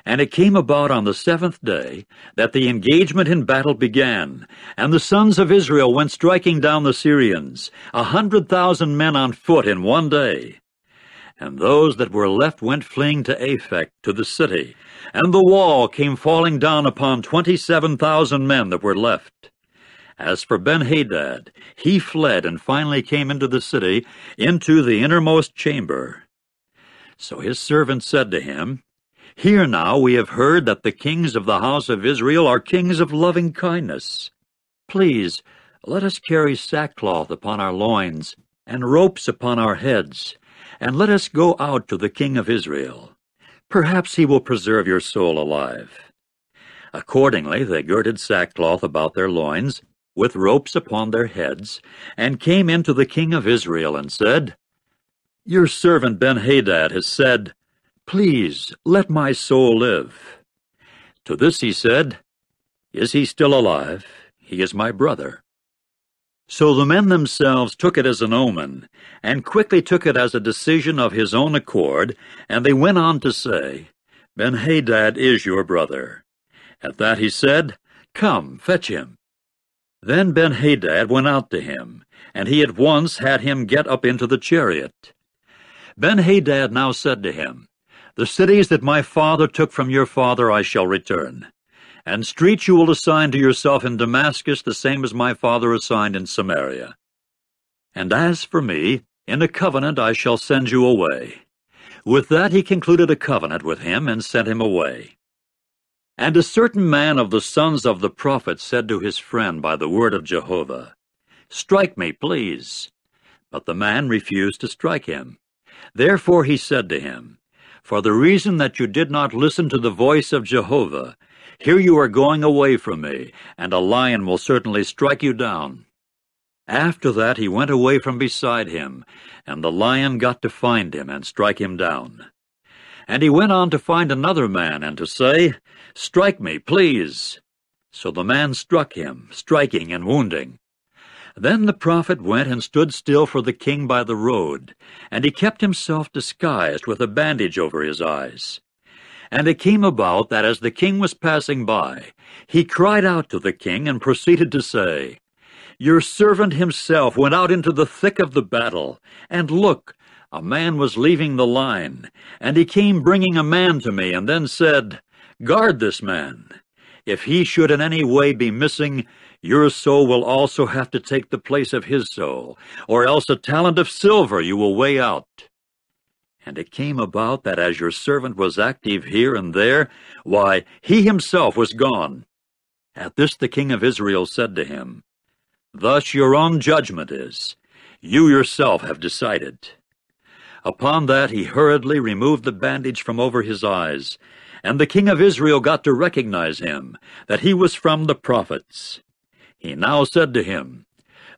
And it came about on the 7th day that the engagement in battle began, and the sons of Israel went striking down the Syrians, 100,000 men on foot in one day. And those that were left went fleeing to Aphek, to the city, and the wall came falling down upon 27,000 men that were left. As for Ben-Hadad, he fled and finally came into the city, into the innermost chamber. So his servant said to him, "Hear now, we have heard that the kings of the house of Israel are kings of loving kindness. Please, let us carry sackcloth upon our loins, and ropes upon our heads, and let us go out to the king of Israel. Perhaps he will preserve your soul alive." Accordingly they girded sackcloth about their loins, with ropes upon their heads, and came in to the king of Israel, and said, "Your servant Ben-Hadad has said, 'Please, let my soul live.'" To this he said, "Is he still alive? He is my brother." So the men themselves took it as an omen, and quickly took it as a decision of his own accord, and they went on to say, "Ben-Hadad is your brother." At that he said, "Come, fetch him." Then Ben-Hadad went out to him, and he at once had him get up into the chariot. Ben-Hadad now said to him, "The cities that my father took from your father I shall return, and streets you will assign to yourself in Damascus, the same as my father assigned in Samaria. And as for me, in a covenant I shall send you away." With that he concluded a covenant with him, and sent him away. And a certain man of the sons of the prophets said to his friend by the word of Jehovah, "Strike me, please." But the man refused to strike him. Therefore he said to him, "For the reason that you did not listen to the voice of Jehovah, here you are going away from me, and a lion will certainly strike you down." After that he went away from beside him, and the lion got to find him and strike him down. And he went on to find another man, and to say, "Strike me, please." So the man struck him, striking and wounding. Then the prophet went and stood still for the king by the road, and he kept himself disguised with a bandage over his eyes. And it came about that as the king was passing by, he cried out to the king and proceeded to say, "Your servant himself went out into the thick of the battle, and look, a man was leaving the line, and he came bringing a man to me, and then said, 'Guard this man. If he should in any way be missing, your soul will also have to take the place of his soul, or else a talent of silver you will weigh out.' And it came about that as your servant was active here and there, why, he himself was gone." At this the king of Israel said to him, "Thus your own judgment is. You yourself have decided." Upon that he hurriedly removed the bandage from over his eyes, and the king of Israel got to recognize him, that he was from the prophets. He now said to him,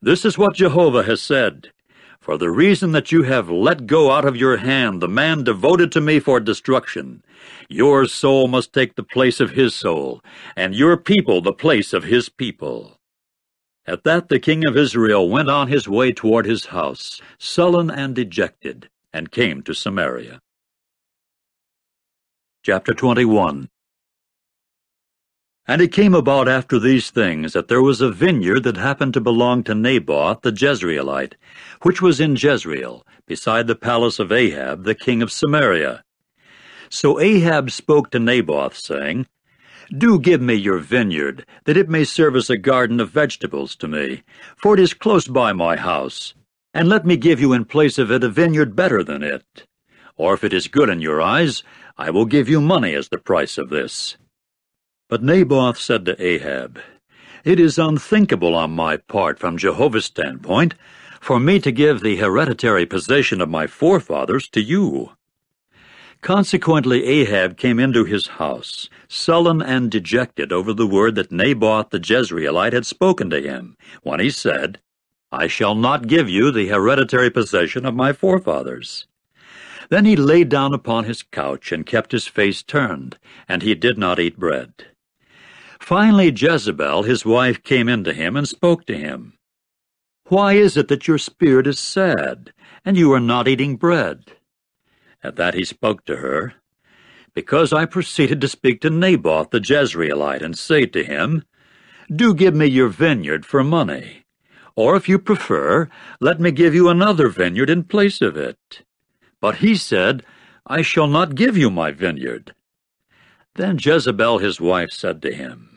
"This is what Jehovah has said. For the reason that you have let go out of your hand the man devoted to me for destruction, your soul must take the place of his soul, and your people the place of his people." At that the king of Israel went on his way toward his house, sullen and dejected, and came to Samaria. Chapter 21. And it came about after these things that there was a vineyard that happened to belong to Naboth the Jezreelite, which was in Jezreel, beside the palace of Ahab the king of Samaria. So Ahab spoke to Naboth, saying, "Do give me your vineyard, that it may serve as a garden of vegetables to me, for it is close by my house, and let me give you in place of it a vineyard better than it. Or if it is good in your eyes, I will give you money as the price of this." But Naboth said to Ahab, "It is unthinkable on my part from Jehovah's standpoint for me to give the hereditary possession of my forefathers to you." Consequently Ahab came into his house, sullen and dejected over the word that Naboth the Jezreelite had spoken to him, when he said, "I shall not give you the hereditary possession of my forefathers." Then he lay down upon his couch and kept his face turned, and he did not eat bread. Finally Jezebel, his wife, came in to him and spoke to him. "Why is it that your spirit is sad, and you are not eating bread?" At that he spoke to her, "Because I proceeded to speak to Naboth the Jezreelite, and say to him, 'Do give me your vineyard for money. Or if you prefer, let me give you another vineyard in place of it.' But he said, 'I shall not give you my vineyard.' Then Jezebel his wife said to him,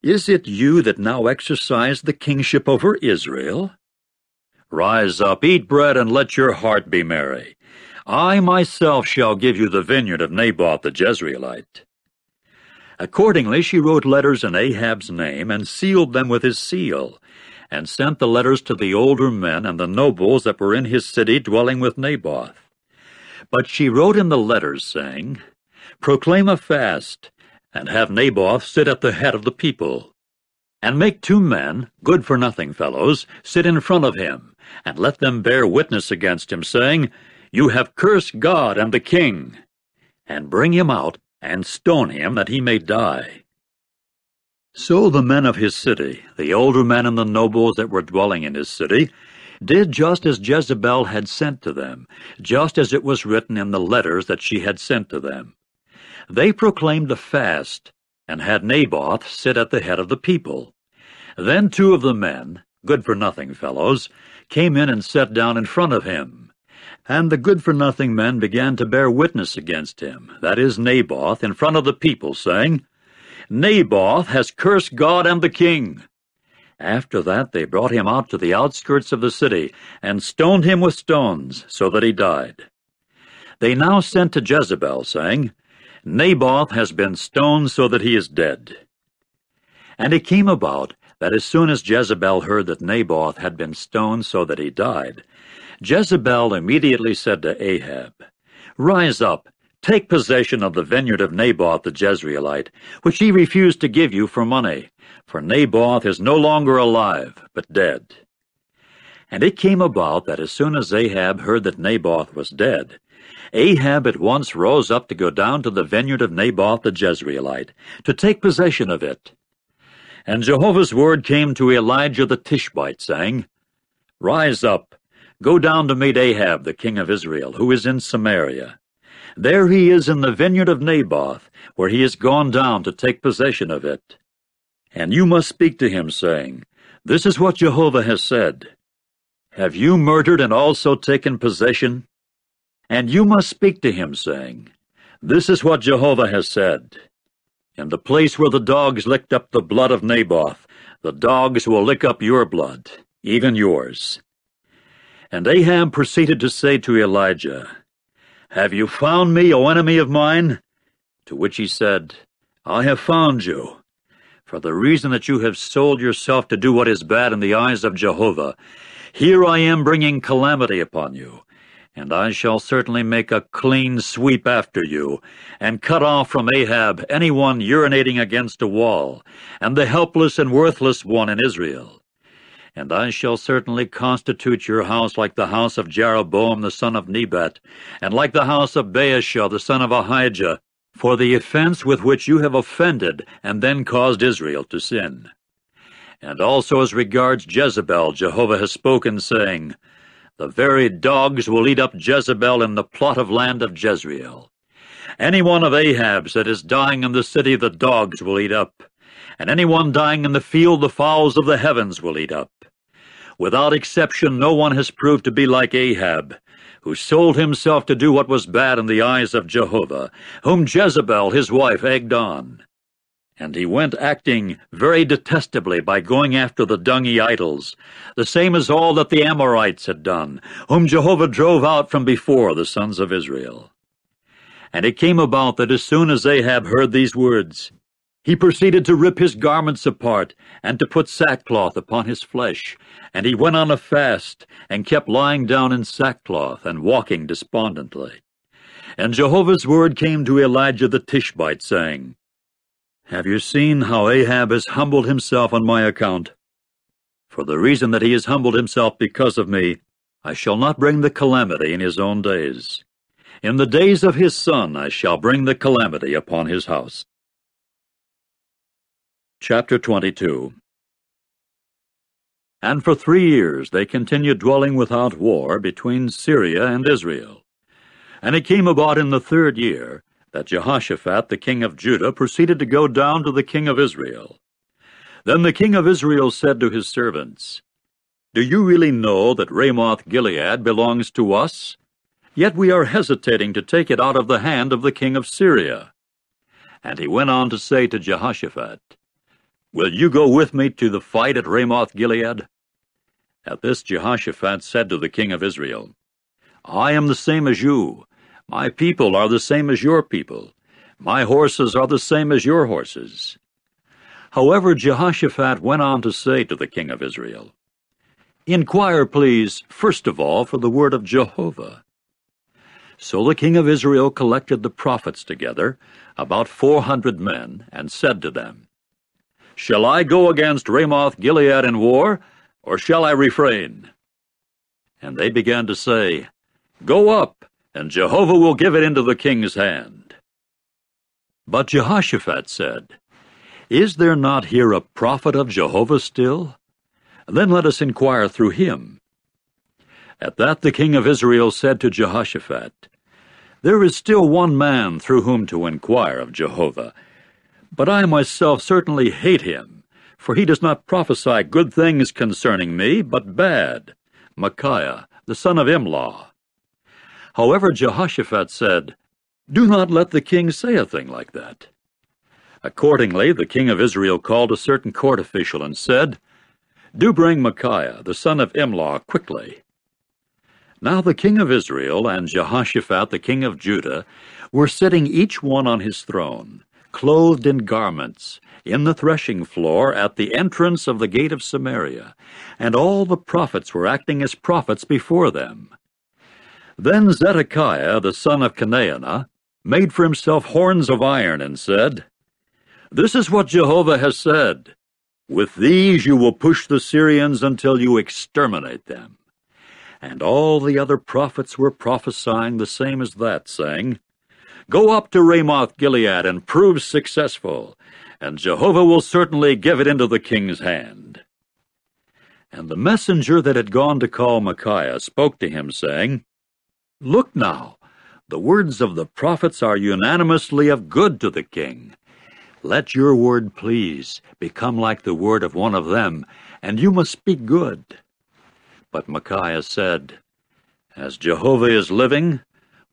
'Is it you that now exercise the kingship over Israel? Rise up, eat bread, and let your heart be merry. I myself shall give you the vineyard of Naboth the Jezreelite.' Accordingly she wrote letters in Ahab's name, and sealed them with his seal, and sent the letters to the older men and the nobles that were in his city dwelling with Naboth. But she wrote in the letters, saying, 'Proclaim a fast, and have Naboth sit at the head of the people. And make 2 men, good-for-nothing fellows, sit in front of him, and let them bear witness against him, saying, You have cursed God and the king. And bring him out, and stone him, that he may die.' So the men of his city, the older men and the nobles that were dwelling in his city, did just as Jezebel had sent to them, just as it was written in the letters that she had sent to them. They proclaimed a fast, and had Naboth sit at the head of the people. Then 2 of the men, good-for-nothing fellows, came in and sat down in front of him. And the good-for-nothing men began to bear witness against him, that is Naboth, in front of the people, saying, 'Naboth has cursed God and the king.' After that they brought him out to the outskirts of the city, and stoned him with stones, so that he died. They now sent to Jezebel, saying, 'Naboth has been stoned so that he is dead.' And it came about that as soon as Jezebel heard that Naboth had been stoned so that he died, Jezebel immediately said to Ahab, 'Rise up, take possession of the vineyard of Naboth the Jezreelite, which he refused to give you for money, for Naboth is no longer alive, but dead.' And it came about that as soon as Ahab heard that Naboth was dead, Ahab at once rose up to go down to the vineyard of Naboth the Jezreelite, to take possession of it. And Jehovah's word came to Elijah the Tishbite, saying, Rise up, go down to meet Ahab the king of Israel, who is in Samaria. There he is in the vineyard of Naboth, where he is gone down to take possession of it. And you must speak to him, saying, This is what Jehovah has said. Have you murdered and also taken possession? And you must speak to him, saying, This is what Jehovah has said. In the place where the dogs licked up the blood of Naboth, the dogs will lick up your blood, even yours. And Ahab proceeded to say to Elijah, Have you found me, O enemy of mine? To which he said, I have found you. For the reason that you have sold yourself to do what is bad in the eyes of Jehovah, here I am bringing calamity upon you. And I shall certainly make a clean sweep after you, and cut off from Ahab anyone urinating against a wall, and the helpless and worthless one in Israel. And I shall certainly constitute your house like the house of Jeroboam the son of Nebat, and like the house of Baasha the son of Ahijah, for the offense with which you have offended, and then caused Israel to sin. And also as regards Jezebel, Jehovah has spoken, saying, The very dogs will eat up Jezebel in the plot of land of Jezreel. Any one of Ahab's that is dying in the city the dogs will eat up, and any one dying in the field the fowls of the heavens will eat up. Without exception, no one has proved to be like Ahab, who sold himself to do what was bad in the eyes of Jehovah, whom Jezebel his wife egged on. And he went acting very detestably by going after the dungy idols, the same as all that the Amorites had done, whom Jehovah drove out from before the sons of Israel. And it came about that as soon as Ahab heard these words, he proceeded to rip his garments apart, and to put sackcloth upon his flesh. And he went on a fast, and kept lying down in sackcloth, and walking despondently. And Jehovah's word came to Elijah the Tishbite, saying, Have you seen how Ahab has humbled himself on my account? For the reason that he has humbled himself because of me, I shall not bring the calamity in his own days. In the days of his son I shall bring the calamity upon his house. Chapter 22. And for 3 years they continued dwelling without war between Syria and Israel. And it came about in the 3rd year that Jehoshaphat the king of Judah proceeded to go down to the king of Israel. Then the king of Israel said to his servants, Do you really know that Ramoth-Gilead belongs to us? Yet we are hesitating to take it out of the hand of the king of Syria. And he went on to say to Jehoshaphat, Will you go with me to the fight at Ramoth-Gilead? At this Jehoshaphat said to the king of Israel, I am the same as you. My people are the same as your people. My horses are the same as your horses. However, Jehoshaphat went on to say to the king of Israel, Inquire, please, first of all, for the word of Jehovah. So the king of Israel collected the prophets together, about 400 men, and said to them, Shall I go against Ramoth-Gilead in war, or shall I refrain? And they began to say, Go up, and Jehovah will give it into the king's hand. But Jehoshaphat said, Is there not here a prophet of Jehovah still? Then let us inquire through him. At that the king of Israel said to Jehoshaphat, There is still one man through whom to inquire of Jehovah, but I myself certainly hate him, for he does not prophesy good things concerning me, but bad, Micaiah, the son of Imlah. However, Jehoshaphat said, Do not let the king say a thing like that. Accordingly, the king of Israel called a certain court official and said, Do bring Micaiah, the son of Imlah, quickly. Now the king of Israel and Jehoshaphat the king of Judah were sitting each one on his throne, clothed in garments, in the threshing floor at the entrance of the gate of Samaria, and all the prophets were acting as prophets before them. Then Zedekiah the son of Chenaanah made for himself horns of iron and said, This is what Jehovah has said, With these you will push the Syrians until you exterminate them. And all the other prophets were prophesying the same as that, saying, Go up to Ramoth-Gilead and prove successful, and Jehovah will certainly give it into the king's hand." And the messenger that had gone to call Micaiah spoke to him, saying, "Look now, the words of the prophets are unanimously of good to the king. Let your word, please, become like the word of one of them, and you must speak good." But Micaiah said, "As Jehovah is living,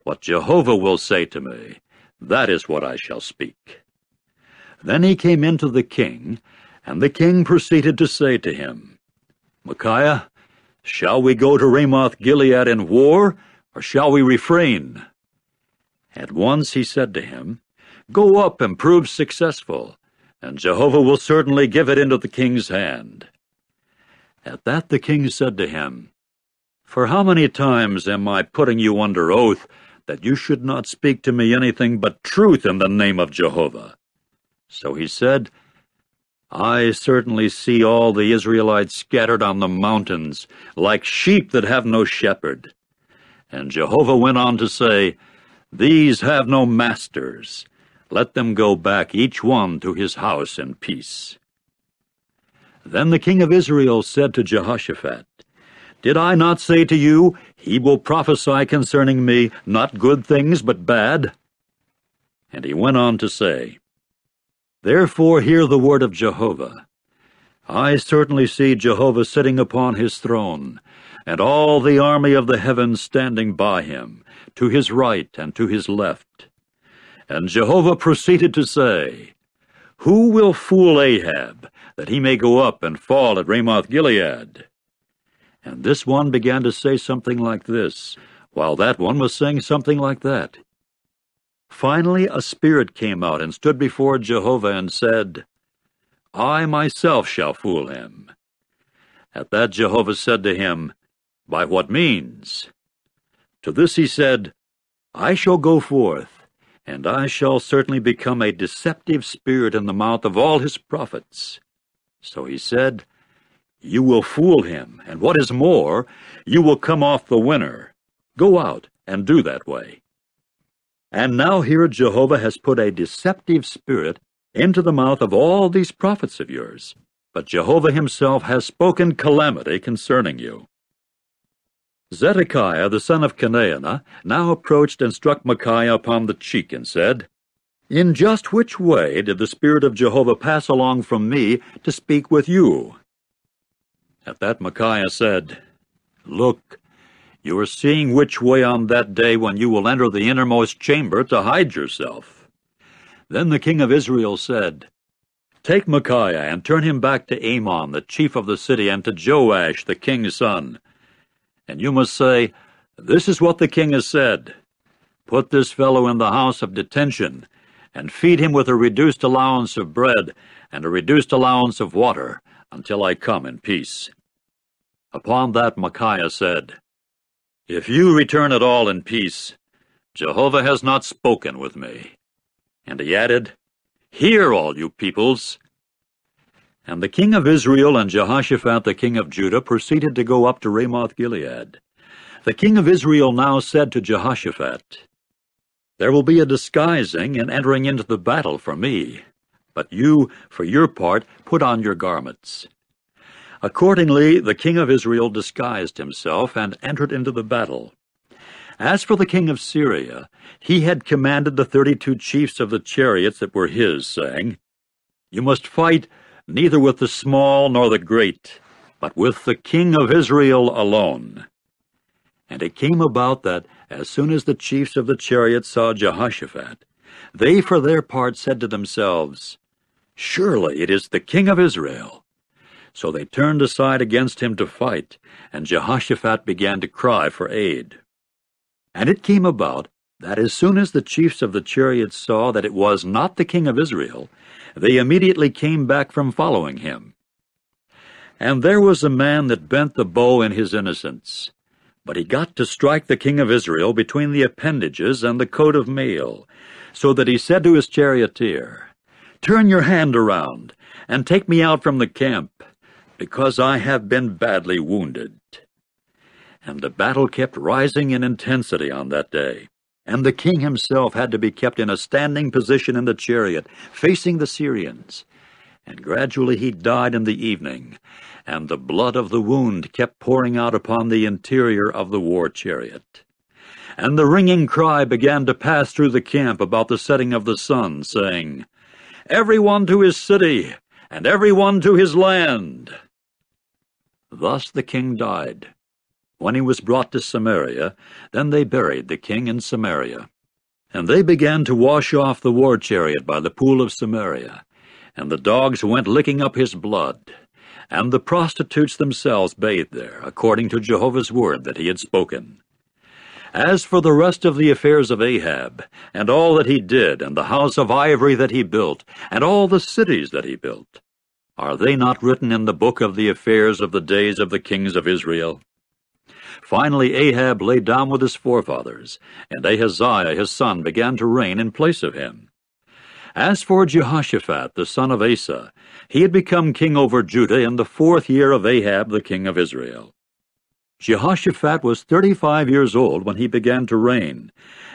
what Jehovah will say to me, that is what I shall speak." Then he came in to the king, and the king proceeded to say to him, "Micaiah, shall we go to Ramoth-Gilead in war, or shall we refrain?" At once he said to him, "Go up and prove successful, and Jehovah will certainly give it into the king's hand." At that the king said to him, "For how many times am I putting you under oath that you should not speak to me anything but truth in the name of Jehovah?" So he said, "I certainly see all the Israelites scattered on the mountains, like sheep that have no shepherd." And Jehovah went on to say, "These have no masters. Let them go back each one to his house in peace." Then the king of Israel said to Jehoshaphat, "Did I not say to you, he will prophesy concerning me not good things but bad?" And he went on to say, "Therefore hear the word of Jehovah. I certainly see Jehovah sitting upon his throne, and all the army of the heavens standing by him, to his right and to his left." And Jehovah proceeded to say, "Who will fool Ahab, that he may go up and fall at Ramoth-Gilead?" And this one began to say something like this, while that one was saying something like that. Finally a spirit came out and stood before Jehovah and said, "I myself shall fool him." At that Jehovah said to him, "By what means?" To this he said, "I shall go forth, and I shall certainly become a deceptive spirit in the mouth of all his prophets." So he said, "You will fool him, and what is more, you will come off the winner. Go out and do that way." And now here Jehovah has put a deceptive spirit into the mouth of all these prophets of yours, but Jehovah himself has spoken calamity concerning you. Zedekiah the son of Chenaanah now approached and struck Micaiah upon the cheek and said, "In just which way did the Spirit of Jehovah pass along from me to speak with you?" At that Micaiah said, "Look, you are seeing which way on that day when you will enter the innermost chamber to hide yourself." Then the king of Israel said, "Take Micaiah and turn him back to Amon, the chief of the city, and to Joash, the king's son. And you must say, 'This is what the king has said. Put this fellow in the house of detention, and feed him with a reduced allowance of bread and a reduced allowance of water, until I come in peace.'" Upon that Micaiah said, "If you return at all in peace, Jehovah has not spoken with me." And he added, "Hear, all you peoples." And the king of Israel and Jehoshaphat the king of Judah proceeded to go up to Ramoth-Gilead. The king of Israel now said to Jehoshaphat, "There will be a disguising and entering into the battle for me, but you, for your part, put on your garments." Accordingly, the king of Israel disguised himself and entered into the battle. As for the king of Syria, he had commanded the 32 chiefs of the chariots that were his, saying, "You must fight neither with the small nor the great, but with the king of Israel alone." And it came about that, as soon as the chiefs of the chariots saw Jehoshaphat, they for their part said to themselves, "Surely it is the king of Israel." So they turned aside against him to fight, and Jehoshaphat began to cry for aid. And it came about that as soon as the chiefs of the chariots saw that it was not the king of Israel, they immediately came back from following him. And there was a man that bent the bow in his innocence, but he got to strike the king of Israel between the appendages and the coat of mail, so that he said to his charioteer, "Turn your hand around, and take me out from the camp, because I have been badly wounded." And the battle kept rising in intensity on that day, and the king himself had to be kept in a standing position in the chariot, facing the Syrians. And gradually he died in the evening, and the blood of the wound kept pouring out upon the interior of the war chariot. And the ringing cry began to pass through the camp about the setting of the sun, saying, "Everyone to his city, and everyone to his land." Thus the king died. When he was brought to Samaria, then they buried the king in Samaria. And they began to wash off the war chariot by the pool of Samaria, and the dogs went licking up his blood, and the prostitutes themselves bathed there, according to Jehovah's word that he had spoken. As for the rest of the affairs of Ahab, and all that he did, and the house of ivory that he built, and all the cities that he built, are they not written in the book of the affairs of the days of the kings of Israel? Finally Ahab lay down with his forefathers, and Ahaziah his son began to reign in place of him. As for Jehoshaphat the son of Asa, he had become king over Judah in the 4th year of Ahab the king of Israel. Jehoshaphat was 35 years old when he began to reign,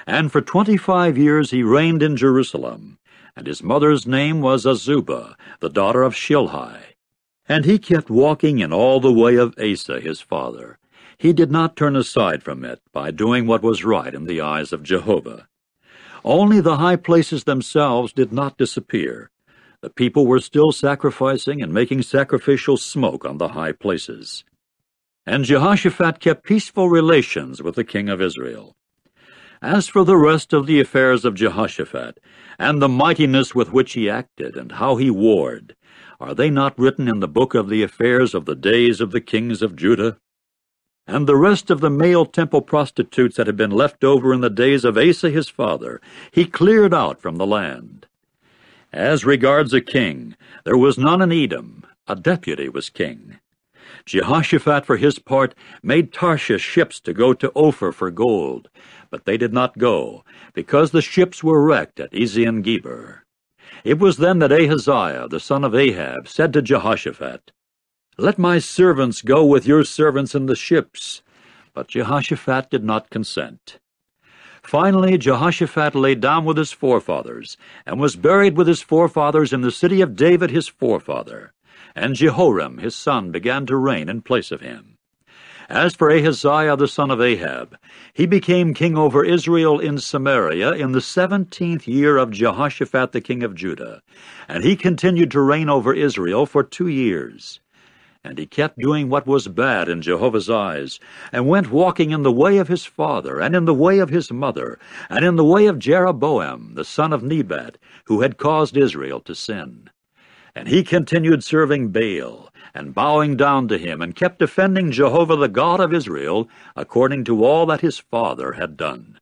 and for 25 years he reigned in Jerusalem, and his mother's name was Azubah, the daughter of Shilhi. And he kept walking in all the way of Asa his father. He did not turn aside from it by doing what was right in the eyes of Jehovah. Only the high places themselves did not disappear. The people were still sacrificing and making sacrificial smoke on the high places. And Jehoshaphat kept peaceful relations with the king of Israel. As for the rest of the affairs of Jehoshaphat, and the mightiness with which he acted, and how he warred, are they not written in the book of the affairs of the days of the kings of Judah? And the rest of the male temple prostitutes that had been left over in the days of Asa his father, he cleared out from the land. As regards a king, there was none in Edom, a deputy was king. Jehoshaphat, for his part, made Tarshish ships to go to Ophir for gold, but they did not go, because the ships were wrecked at Ezion-Geber. It was then that Ahaziah, the son of Ahab, said to Jehoshaphat, "Let my servants go with your servants in the ships." But Jehoshaphat did not consent. Finally Jehoshaphat lay down with his forefathers, and was buried with his forefathers in the city of David his forefather. And Jehoram his son began to reign in place of him. As for Ahaziah the son of Ahab, he became king over Israel in Samaria in the 17th year of Jehoshaphat the king of Judah, and he continued to reign over Israel for 2 years. And he kept doing what was bad in Jehovah's eyes, and went walking in the way of his father, and in the way of his mother, and in the way of Jeroboam the son of Nebat, who had caused Israel to sin. And he continued serving Baal, and bowing down to him, and kept defending Jehovah the God of Israel, according to all that his father had done.